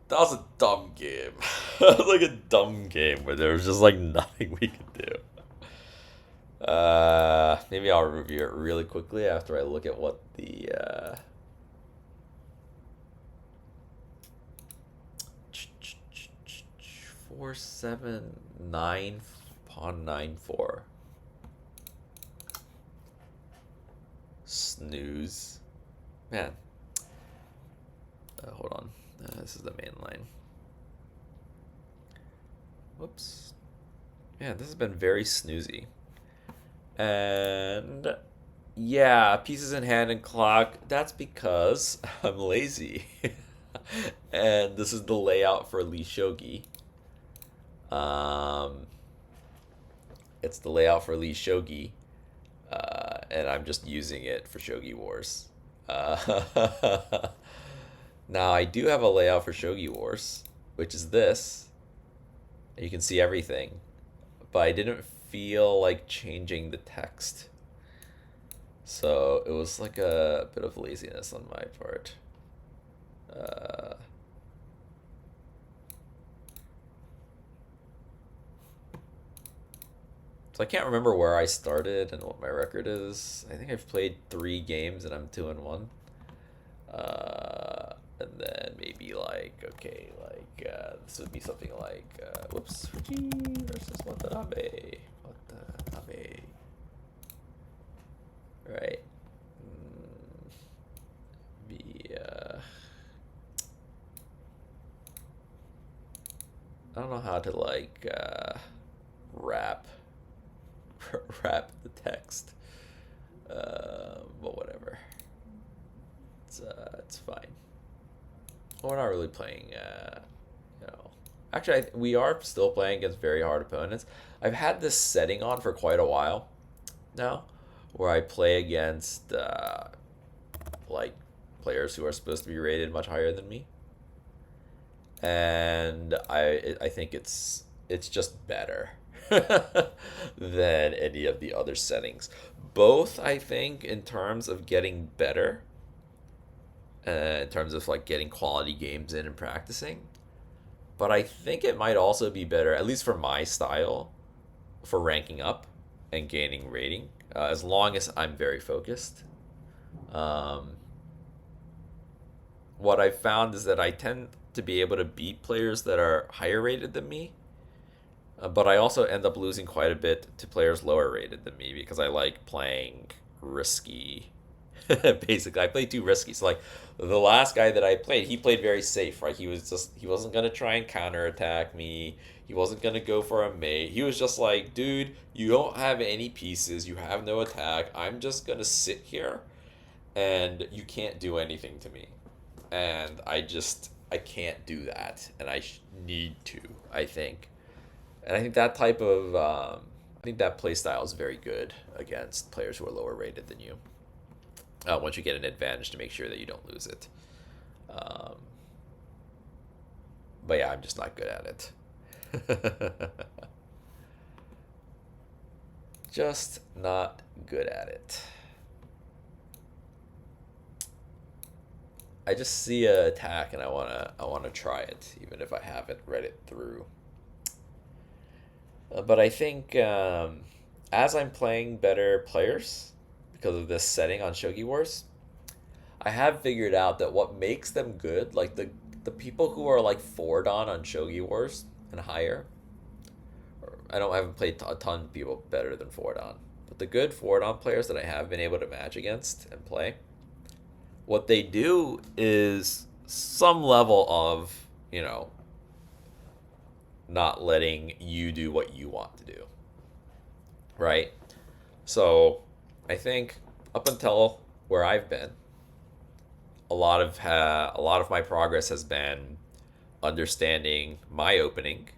That was a dumb game. That was like a dumb game where there was just like nothing we could do. Maybe I'll review it really quickly after I look at what the 479 pawn 9-4. Snooze. Man. Hold on. This is the main line. Whoops. Man, this has been very snoozy. And yeah, pieces in hand and clock. That's because I'm lazy. And this is the layout for Lee Shogi. It's the layout for Lee Shogi. And I'm just using it for Shogi Wars. Now, I do have a layout for Shogi Wars, which is this. You can see everything. But I didn't feel like changing the text. So it was like a bit of laziness on my part. So I can't remember where I started and what my record is. I think I've played 3 games and I'm 2-1. And then maybe like, okay, like this would be something like, whoops, Fujii versus Watanabe. Watanabe. Right. I don't know how to like wrap the text, but whatever. It's fine. We're not really playing, you know. Actually, we are still playing against very hard opponents. I've had this setting on for quite a while now, where I play against like players who are supposed to be rated much higher than me, and I think it's just better than any of the other settings. Both, I think, in terms of getting better, in terms of like getting quality games in and practicing. But I think it might also be better, at least for my style, for ranking up and gaining rating, as long as I'm very focused. What I've found is that I tend to be able to beat players that are higher rated than me, but I also end up losing quite a bit to players lower rated than me because I like playing risky. Basically, I play too risky. So like the last guy that I played, he played very safe, right? He wasn't gonna try and counterattack me. He wasn't gonna go for a mate. He was just like, dude, you don't have any pieces. You have no attack. I'm just gonna sit here, and you can't do anything to me. And I can't do that, and I need to. I think, and I think that type of I think that play style is very good against players who are lower rated than you. Once you get an advantage, to make sure that you don't lose it. But yeah, I'm just not good at it. Just not good at it. I just see an attack and I wanna try it, even if I haven't read it through. But I think as I'm playing better players, because of this setting on Shogi Wars, I have figured out that what makes them good, like the people who are like 4-dan on Shogi Wars and higher, I haven't played a ton of people better than 4-dan, but the good 4-dan players that I have been able to match against and play, what they do is some level of, you know, not letting you do what you want to do, right? So I think up until where I've been, a lot of my progress has been understanding my opening,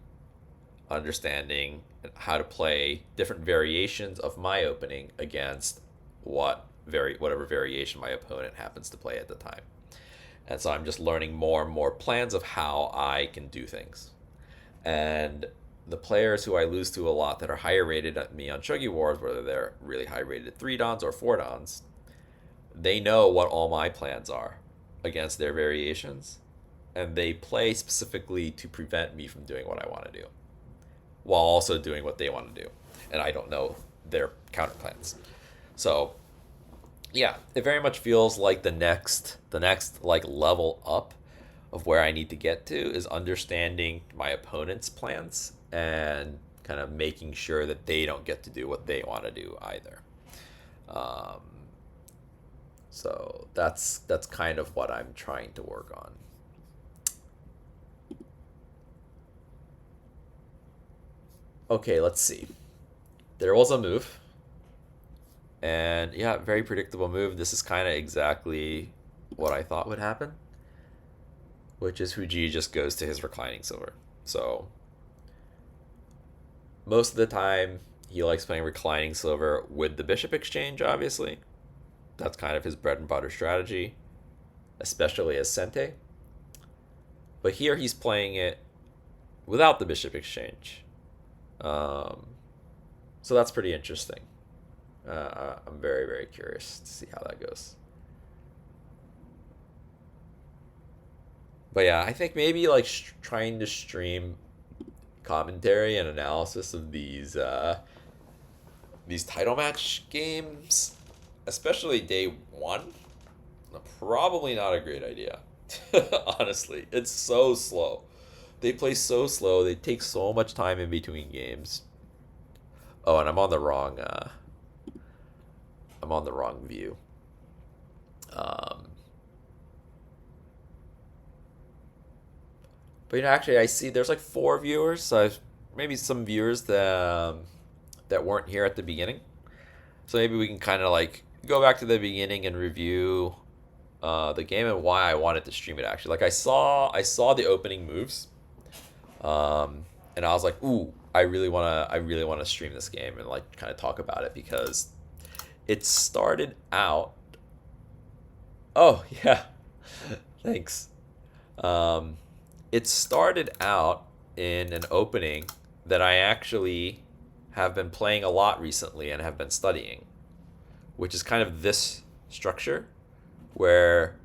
understanding how to play different variations of my opening against whatever variation my opponent happens to play at the time. And so I'm just learning more and more plans of how I can do things. And the players who I lose to a lot that are higher rated at me on Shogi Wars, whether they're really high rated 3 dans or 4 dans, they know what all my plans are against their variations, and they play specifically to prevent me from doing what I want to do, while also doing what they want to do, and I don't know their counter plans. So yeah, it very much feels like the next like level up of where I need to get to is understanding my opponent's plans and kind of making sure that they don't get to do what they want to do either. Um, so that's kind of what I'm trying to work on. Okay, let's see. There was a move. And yeah, very predictable move. This is kind of exactly what I thought would happen, which is Fujii just goes to his reclining silver. So most of the time, he likes playing reclining silver with the bishop exchange, obviously. That's kind of his bread and butter strategy, especially as Sente. But here he's playing it without the bishop exchange. So that's pretty interesting. I'm very, very curious to see how that goes. But yeah, I think maybe like trying to stream commentary and analysis of these title match games, especially day one, probably not a great idea. Honestly, it's so slow. They play so slow. They take so much time in between games. Oh, and I'm on the wrong view. But actually, I see there's like 4 viewers. So maybe some viewers that weren't here at the beginning. So maybe we can kind of like go back to the beginning and review the game and why I wanted to stream it. Actually, like I saw the opening moves, and I was like, ooh, I really wanna stream this game and like kind of talk about it because it started out. Oh yeah, thanks. It started out in an opening that I actually have been playing a lot recently and have been studying, which is kind of this structure where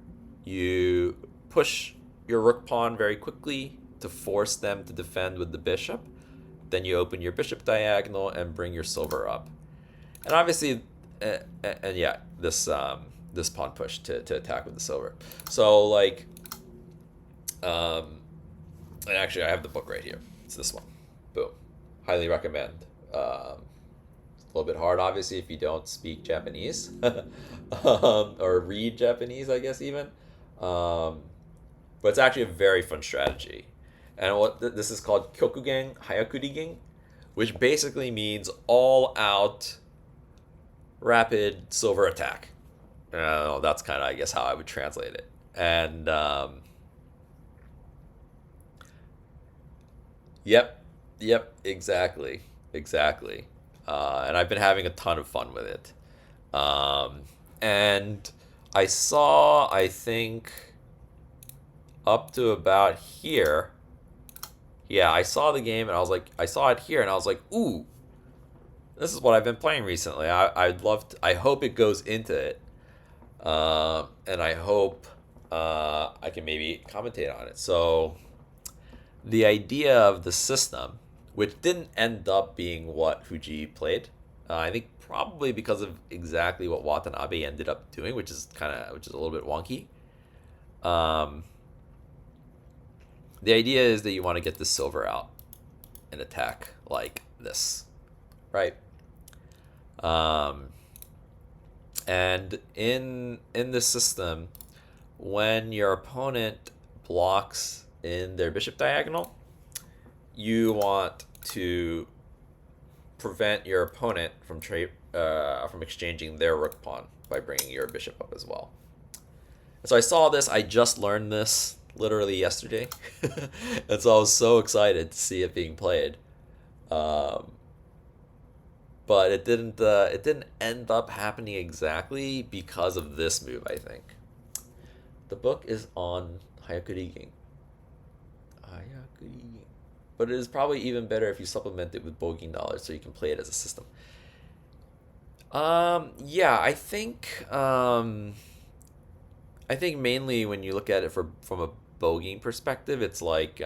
you push your rook pawn very quickly to force them to defend with the bishop. Then you open your bishop diagonal and bring your silver up. And obviously, and yeah, this pawn push to attack with the silver. So like, and actually I have the book right here. It's this one. Boom. Highly recommend. It's a little bit hard, obviously, if you don't speak Japanese or read Japanese, I guess even. But it's actually a very fun strategy. And what this is called Kyokugen Hayakurigen, which basically means all out rapid silver attack. That's kind of, I guess, how I would translate it. And yep, exactly. And I've been having a ton of fun with it. And I saw, I think, up to about here. Yeah, I saw the game and I was like, I saw it here and I was like, ooh, this is what I've been playing recently. I hope it goes into it. And I hope I can maybe commentate on it. So the idea of the system, which didn't end up being what Fujii played, I think probably because of exactly what Watanabe ended up doing, which is a little bit wonky. The idea is that you want to get the silver out and attack like this, right? And in this system, when your opponent blocks in their bishop diagonal, you want to prevent your opponent from exchanging their rook pawn by bringing your bishop up as well. So I saw this. I just learned this literally yesterday, and so I was so excited to see it being played. But it didn't end up happening exactly because of this move, I think. The book is on Hayakurigen. but it is probably even better if you supplement it with bogeying dollars so you can play it as a system. Yeah, I think mainly when you look at it from a bogeying perspective, it's like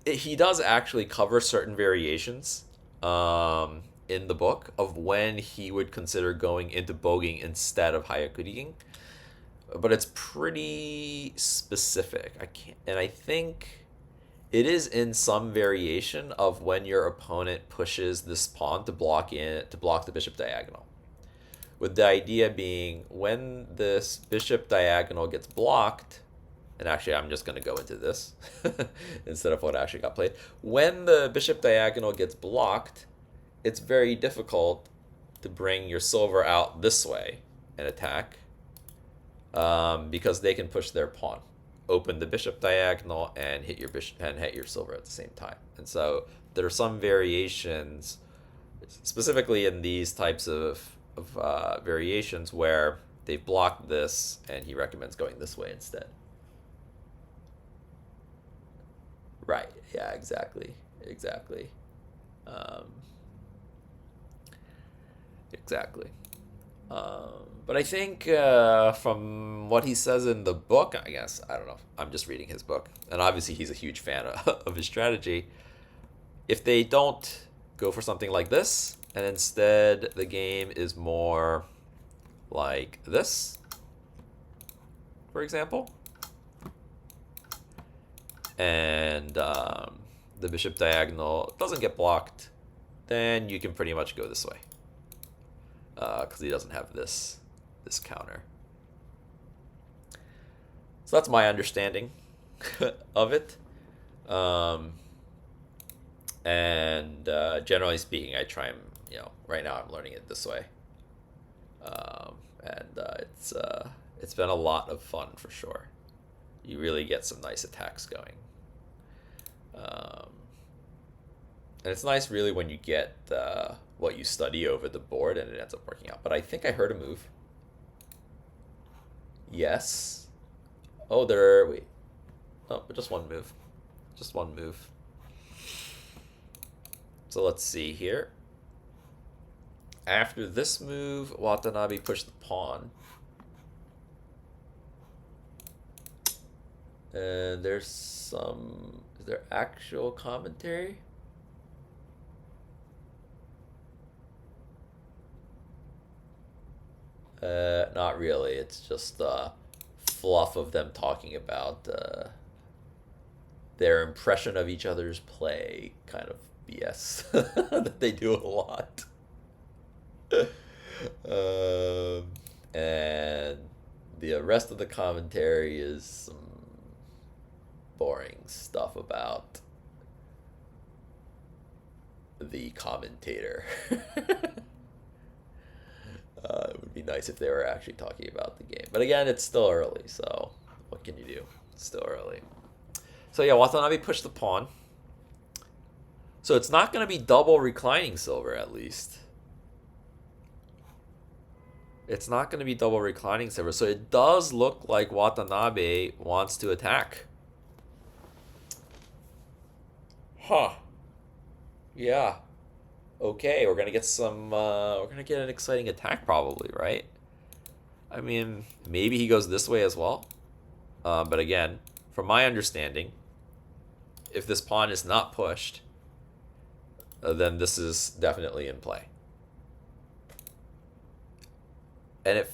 he does actually cover certain variations in the book of when he would consider going into bogeying instead of hayakuriing, but it's pretty specific. I think it is in some variation of when your opponent pushes this pawn to block the bishop diagonal. With the idea being when this bishop diagonal gets blocked, and actually I'm just going to go into this instead of what actually got played. When the bishop diagonal gets blocked, it's very difficult to bring your silver out this way and attack because they can push their pawn, open the bishop diagonal, and hit your silver at the same time. And so there are some variations, specifically in these types of variations, where they've blocked this, and he recommends going this way instead. Right. Yeah. Exactly. Exactly. But I think from what he says in the book, I guess, I don't know, I'm just reading his book, and obviously he's a huge fan of his strategy. If they don't go for something like this, and instead the game is more like this, for example, and the bishop diagonal doesn't get blocked, then you can pretty much go this way because he doesn't have this counter. So that's my understanding of it. And generally speaking, I try and, right now I'm learning it this way. It's been a lot of fun for sure. You really get some nice attacks going. And it's nice really when you get what you study over the board and it ends up working out. But I think I heard a move. Yes. Oh, wait. Oh, just one move. Just one move. So let's see here. After this move, Watanabe pushed the pawn. And is there actual commentary? Not really. It's just fluff of them talking about their impression of each other's play, kind of BS that they do a lot. And the rest of the commentary is some boring stuff about the commentator. It would be nice if they were actually talking about the game. But again, it's still early, so what can you do? It's still early. So yeah, Watanabe pushed the pawn. So it's not going to be double reclining silver, at least. It's not going to be double reclining silver. So it does look like Watanabe wants to attack. Huh. Yeah. Okay, we're gonna get an exciting attack probably, right? I mean, maybe he goes this way as well. But again, from my understanding, if this pawn is not pushed, then this is definitely in play. And it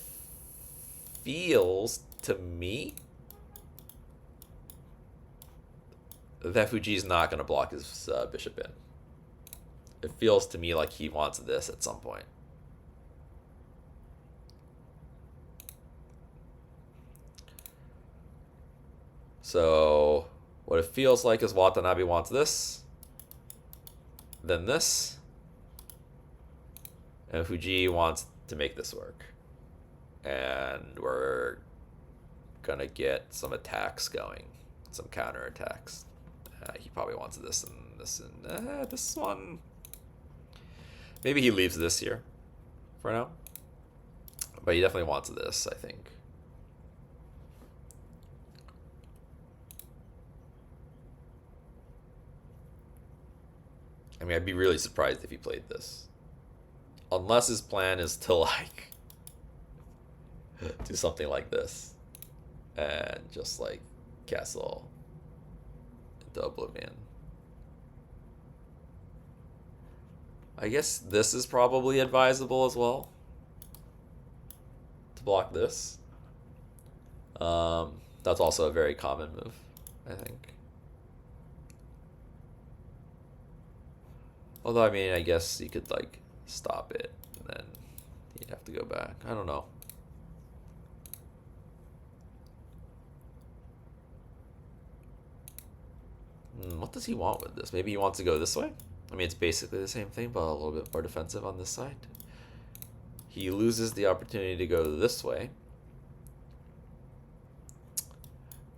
feels to me that Fujii's not going to block his bishop in. It feels to me like he wants this at some point. So what it feels like is Watanabe wants this, then this, and Fujii wants to make this work. And we're going to get some attacks going, some counter attacks. He probably wants this and this and this one. Maybe he leaves this here for now. But he definitely wants this, I think. I mean, I'd be really surprised if he played this. Unless his plan is to, like, do something like this. And just, like, castle into oblivion. I guess this is probably advisable as well. To block this. That's also a very common move, I think. Although, I mean, I guess you could, like, stop it, and then you'd have to go back. I don't know. What does he want with this? Maybe he wants to go this way? I mean, it's basically the same thing, but a little bit more defensive on this side. He loses the opportunity to go this way.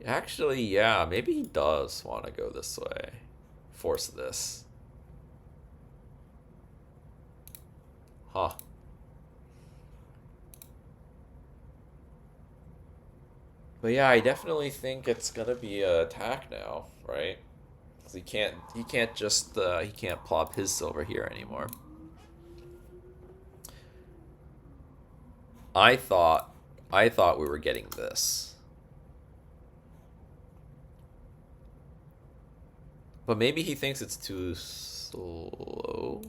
Actually, yeah, maybe he does want to go this way. Force this. Huh. But yeah, I definitely think it's gonna be an attack now, right? Because he can't plop his silver here anymore. I thought we were getting this. But maybe he thinks it's too slow.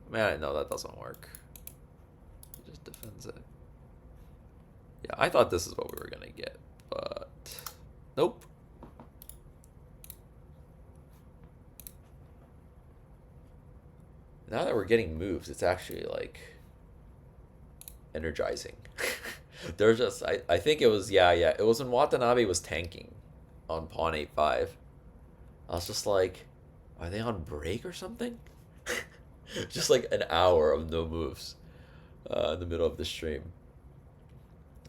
Man, no, that doesn't work. He just defends it. Yeah, I thought this is what we were gonna get, but nope. Now that we're getting moves, it's actually like energizing. There's just I think it was it was when Watanabe was tanking on pawn 8-5. I was just like, are they on break or something? Just like an hour of no moves in the middle of the stream.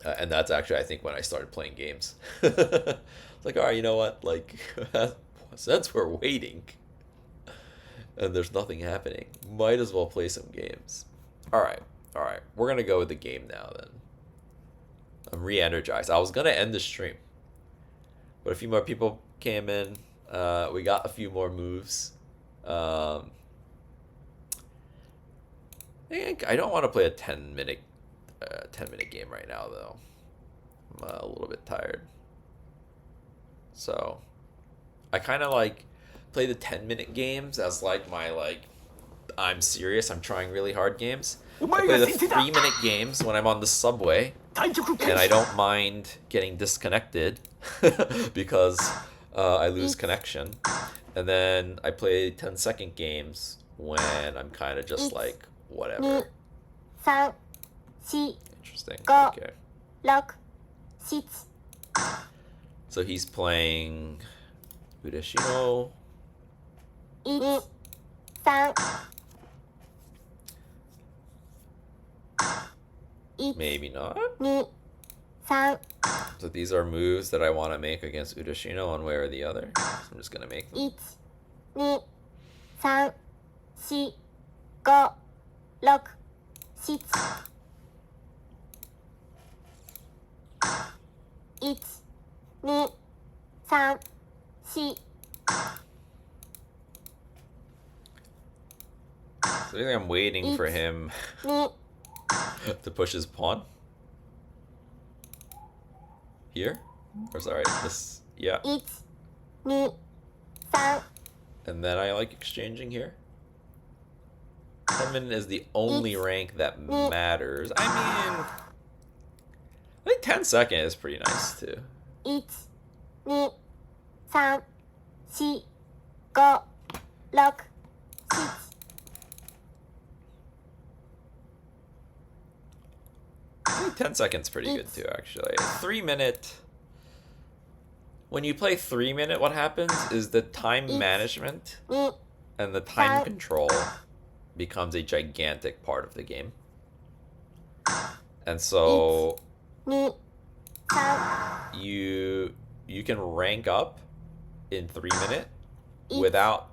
And that's actually, I think, when I started playing games. It's like, all right, you know what? Like, since we're waiting and there's nothing happening, might as well play some games. All right. We're going to go with the game now then. I'm re-energized. I was going to end the stream, but a few more people came in. We got a few more moves. I think I don't want to play a 10-minute game right now, though. I'm a little bit tired. So I kind of like play the 10-minute games as like my I'm serious, I'm trying really hard games. I play the 3-minute games when I'm on the subway, and I don't mind getting disconnected because I lose connection. And then I play 10-second games when I'm kind of just like, whatever. Interesting. Okay. So he's playing Ureshino. Maybe not. So these are moves that I want to make against Ureshino one way or the other. So I'm just going to make them. 1、2、3、4、5、6、7。1、2、3、4。So I think I'm waiting for him to push his pawn. Here? Or sorry, this, yeah. 1、2、3。 And then I like exchanging here. 10-minute is the only rank that matters. I mean, I think 10-second is pretty nice too. 1、2、3、4、5、6、7。 I think 10 seconds pretty good too, actually. 3-minute. When you play 3-minute, what happens is the time management and the time control becomes a gigantic part of the game. And so you can rank up in 3-minute without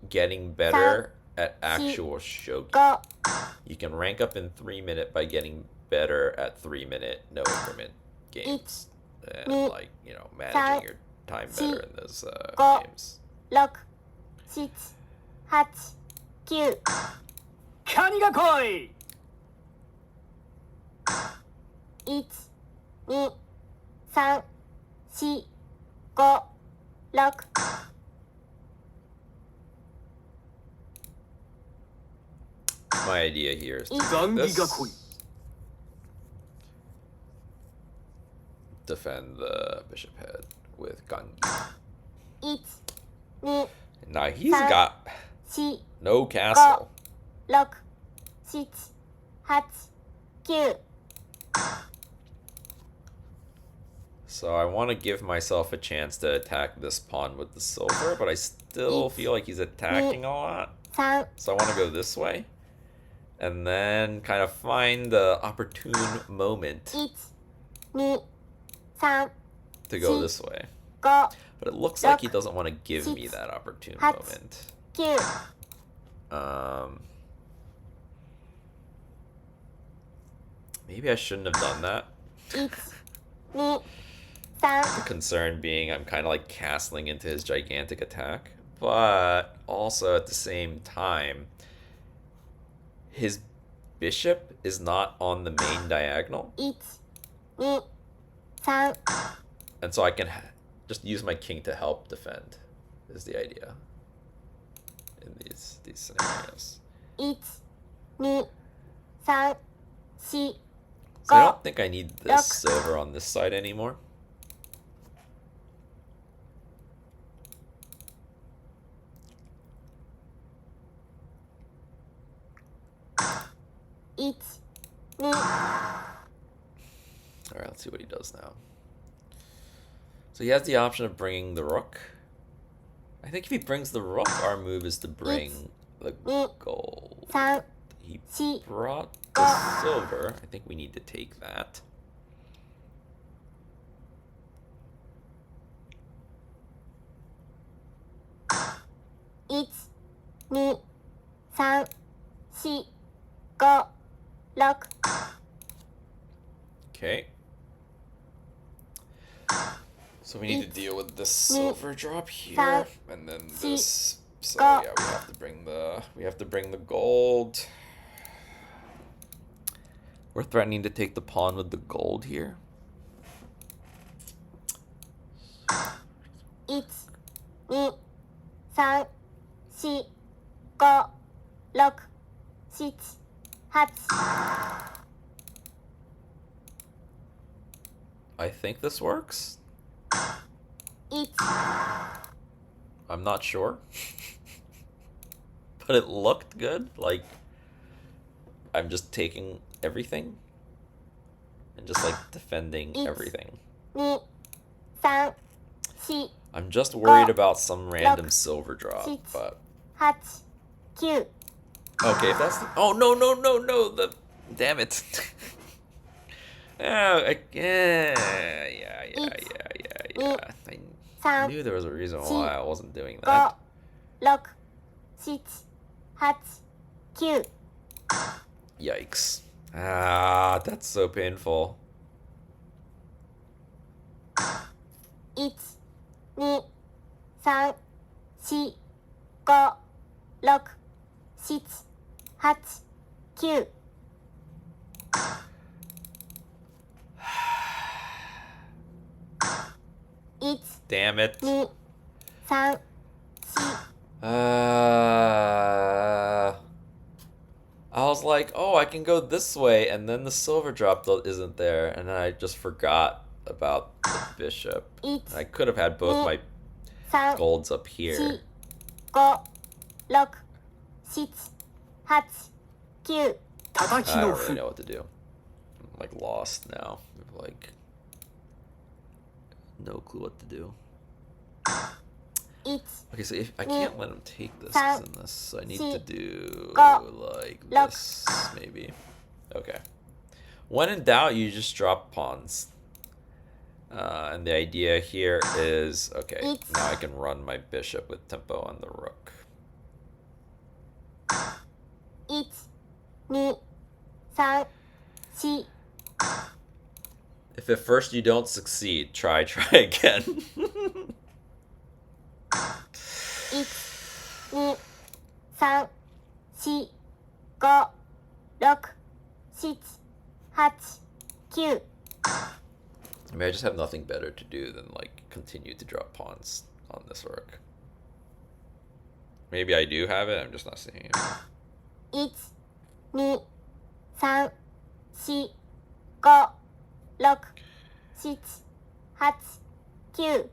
getting better at actual shogi. You can rank up in 3-minute by getting better at 3-minute no increment games. And like, you know, managing your time better in those games. 7 8 9カニが来い。1 2 3 4 5 6 My idea here is to 残 do 儀が来い。 this. Defend the bishop head with Gangi. 1 2 Now he's Five. got 4 no castle. 6 7 8 9 So I want to give myself a chance to attack this pawn with the silver, but I still feel like he's attacking a lot. 3 So I want to go this way. And then kind of find the opportune moment 1 2 3 to go this way. 5 But it looks like he doesn't want to give me that opportune Hot. moment. 9 Maybe I shouldn't have done that. 1 2 3 The concern being I'm kind of like castling into his gigantic attack. But also at the same time, his bishop is not on the main diagonal. 1 2 3 And so I can just use my king to help defend, is the idea in these scenarios. 1 2 3 4 So I don't think I need this silver on this side anymore. 1 2 Alright, let's see what he does now. So he has the option of bringing the rook. I think if he brings the rook, our move is to bring the gold. 3 He 4 brought the silver. I think we need to take that.1 2 3 4 5 6 Okay. So we need to deal with this silver drop here, and then this. So yeah, we have to bring the gold. We're threatening to take the pawn with the gold here. 1 2 3 4 5 6 7 8 I think this works. 1 I'm not sure. But it looked good. Like, I'm just taking everything and just like defending everything. 2 3 4 I'm just worried about some random silver drop, but 8 9 okay, if that's the, oh no, the damn it. Oh, yeah. I knew there was a reason why I wasn't doing 5 that. 6 7 8 9 Yikes. Ah, that's so painful. 1 2 3 4 5 6 7 8 9 1 Damn it. 2 3 4 I was like, oh, I can go this way, and then the silver drop isn't there, and then I just forgot about the bishop. 1 I could have had both my 3 golds up here. 4 5 6 7 8 9叩き I の don't really 歩。 know what to do. I'm like lost now. Like, no clue what to do. 1 Okay, so if I can't let him take this, 'cause in this, so I need to do Go. like Look. this, maybe. Okay. When in doubt, you just drop pawns. And the idea here is, okay, now I can run my bishop with tempo on the rook. 1 2 3 4 If at first you don't succeed, try again. 1 3、4、5、6、7、8、9。 I mean, I just have nothing better to do than like continue to drop pawns on this rook. Maybe I do have it, I'm just not seeing it. 1、2、3、4、5、6、7、8、9。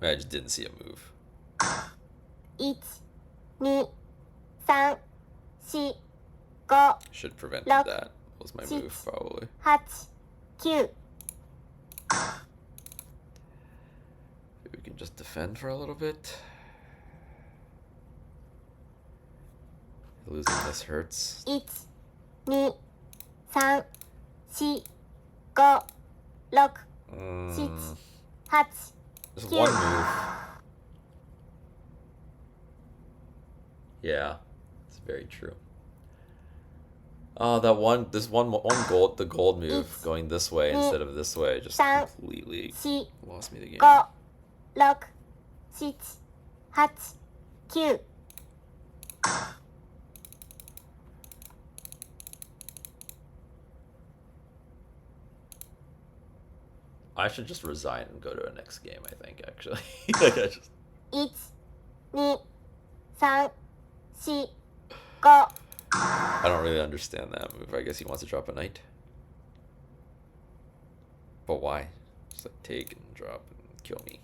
I just didn't see a move. 1、2、3、4、5、 Should have prevented Look. that. Was my move, probably. 8、9。 Maybe we can just defend for a little bit. Losing this hurts. 1、2、3、4、5、6、7、8、 Just one move. Yeah, it's very true. Oh, the gold move going this way instead of this way just completely 4、 lost me the game. 5、6、7、8、9。 I should just resign and go to a next game, I think, actually. Like, I just... 1、2、3、4、5。 I don't really understand that move. I guess he wants to drop a knight. But why? Just like take and drop and kill me.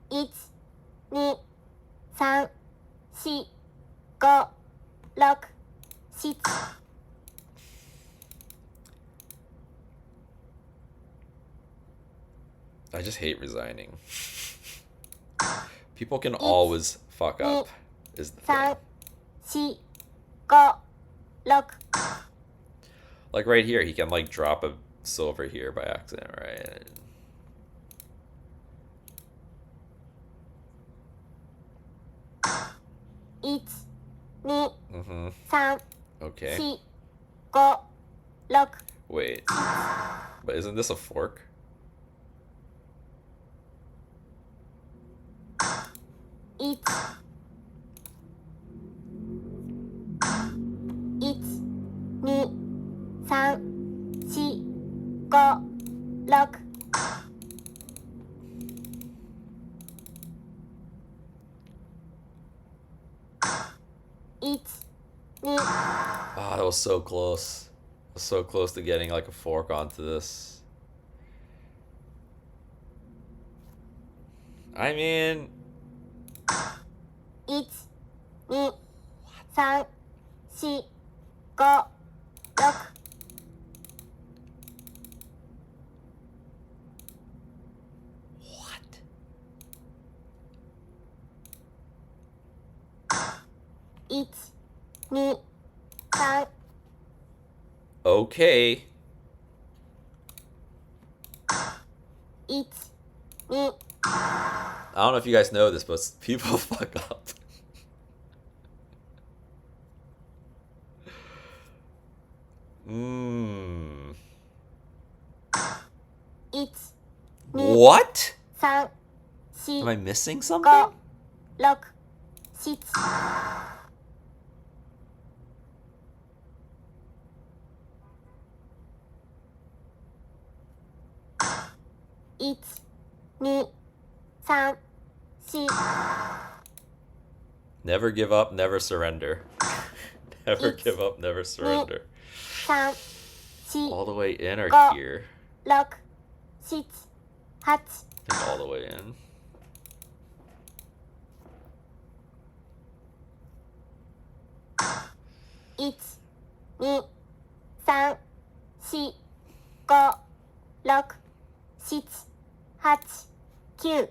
1、2、3、4、5、6、7。 I just hate resigning. People can always fuck up, is the thing. 3、4、5、6。 Like right here, he can like drop a silver here by accident, right? 1、2、 Mm-hmm. 3、 Okay. 4、5、6。 Wait. But isn't this a fork? 1、1、2、3、4、5、6。 1、2。 Ah, that was so close. I was so close to getting like a fork onto this. I mean, 1、2、3、4、5、6。 what? 1、2、3。 Okay. 1、2。 I don't know if you guys know this, but people fuck up. 1、2、 What? 3、 Am 4、 I missing 5、 something? 6、7。 1、2、3、4。 Never give up, never surrender. Never It's- give up, never surrender. 3、4、 All the way in or Go. here? 6、7、8。 I think all the way in. 1、2、3、4、5、6、7、8、9。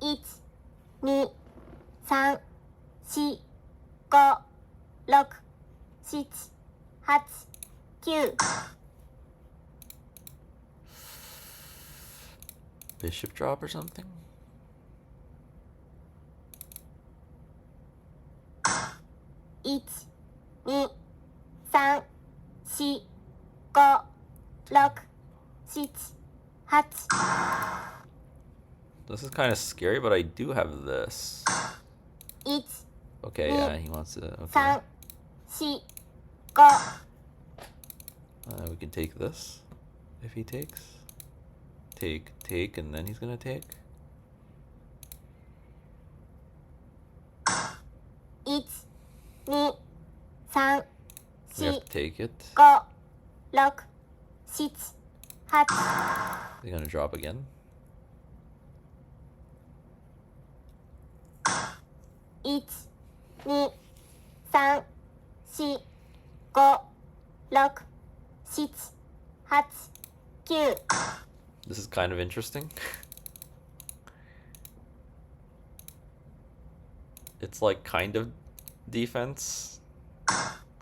1、2、3、4、5、6、7、8、9。Bishop drop or something? 1、2、3、4、5、6、7、8、 This is kind of scary, but I do have this. 1、 Okay, yeah, he wants to. Okay. 3、4、5、 We can take this if he takes. Take, and then he's gonna take. 1、2、3、We have 4、 to take it. 5、6、7、8、 They're gonna drop again. 1、2、3、4、5、6、7、8、9。 This is kind of interesting. It's like kind of defense,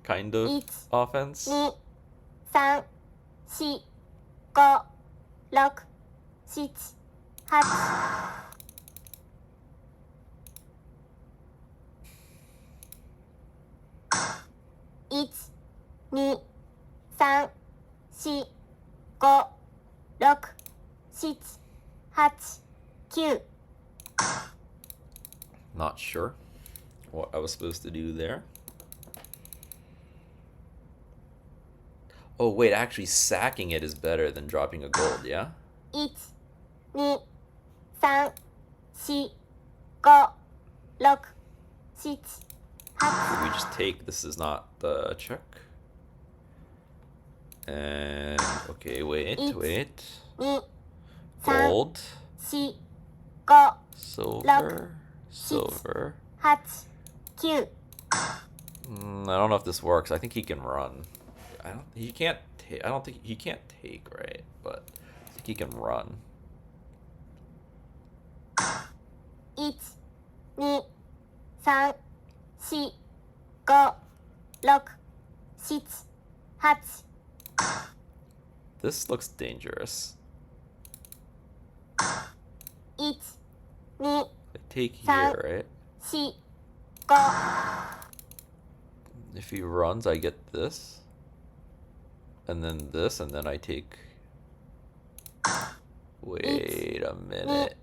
kind of 1、 offense. 2、3、4、5、6、7、8。 1、2、3、4、5、6、7、8、9。 Not sure what I was supposed to do there. Oh wait, actually sacking it is better than dropping a gold, yeah? 1、2、3、4、5、6、7、8。 We just take. This is not the check. And okay, wait. 2、3、Gold, 4、5、 silver, silver. 8、9。 I don't know if this works. I think he can run. He can't take. I don't think he can't take, right? But I think he can run. 1、2、3、4、5、6、7、8。 This looks dangerous. 1、2、 I take here, right? 4、5。 If he runs, I get this. And then this, and then I take... Wait a minute.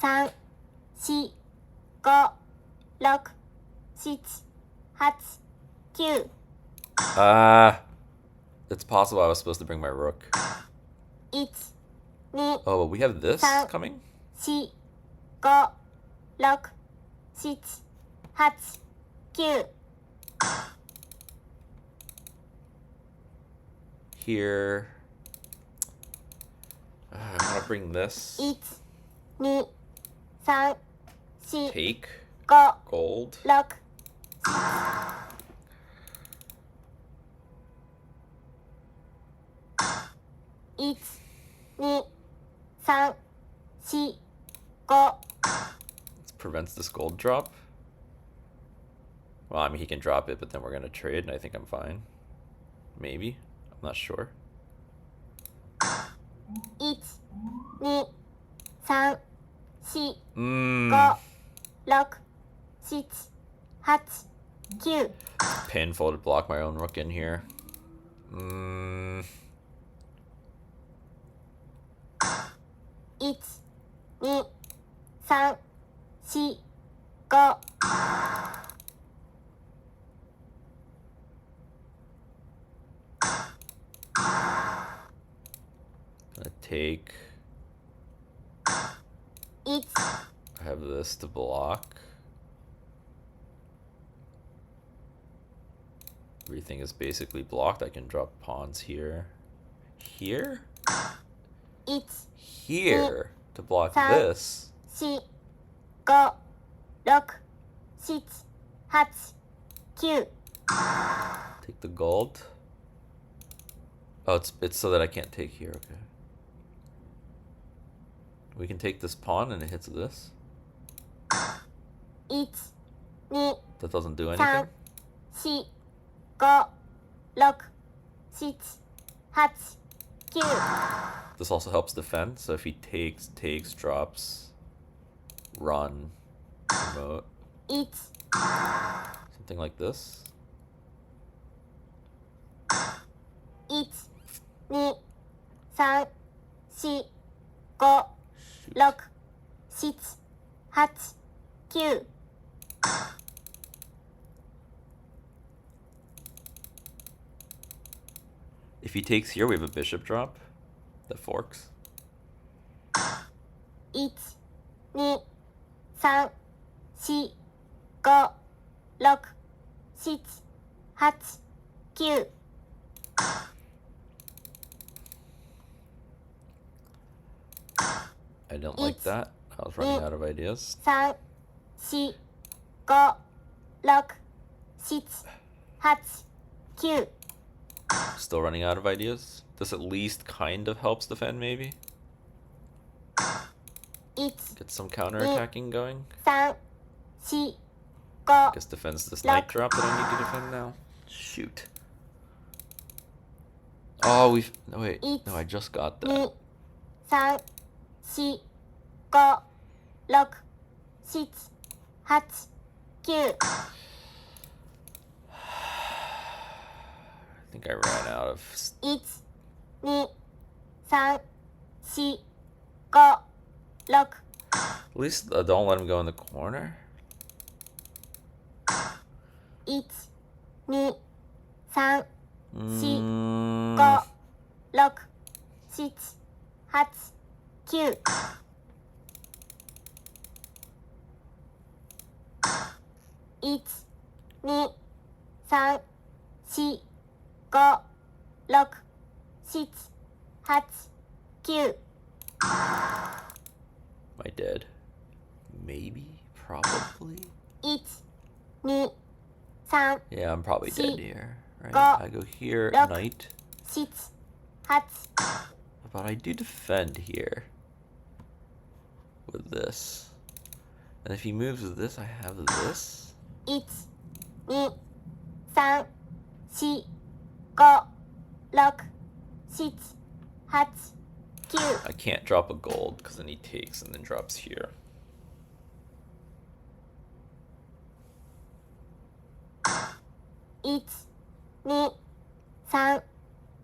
3、4、5、6、7、8、9。 Ah! It's possible I was supposed to bring my rook. 1、2、 Oh, but we have this Sa- coming? 4、5、6、7、8、9。 Here. I want to bring this. 1、2、3、4、 Take. 5、 Gold. 6。 1、2、3、4、5。 This prevents this gold drop. Well, I mean, he can drop it, but then we're going to trade, and I think I'm fine. Maybe. I'm not sure. 1、2、3、4、 Mmm. 5、6、7、8、9。 Painful to block my own rook in here. Mmm. 1、2、3、4、5。 Gonna take. 1、 I have this to block. Everything is basically blocked. I can drop pawns here. Here? 1、 Here to block Sa- this. 4、5、6、7、8、9。 Take the gold. Oh, it's so that I can't take here. Okay. We can take this pawn and it hits this. 1、2、 That doesn't do 3、 anything. 4、5、6、7、8、9。This also helps defend. So if he takes, drops, run, promote, 1 something like this. 1 2 3 4 5 6 7 8 9 If he takes here, we have a bishop drop that forks. 1 2 3 4 5 6 7 8 9 I don't like that. I was running out of ideas. 3 4 5 6 7 8 9 Still running out of ideas. This at least kind of helps defend, maybe. 1 Get some counterattacking going. 3 4 5 Guess defends this knight drop that I need to defend now. Shoot. Oh, we've... No, wait. No, I just got that. 2 3 4 5 6 7 8 9 I think I ran out of... 1 2 3 4 5 6 At least don't let him go in the corner. 1 2 3 4 Mm, 5 6 7 8 9 1 2 3 4 5 6 7 8 9 Am I dead? Maybe? Probably? 1 2 3 Yeah, I'm probably dead See. here. Right? Go. I go here, Look. knight. 7 8 But I do defend here. With this. And if he moves with this, I have this. 1 2 3 4 5 6 7 8 9 I can't drop a gold because then he takes and then drops here. 1 2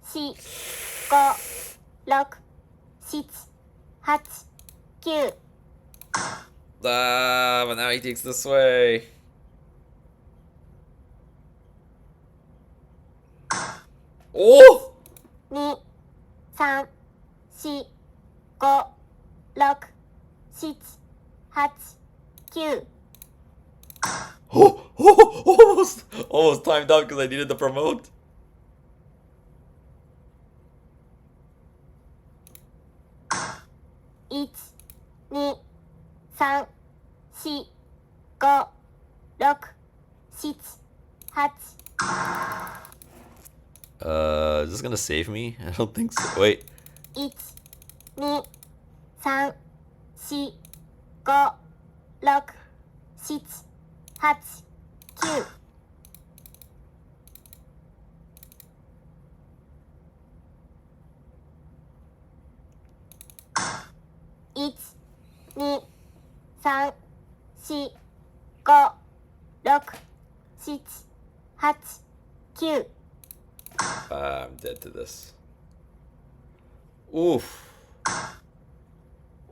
3 4 5 6 7 8 9 Ah, but now he takes this way. Oh! 2 3 4 5 6 7 8 9 Oh, almost timed out because I needed to promote. 1 2 3 4 5 6 7 8 Is this gonna save me? I don't think so. Wait. 1 2 3 4 5 6 7 8 9 1 2 3 4 5 6 7 8 9 I'm dead to this. Oof.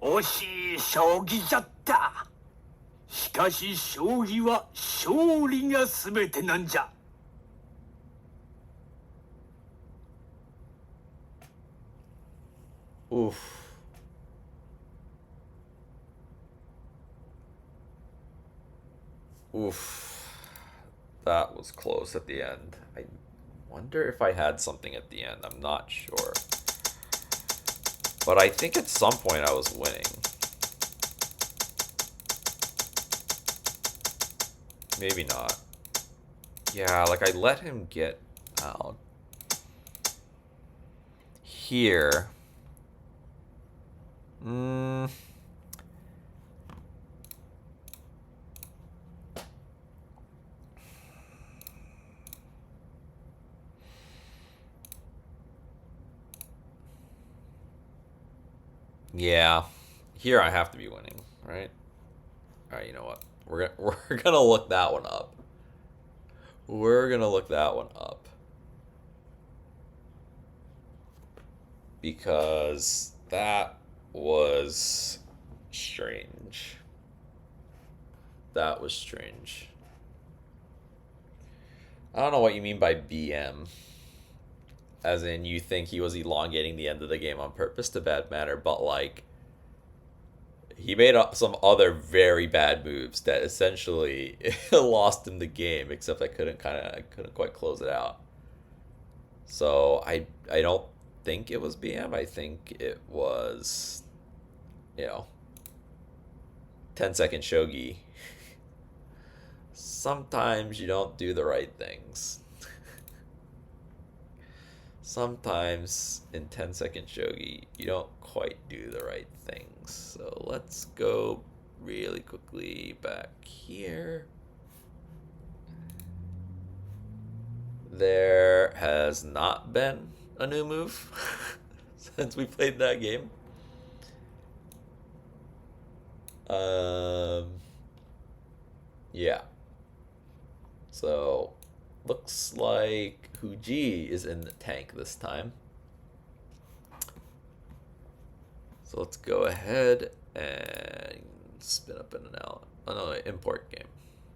惜しい将棋じゃった。しかし将棋は勝利が全てなんじゃ。Oof. Oof. That was close at the end. I wonder if I had something at the end. I'm not sure. But I think at some point I was winning. Maybe not. Yeah, like I let him get out. Here. Yeah. Here I have to be winning, right? Alright, you know what? We're gonna look that one up. We're gonna look that one up. Because that was strange. That was strange. I don't know what you mean by BM. As in, you think he was elongating the end of the game on purpose to bad manner, but like, he made some other very bad moves that essentially lost him the game. Except I couldn't quite close it out. So I don't think it was BM. I think it was, you know, 10-second shogi. Sometimes you don't do the right things. Sometimes in 10-second shogi, you don't quite do the right things. So let's go really quickly back here. There has not been a new move since we played that game. Yeah. So looks like Fujii is in the tank this time. So let's go ahead and spin up in and out. Oh no, import game.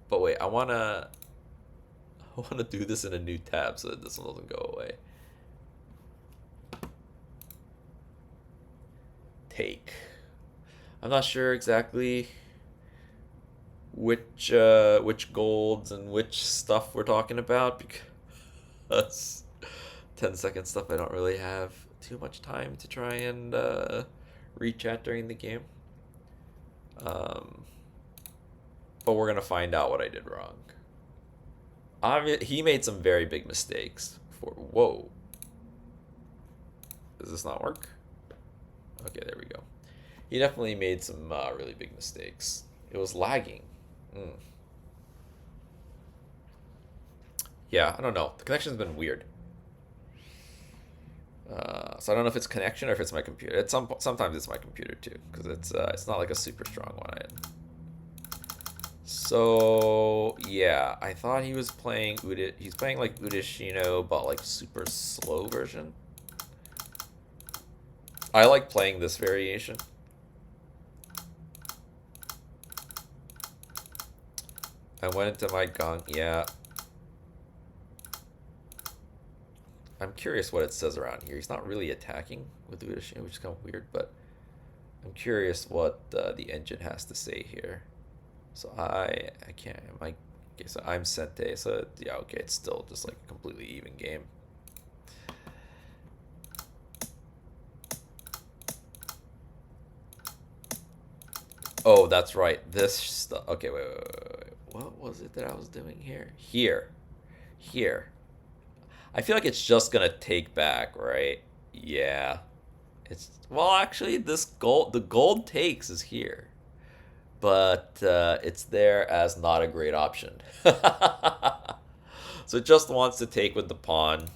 But wait, I wanna do this in a new tab so that this one doesn't go away. Take. I'm not sure exactly which golds and which stuff we're talking about because 10-second stuff I don't really have too much time to try and rechat during the game. But we're gonna find out what I did wrong. He made some very big mistakes. Whoa. Does this not work? Okay, there we go. He definitely made some really big mistakes. It was lagging. Yeah, I don't know. The connection's been weird. So I don't know if it's connection or if it's my computer. Sometimes it's my computer too, because it's not like a super strong one. So yeah, I thought he was playing he's playing like Udashino, but like super slow version. I like playing this variation. I went into my gong. Yeah. I'm curious what it says around here. He's not really attacking with Udashino, which is kind of weird, but I'm curious what the engine has to say here. So I can't. Okay, so I'm Sente. So yeah, okay, it's still just like a completely even game. Oh, that's right. This stuff. Okay, wait. What was it that I was doing here? Here. I feel like it's just gonna take back, right? Yeah. Well, actually, the gold takes is here, but it's there as not a great option. So it just wants to take with the pawn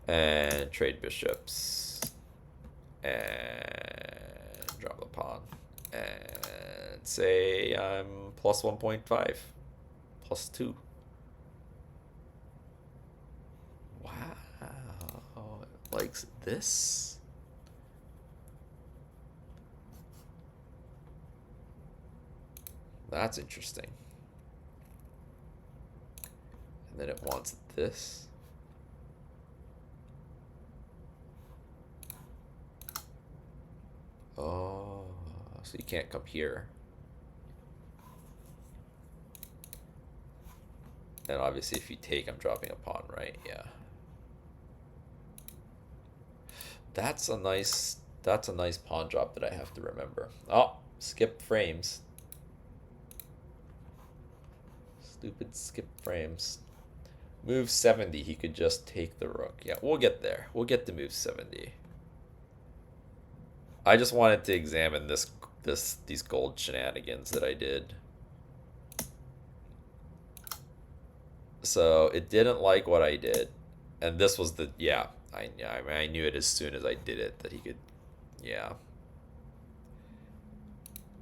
and trade bishops and drop the pawn and say I'm plus 1.5, plus 2. Wow, it likes this. That's interesting. And then it wants this. Oh, so you can't come here. And obviously if you take, I'm dropping a pawn, right? Yeah. That's a nice pawn drop that I have to remember. Oh, skip frames. Stupid skip frames. Move 70, he could just take the rook. Yeah, we'll get there. We'll get to move 70. I just wanted to examine these gold shenanigans that I did. So it didn't like what I did, and this was I knew it as soon as I did it that he could Yeah.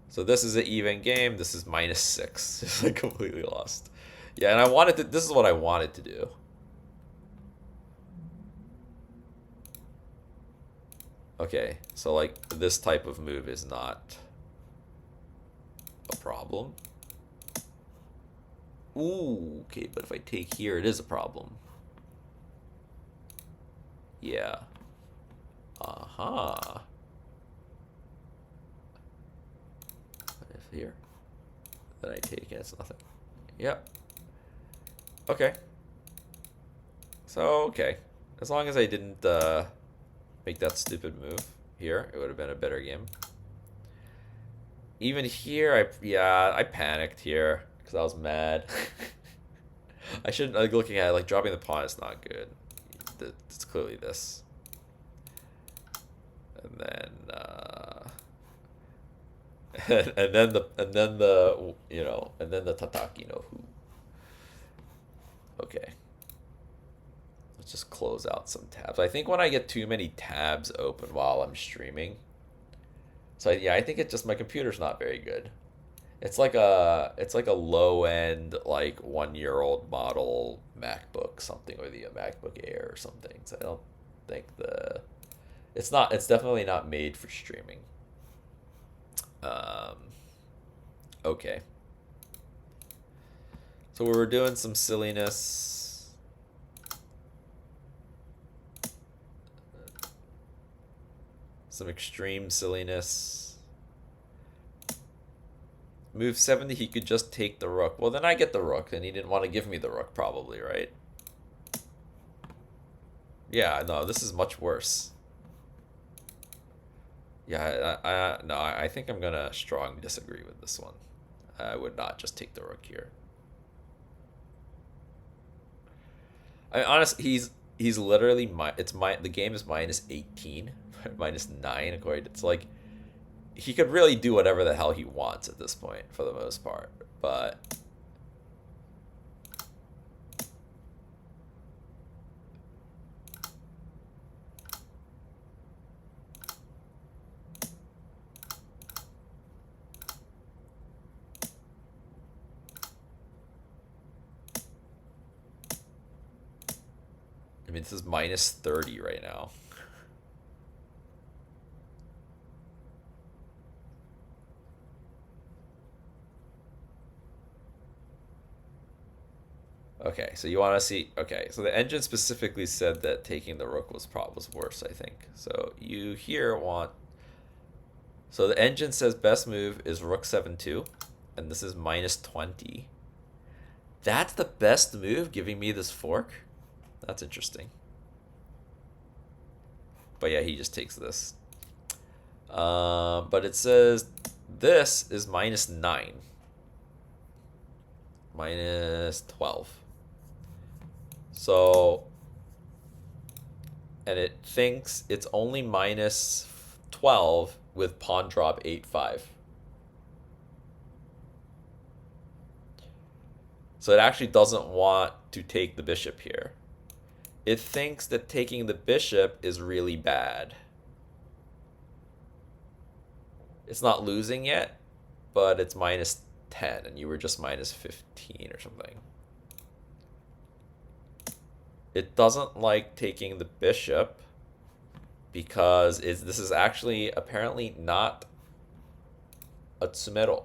So this is an even game. This is -6. Just like completely lost. Yeah, and I wanted to. This is what I wanted to do. Okay, so like this type of move is not a problem. Ooh, okay, but if I take here, it is a problem. Yeah. Uh-huh. If here, then I take it, it's nothing. Yep. Okay. So, okay. As long as I didn't make that stupid move here, it would have been a better game. Even here, I panicked here because I was mad. I shouldn't, like, looking at it, like, dropping the pawn is not good. It's clearly this. And then, and then the, you know, and then the tataki no fu. Okay. Let's just close out some tabs. I think when I get too many tabs open while I'm streaming, so yeah, I think it's just my computer's not very good. It's like a low end like 1-year-old model MacBook something, or the MacBook Air or something. So I don't think it's definitely not made for streaming. Okay. So we were doing some silliness. Some extreme silliness. Move 70, he could just take the rook. Well, then I get the rook, and he didn't want to give me the rook, probably, right? Yeah, no, this is much worse. Yeah, I think I'm gonna strongly disagree with this one. I would not just take the rook here. I mean, honestly, he's literally the game is -18, -9 according to, it's like he could really do whatever the hell he wants at this point for the most part, but I mean, this is -30 right now. Okay, so you want to see... Okay, so the engine specifically said that taking the rook was worse, I think. So you here want... So the engine says best move is rook 7-2, and this is -20. That's the best move, giving me this fork? That's interesting. But yeah, he just takes this. But it says this is -9. -12. So, and it thinks it's only -12 with pawn drop 8-5. So it actually doesn't want to take the bishop here. It thinks that taking the bishop is really bad. It's not losing yet, but it's -10, and you were just -15 or something. It doesn't like taking the bishop because this is actually apparently not a tsumero.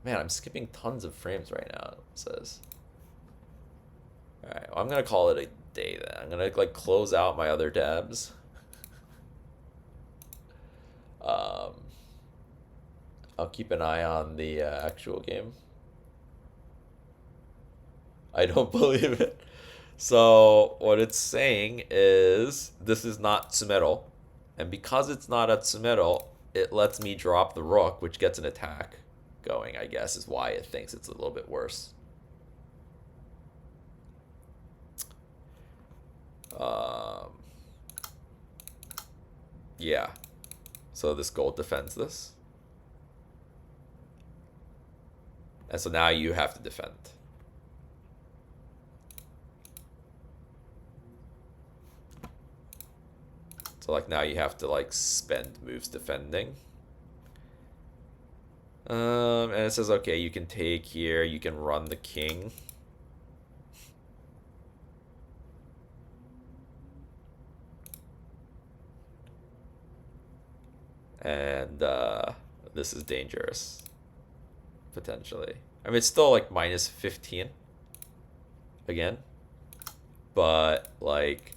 Man, I'm skipping tons of frames right now, it says. Alright, well, I'm going to call it a day then. I'm going to like close out my other tabs. I'll keep an eye on the actual game. I don't believe it. So what it's saying is this is not tsumero, and because it's not a tsumero, it lets me drop the rook, which gets an attack going, I guess, is why it thinks it's a little bit worse. Yeah. So this gold defends this. And so now you have to defend. So like now you have to like spend moves defending. And it says, okay, you can take here, you can run the king. And this is dangerous, potentially. I mean, it's still like minus 15 again, but like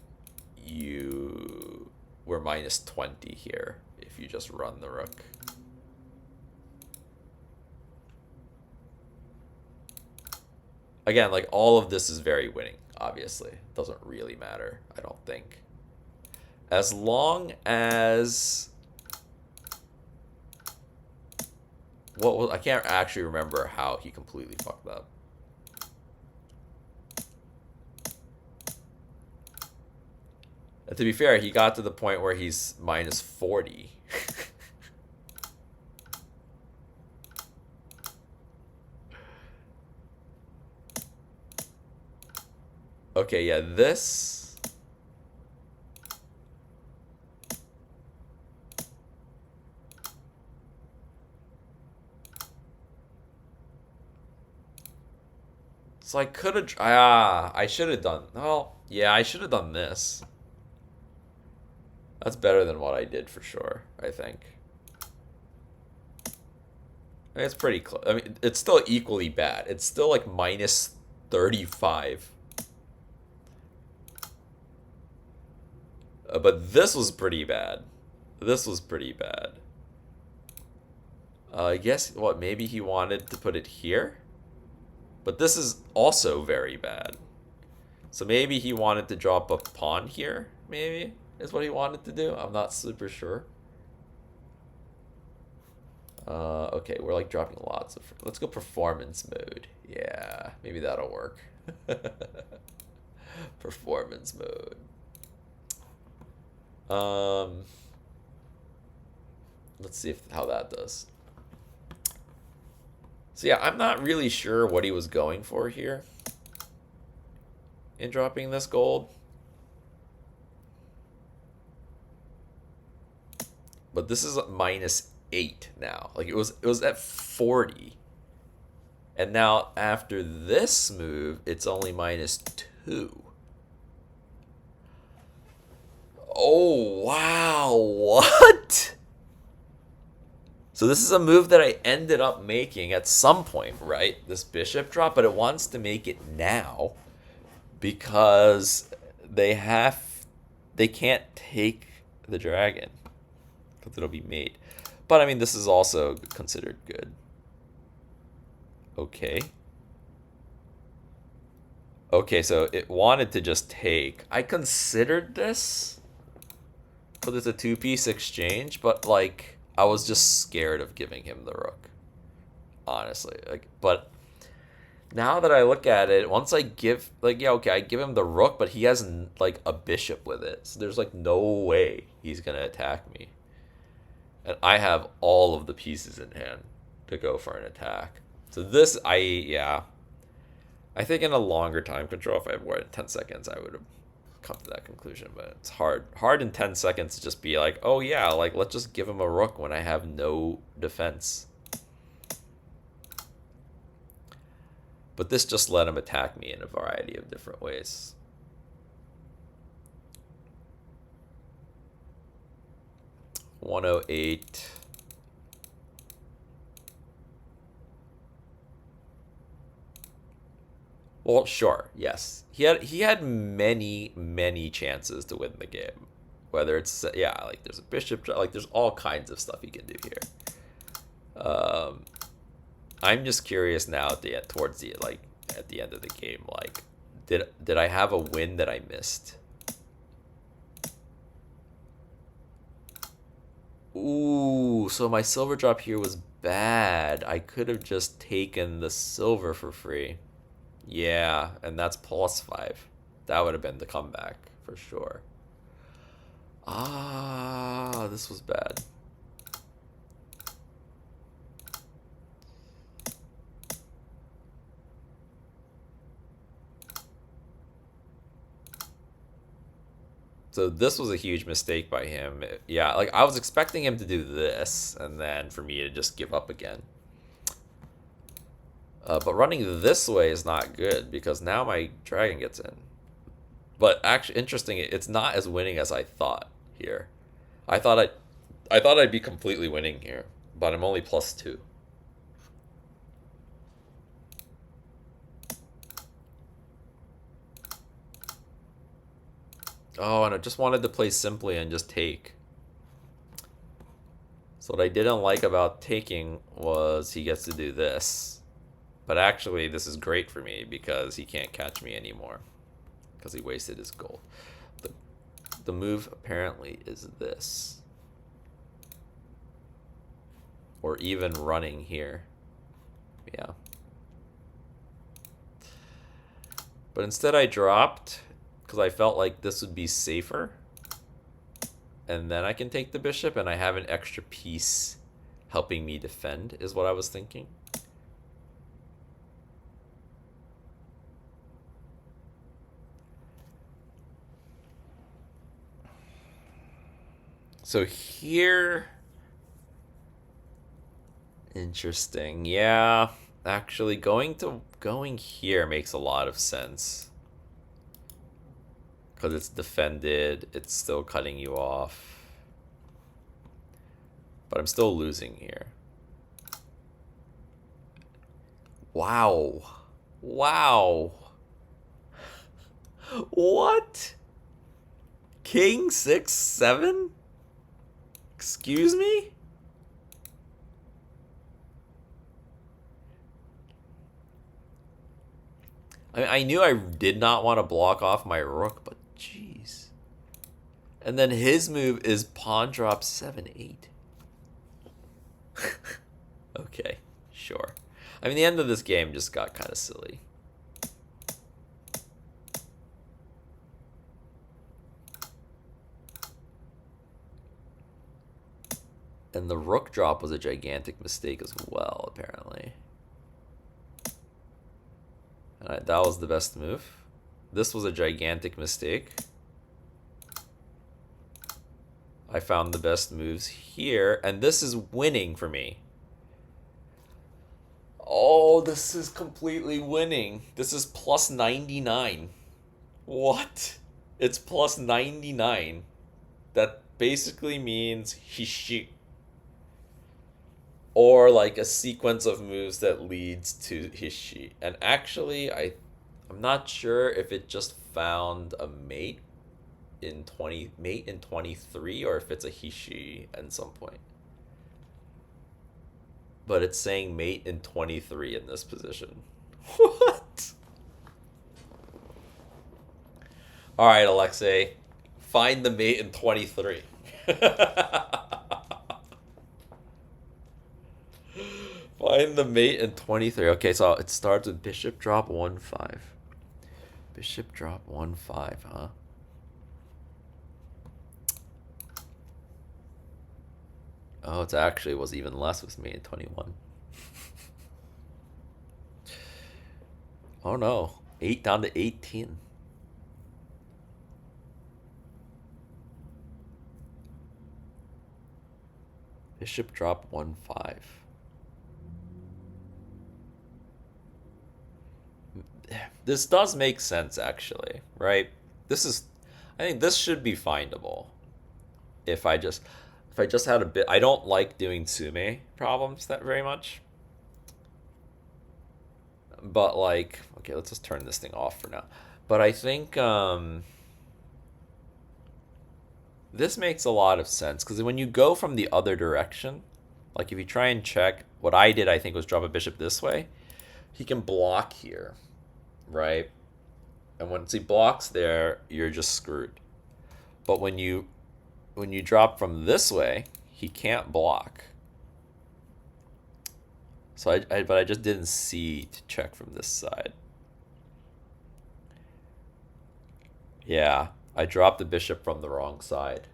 you were minus 20 here if you just run the rook. Again, like all of this is very winning, obviously. It doesn't really matter, I don't think. As long as... What was, I can't actually remember how he completely fucked up. And to be fair, he got to the point where he's minus 40. Okay, yeah, this... So I could have... I should have done... Well, yeah, I should have done this. That's better than what I did for sure, I think. I mean, it's pretty close. I mean, it's still equally bad. It's still like minus 35. But this was pretty bad. This was pretty bad. I guess, what, maybe he wanted to put it here? But this is also very bad. So maybe he wanted to drop a pawn here, maybe, is what he wanted to do. I'm not super sure. Okay, we're like dropping lots of... Let's go performance mode. Yeah, maybe that'll work. Performance mode. Let's see how that does. So yeah, I'm not really sure what he was going for here in dropping this gold. But this is minus 8 now. Like it was at 40. And now after this move, it's only minus 2. Oh, wow. What? So this is a move that I ended up making at some point, right? This bishop drop, but it wants to make it now because they can't take the dragon because it'll be mate. But I mean, this is also considered good. Okay. Okay, so it wanted to just take. I considered this. So there's a two-piece exchange, but like I was just scared of giving him the rook. Honestly, like, but now that I look at it, once I give, like, yeah, okay, I give him the rook, but he has like a bishop with it, so there's like no way he's gonna attack me, and I have all of the pieces in hand to go for an attack. So this, I think in a longer time control, if I had more than 10 seconds, I would have come to that conclusion, but it's hard in 10 seconds to just be like, oh yeah, like let's just give him a rook when I have no defense. But this just let him attack me in a variety of different ways. $108. Well, sure, yes. He had many chances to win the game. Whether it's, yeah, like there's a bishop, like there's all kinds of stuff he can do here. I'm just curious now at the end, at the end of the game, like did I have a win that I missed? Ooh, so my silver drop here was bad. I could have just taken the silver for free. Yeah, and that's +5. That would have been the comeback for sure. Ah, this was bad. So this was a huge mistake by him. Yeah, like I was expecting him to do this, and then for me to just give up again. But running this way is not good, because now my dragon gets in. But actually, interesting, it's not as winning as I thought here. I thought I'd be completely winning here, but I'm only +2. Oh, and I just wanted to play simply and just take. So what I didn't like about taking was he gets to do this. But actually, this is great for me because he can't catch me anymore, because he wasted his gold. The move apparently is this. Or even running here. Yeah. But instead I dropped, because I felt like this would be safer. And then I can take the bishop, and I have an extra piece helping me defend, is what I was thinking. So here... Interesting. Yeah, actually going here makes a lot of sense. Because it's defended, it's still cutting you off. But I'm still losing here. Wow. Wow. What? King 6-7? Excuse me? I mean, I knew I did not want to block off my rook, but jeez. And then his move is pawn drop 7-8. Okay, sure. I mean, the end of this game just got kind of silly. And the rook drop was a gigantic mistake as well, apparently. And that was the best move. This was a gigantic mistake. I found the best moves here, and this is winning for me. Oh, this is completely winning. This is +99. What? It's +99. That basically means Hishi. Or like a sequence of moves that leads to Hishi. And actually, I'm not sure if it just found a mate in 23, or if it's a Hishi at some point. But it's saying mate in 23 in this position. What? All right, Alexei, find the mate in 23. Find the mate in 23. Okay, so it starts with bishop drop 1-5. Bishop drop 1-5, huh? Oh, it actually was even less with me in 21. Oh no, 8 down to 18. Bishop drop 1-5. This does make sense, actually, right? I think this should be findable. If I just had a bit, I don't like doing Tsume problems that very much. But like, okay, let's just turn this thing off for now. But I think this makes a lot of sense, because when you go from the other direction, like if you try and check, what I did, I think, was drop a bishop this way. He can block here, right? And once he blocks there, you're just screwed. But when you drop from this way, he can't block. So but I just didn't see to check from this side. Yeah, I dropped the bishop from the wrong side.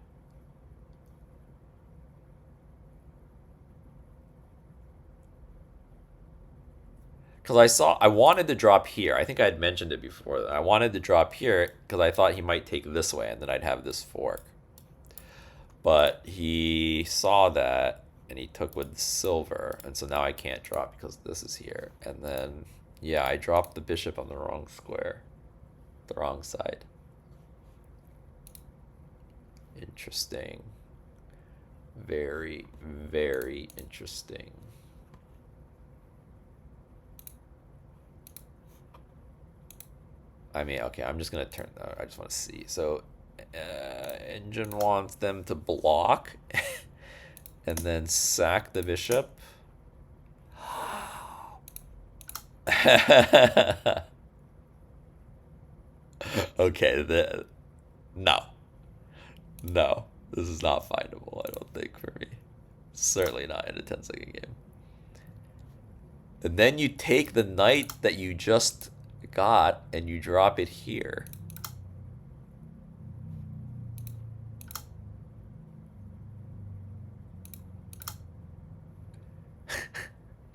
Because I wanted to drop here. I think I had mentioned it before. I wanted to drop here because I thought he might take this way and then I'd have this fork. But he saw that and he took with silver. And so now I can't drop because this is here. And then, yeah, I dropped the bishop on the wrong square. The wrong side. Interesting. Very, very interesting. I mean, okay, I'm just going to turn, I just want to see. So, engine wants them to block and then sack the bishop. Okay, no. No, this is not findable, I don't think, for me. Certainly not in a 10-second game. And then you take the knight that you just got and you drop it here.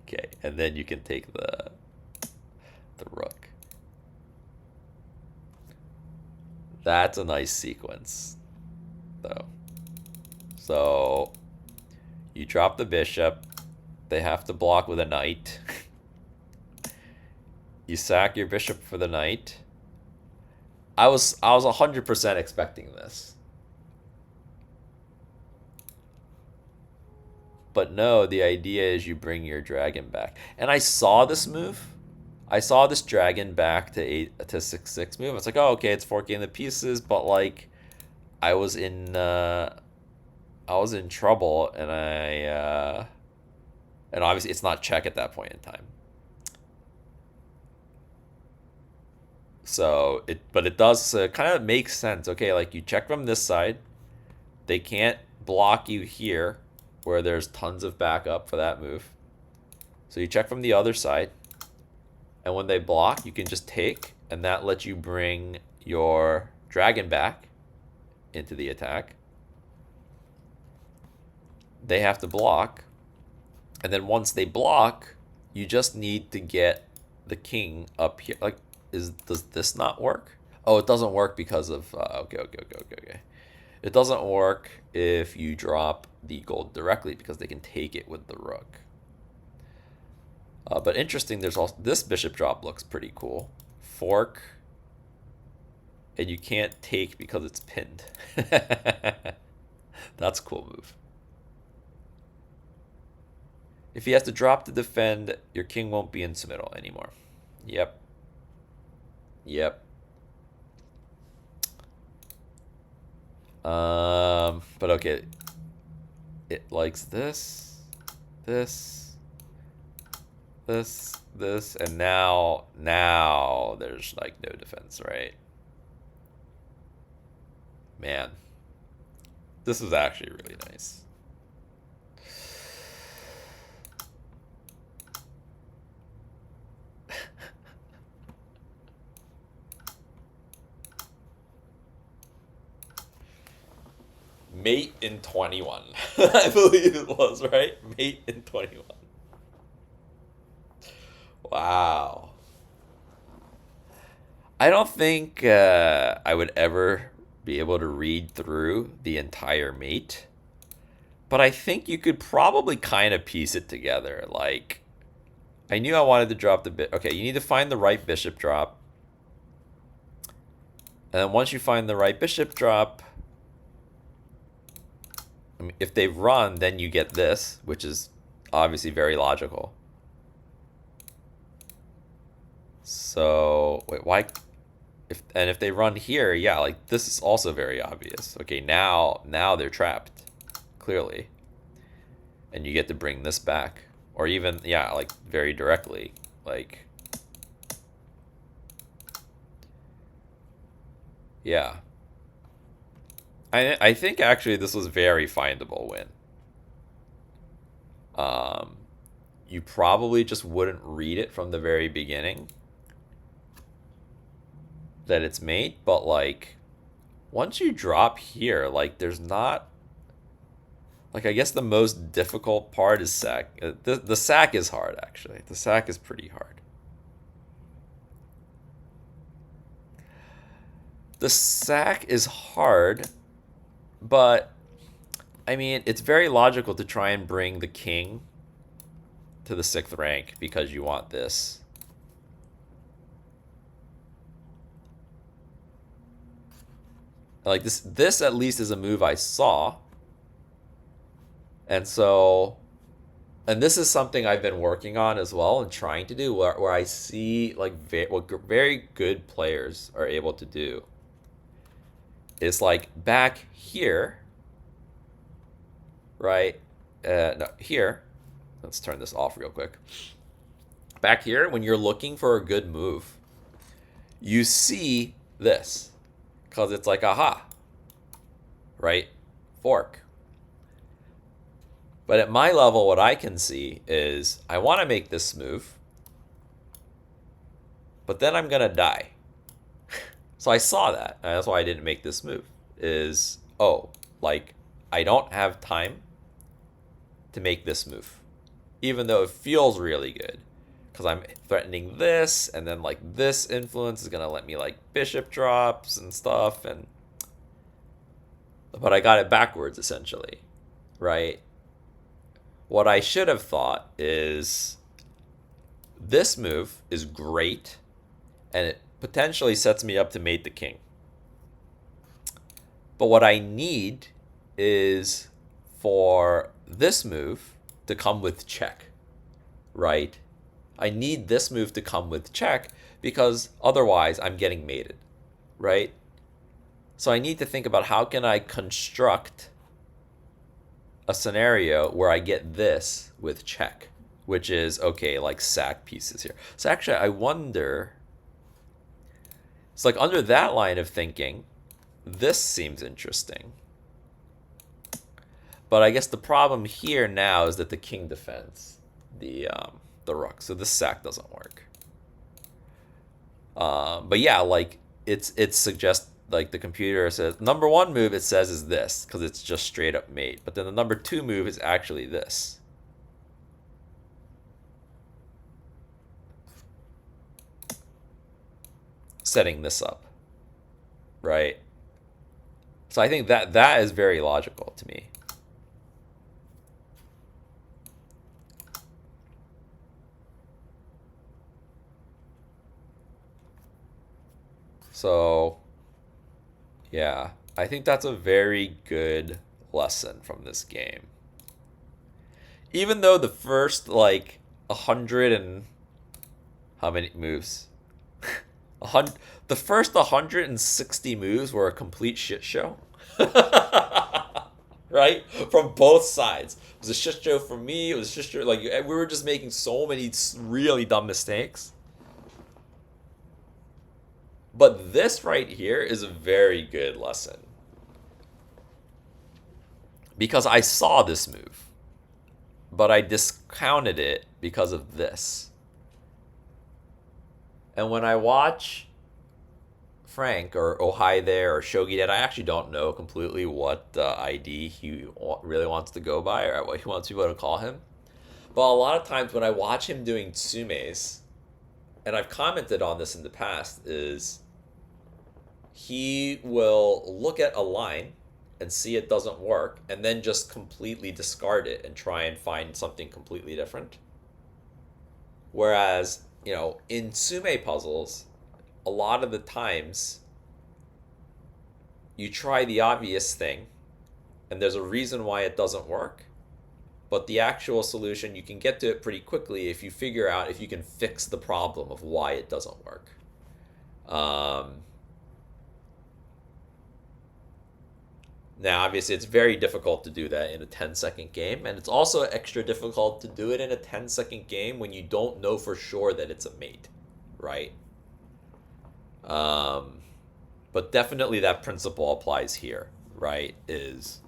Okay, and then you can take the rook. That's a nice sequence, though. So you drop the bishop. They have to block with a knight. You sack your bishop for the knight. I was 100% expecting this. But no, the idea is you bring your dragon back. And I saw this move. I saw this dragon back to 6/6 move. It's like, oh, okay, it's forking the pieces, but like I was in trouble, and and obviously it's not check at that point in time. So but it does kind of make sense. Okay, like you check from this side, they can't block you here, where there's tons of backup for that move. So you check from the other side, and when they block, you can just take, and that lets you bring your dragon back into the attack. They have to block, and then once they block, you just need to get the king up here. Like, does this not work? Oh, it doesn't work because of okay. It doesn't work if you drop the gold directly because they can take it with the rook. But interesting, there's also this bishop drop looks pretty cool. Fork, and you can't take because it's pinned. That's a cool move. If he has to drop to defend, your king won't be in middle anymore. Yep. But okay. It likes this, and now there's like no defense, right? Man, this is actually really nice. Mate in 21. I believe it was, right? Mate in 21. Wow. I don't think I would ever be able to read through the entire mate, but I think you could probably kind of piece it together. Like, I knew I wanted to drop the bit. Okay, you need to find the right bishop drop. And then once you find the right bishop drop, I mean, if they run, then you get this, which is obviously very logical. So, wait, why? If they run here, yeah, like this is also very obvious. Okay, now they're trapped, clearly. And you get to bring this back. Or even, yeah, like very directly. Like, yeah. I think actually this was very findable win. You probably just wouldn't read it from the very beginning that it's mate, but like once you drop here, like there's not, like, I guess the most difficult part is sack. The sack is hard, actually. The sack is pretty hard. The sack is hard, but I mean, it's very logical to try and bring the king to the 6th rank because you want this. Like this at least is a move I saw. And so, and this is something I've been working on as well and trying to do where I see like what very good players are able to do. It's like back here, right? No, here. Let's turn this off real quick. Back here, when you're looking for a good move, you see this because it's like, aha, right? Fork. But at my level, what I can see is I want to make this move, but then I'm going to die. So I saw that, and that's why I didn't make this move, is, oh, like, I don't have time to make this move, even though it feels really good, because I'm threatening this, and then, like, this influence is going to let me, like, bishop drops and stuff, but I got it backwards, essentially, right? What I should have thought is this move is great, and it potentially sets me up to mate the king. But what I need is for this move to come with check, right? I need this move to come with check because otherwise I'm getting mated, right? So I need to think about how can I construct a scenario where I get this with check, which is, okay, like sack pieces here. So actually, I wonder, it's like under that line of thinking, this seems interesting. But I guess the problem here now is that the king defends the rook, so this sack doesn't work. But yeah, like it suggests, like the computer says, number 1 move it says is this because it's just straight up mate. But then the number 2 move is actually this. Setting this up, right? So I think that is very logical to me. So, yeah, I think that's a very good lesson from this game. Even though the first, like, 100 and... how many moves? The first 160 moves were a complete shit show. Right? From both sides. It was a shit show for me. It was a shit show. Like, we were just making so many really dumb mistakes. But this right here is a very good lesson. Because I saw this move. But I discounted it because of this. And when I watch Frank or Ohai there or Shogi Dad, I actually don't know completely what ID he really wants to go by or what he wants people to call him. But a lot of times when I watch him doing tsumes, and I've commented on this in the past, is he will look at a line and see it doesn't work and then just completely discard it and try and find something completely different. Whereas, you know, in tsume puzzles, a lot of the times you try the obvious thing and there's a reason why it doesn't work, but the actual solution, you can get to it pretty quickly if you figure out if you can fix the problem of why it doesn't work. Now, obviously, it's very difficult to do that in a 10-second game, and it's also extra difficult to do it in a 10-second game when you don't know for sure that it's a mate, right? But definitely that principle applies here, right? Is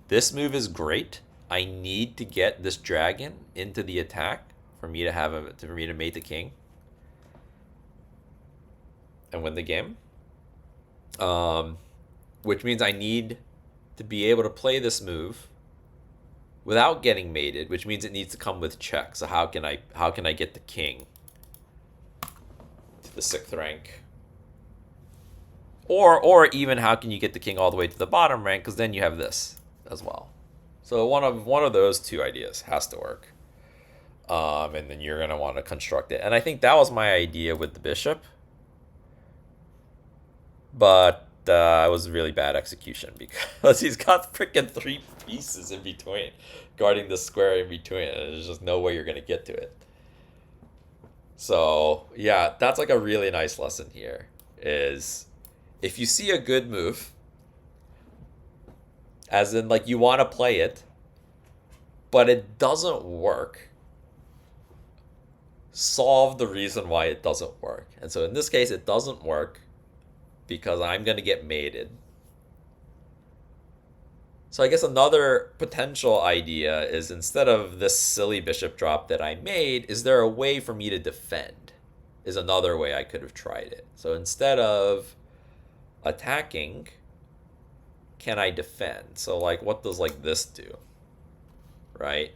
this move is great. I need to get this dragon into the attack for me to mate the king and win the game. Which means I need to be able to play this move without getting mated, which means it needs to come with check. So how can I get the king to the 6th rank? Or even how can you get the king all the way to the bottom rank? Because then you have this as well. So one of those two ideas has to work. And then you're gonna want to construct it. And I think that was my idea with the bishop. But it was really bad execution because he's got freaking 3 pieces in between, guarding the square in between, and there's just no way you're gonna get to it. So yeah, that's like a really nice lesson here. Is if you see a good move, as in like you want to play it, but it doesn't work, solve the reason why it doesn't work. And so in this case, it doesn't work because I'm going to get mated. So I guess another potential idea is, instead of this silly bishop drop that I made, is there a way for me to defend? Is another way I could have tried it. So instead of attacking, can I defend? So like, what does like this do? Right?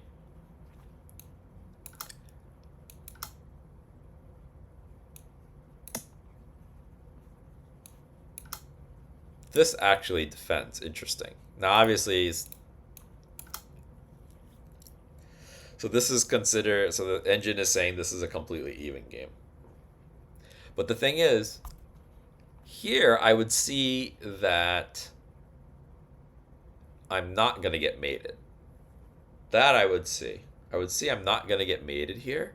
This actually defends. Interesting. Now, obviously, so this is considered, so the engine is saying this is a completely even game. But the thing is, here I would see that I'm not going to get mated. That I would see. I would see I'm not going to get mated here.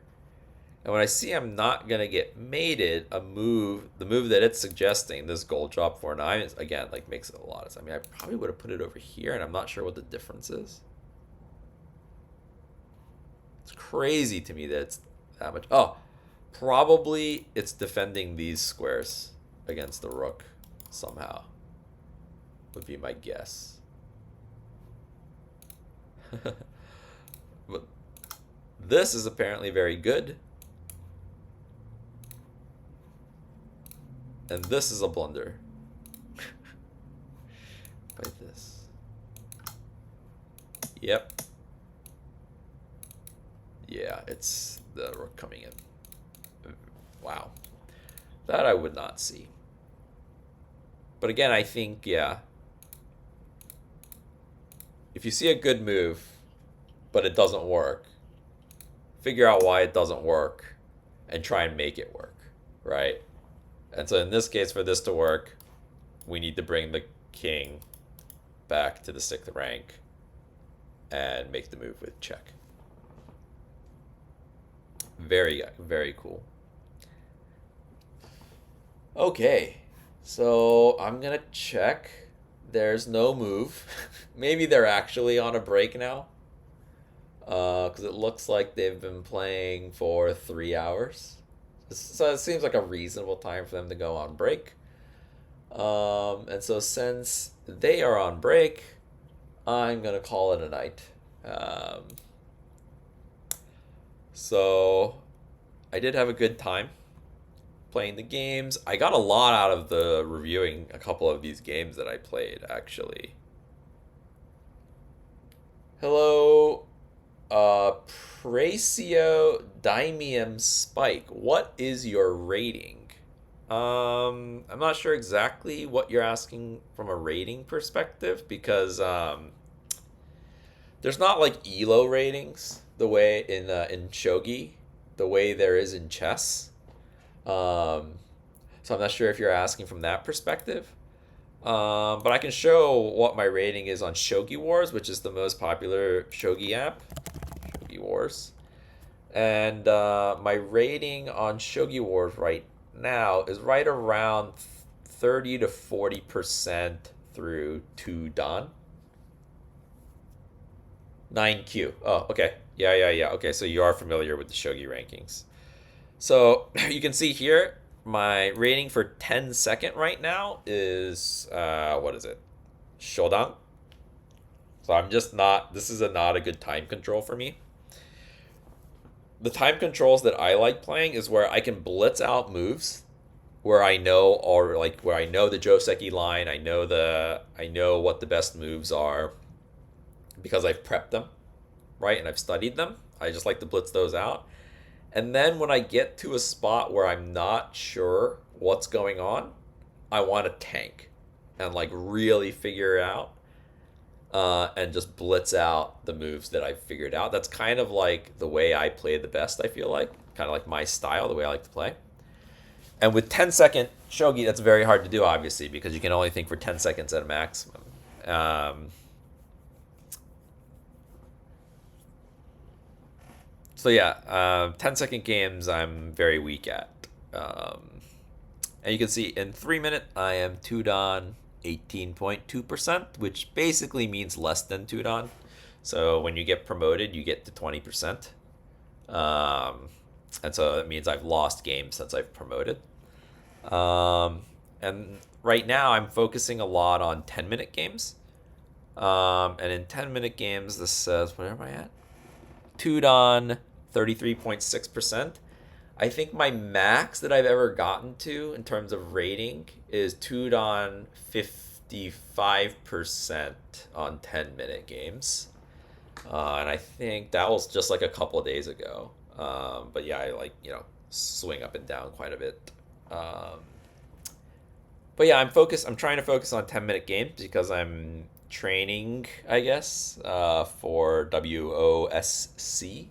And when I see I'm not going to get mated, the move that it's suggesting, this gold drop 4-9, is, again, like, makes a lot of sense. I mean, I probably would have put it over here, and I'm not sure what the difference is. It's crazy to me that it's that much. Oh, probably it's defending these squares against the rook somehow, would be my guess. But this is apparently very good. And this is a blunder. Like this. Yep. Yeah, it's the rook coming in. Wow. That I would not see. But again, I think, yeah, if you see a good move, but it doesn't work, figure out why it doesn't work and try and make it work, right? And so in this case, for this to work, we need to bring the king back to the 6th rank and make the move with check. Very, very cool. Okay, so I'm going to check. There's no move. Maybe they're actually on a break now, because it looks like they've been playing for 3 hours. So it seems like a reasonable time for them to go on break. And so since they are on break, I'm going to call it a night. So I did have a good time playing the games. I got a lot out of the reviewing a couple of these games that I played, actually. Hello, Pracio Daimium Spike. What is your rating? I'm not sure exactly what you're asking from a rating perspective, because there's not like ELO ratings the way in shogi, the way there is in chess. So I'm not sure if you're asking from that perspective. But I can show what my rating is on Shogi Wars, which is the most popular shogi app. Shogi Wars. And my rating on Shogi Wars right now is right around 30 to 40% through 2 Dan. 9Q. Oh, okay. Yeah. Okay, so you are familiar with the shogi rankings. So you can see here, my rating for 10 second right now is, what is it? Shodan. So I'm just not, this is not a good time control for me. The time controls that I like playing is where I can blitz out moves where I know, or like where I know the Joseki line, I know what the best moves are because I've prepped them, right? And I've studied them. I just like to blitz those out. And then when I get to a spot where I'm not sure what's going on, I want to tank and like really figure it out, and just blitz out the moves that I figured out. That's kind of like the way I play the best, I feel like. Kind of like my style, the way I like to play. And with 10-second shogi, that's very hard to do, obviously, because you can only think for 10 seconds at a maximum. So yeah, 10-second games I'm very weak at. And you can see in 3 minute, I am 2-dan 18.2%, which basically means less than 2-dan. So when you get promoted, you get to 20%. And so it means I've lost games since I've promoted. And right now I'm focusing a lot on 10-minute games. And in 10-minute games, this says, where am I at? 2-dan 33.6%. I think my max that I've ever gotten to in terms of rating is 2-dan 55% on 10-minute games. And I think that was just like a couple of days ago. But yeah, I like, swing up and down quite a bit. But yeah, I'm trying to focus on 10-minute games because I'm training, I guess, for WOSC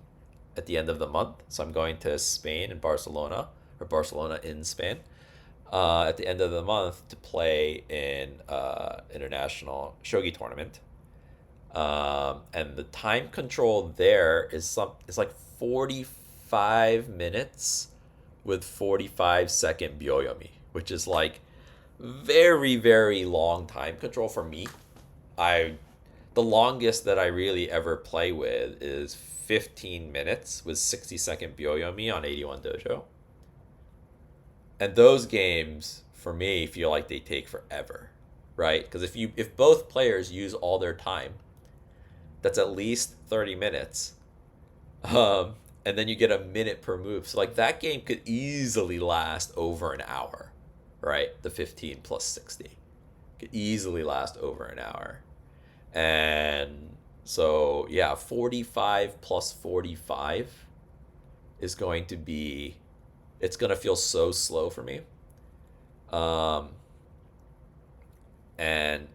at the end of the month. So I'm going to Spain and Barcelona, or Barcelona in Spain, at the end of the month to play in international shogi tournament. And the time control there is like 45 minutes with 45-second byoyomi, which is like very, very long time control for me. The longest that I really ever play with is 15 minutes with 60-second byoyomi on 81 Dojo. And those games, for me, feel like they take forever, right? Because if both players use all their time, that's at least 30 minutes. And then you get a minute per move. So like that game could easily last over an hour, right? The 15 plus 60 could easily last over an hour. And so yeah, 45 plus 45 is going to be, it's going to feel so slow for me. And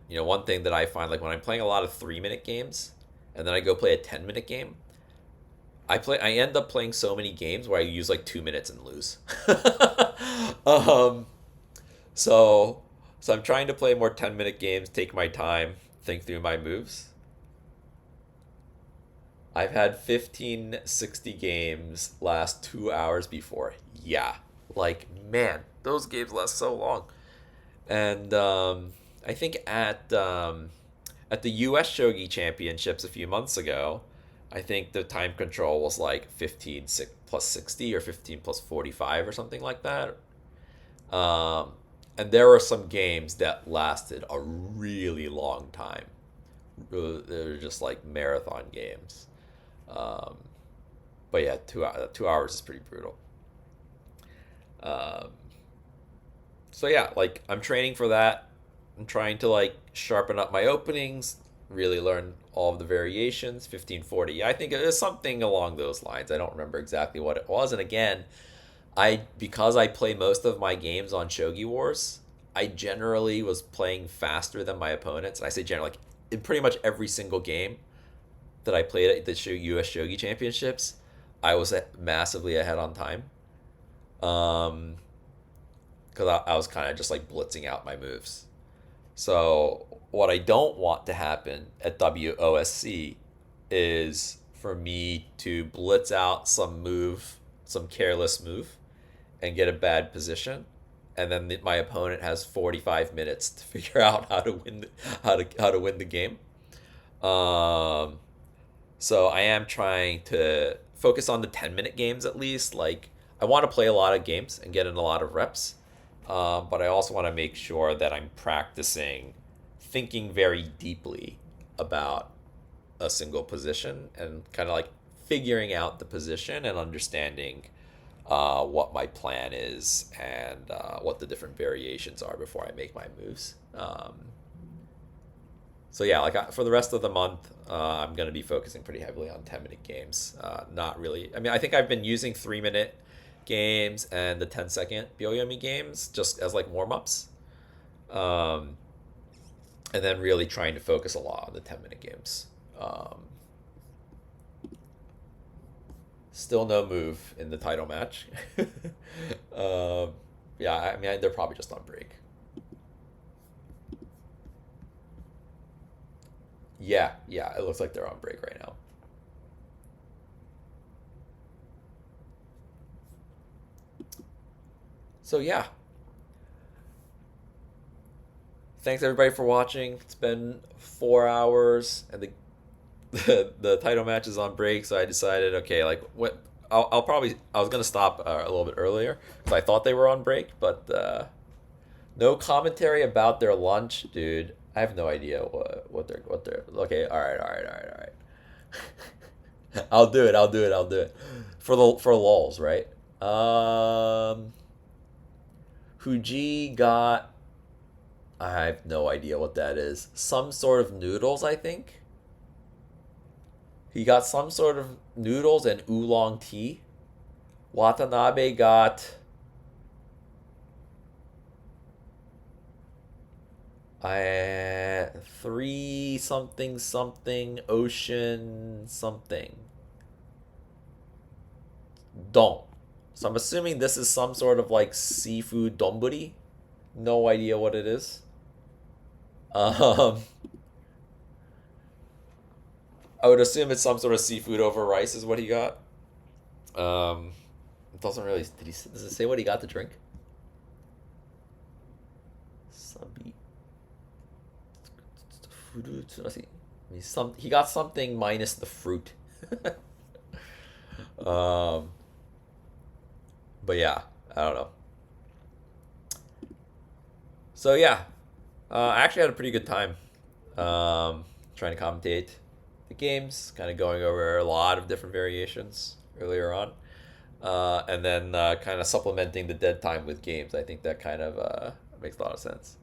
one thing that I find, like when I'm playing a lot of 3-minute games and then I go play a 10-minute game, I end up playing so many games where I use like 2 minutes and lose. So I'm trying to play more 10-minute games, take my time, think through my moves. I've had 1560 games last 2 hours before. Yeah, like man, those games last so long. And I think at the U.S. Shogi Championships a few months ago, I think the time control was like 15 plus 60 or 15 plus 45 or something like that. And there were some games that lasted a really long time. They were just like marathon games. But yeah, 2 hours is pretty brutal. So yeah, like I'm training for that. I'm trying to like sharpen up my openings, really learn all of the variations. 1540. I think it is something along those lines. I don't remember exactly what it was. And again, because I play most of my games on Shogi Wars, I generally was playing faster than my opponents. And I say generally, like in pretty much every single game that I played at the U.S. Shogi Championships, I was massively ahead on time. Because I was kind of just like blitzing out my moves. So what I don't want to happen at WOSC is for me to blitz out some careless move, and get a bad position, and then my opponent has 45 minutes to figure out how to win the game. So I am trying to focus on the 10-minute games at least. Like I want to play a lot of games and get in a lot of reps. But I also want to make sure that I'm practicing thinking very deeply about a single position and kind of like figuring out the position and understanding what my plan is and what the different variations are before I make my moves. So yeah, like for the rest of the month, I'm going to be focusing pretty heavily on 10-minute games. Not really. I mean, I think I've been using 3-minute games and the 10-second byoyomi games just as like warm-ups. And then really trying to focus a lot on the 10-minute games. Still no move in the title match. Yeah, I mean, they're probably just on break. Yeah, it looks like they're on break right now. So yeah. Thanks everybody for watching. It's been 4 hours, and the title match is on break, so I decided, okay, like what I'll probably I was gonna stop a little bit earlier because I thought they were on break, but no commentary about their lunch, dude. I have no idea what they're okay. All right. I'll do it for lulz, right? Fujii got, I have no idea what that is. Some sort of noodles, I think. He got some sort of noodles and oolong tea. Watanabe got three something ocean something. Don't. So I'm assuming this is some sort of like seafood donburi. No idea what it is. I would assume it's some sort of seafood over rice is what he got. It doesn't really. Does it say what he got to drink? Sabi. He got something minus the fruit. But yeah, I don't know. So yeah, I actually had a pretty good time trying to commentate the games, kind of going over a lot of different variations earlier on, and then kind of supplementing the dead time with games. I think that kind of makes a lot of sense.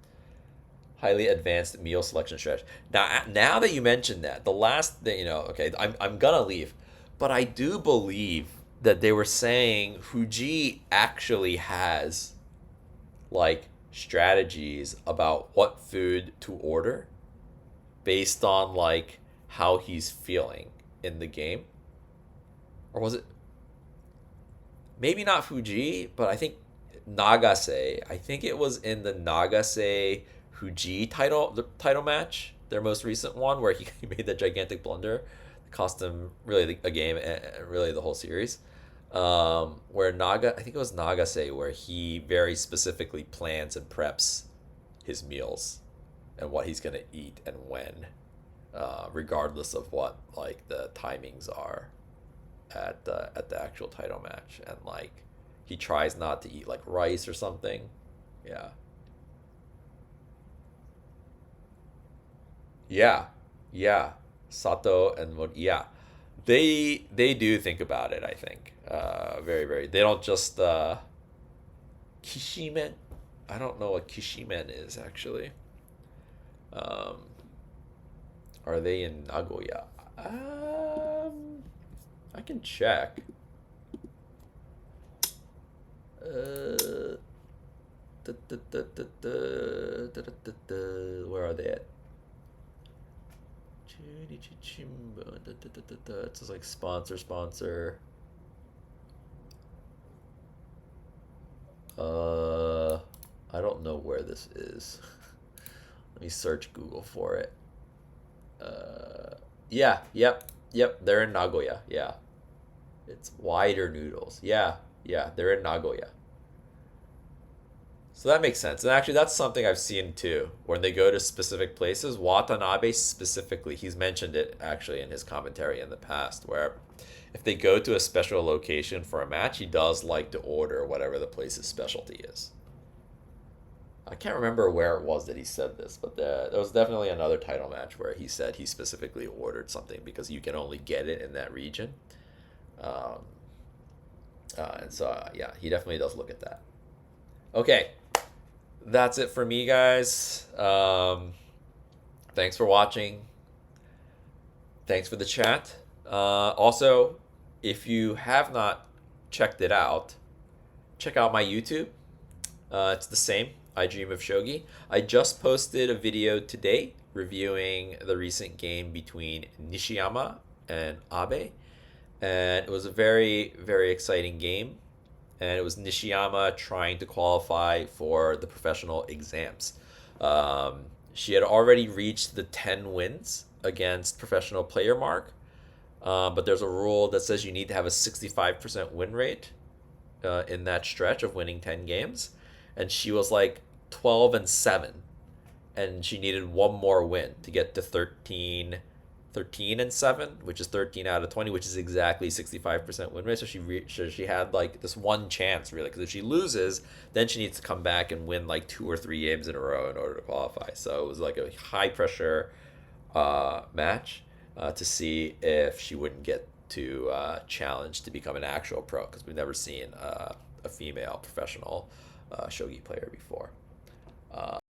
Highly advanced meal selection strategy. Now that you mentioned that, the last thing, okay, I'm gonna leave, but I do believe that they were saying Fujii actually has like strategies about what food to order based on like how he's feeling in the game. Or was it maybe not Fujii, but I think Nagase. I think it was in the Nagase Fujii title match, their most recent one, where he made that gigantic blunder, it cost him really a game and really the whole series. Where I think it was Nagase, where he very specifically plans and preps his meals and what he's gonna eat and when, regardless of what like the timings are at the actual title match, and like he tries not to eat like rice or something. Yeah, Sato and they do think about it, I think, very very. They don't just kishimen. I don't know what kishimen is actually. Are they in Nagoya? I can check. Where are they at? It's just like sponsor. I don't know where this is. Let me search Google for it. Yep. They're in Nagoya. Yeah, it's wider noodles. Yeah, they're in Nagoya. So that makes sense. And actually, that's something I've seen too. When they go to specific places, Watanabe specifically, he's mentioned it actually in his commentary in the past, where if they go to a special location for a match, he does like to order whatever the place's specialty is. I can't remember where it was that he said this, but there was definitely another title match where he said he specifically ordered something because you can only get it in that region. And so, yeah, he definitely does look at that. Okay, that's it for me, guys. Thanks for watching. Thanks for the chat. Also, if you have not checked it out, check out my YouTube. It's the same. I Dream of Shogi. I just posted a video today reviewing the recent game between Nishiyama and Abe, and it was a very, very exciting game. And it was Nishiyama trying to qualify for the professional exams. She had already reached the 10 wins against professional player mark, but there's a rule that says you need to have a 65% win rate in that stretch of winning 10 games. And she was like 12-7, and she needed one more win to get to 13-7, which is 13 out of 20, which is exactly 65% win rate. So she had like this one chance really, because if she loses, then she needs to come back and win like 2 or 3 games in a row in order to qualify. So it was like a high pressure match to see if she wouldn't get to challenge to become an actual pro, because we've never seen a female professional shogi player before.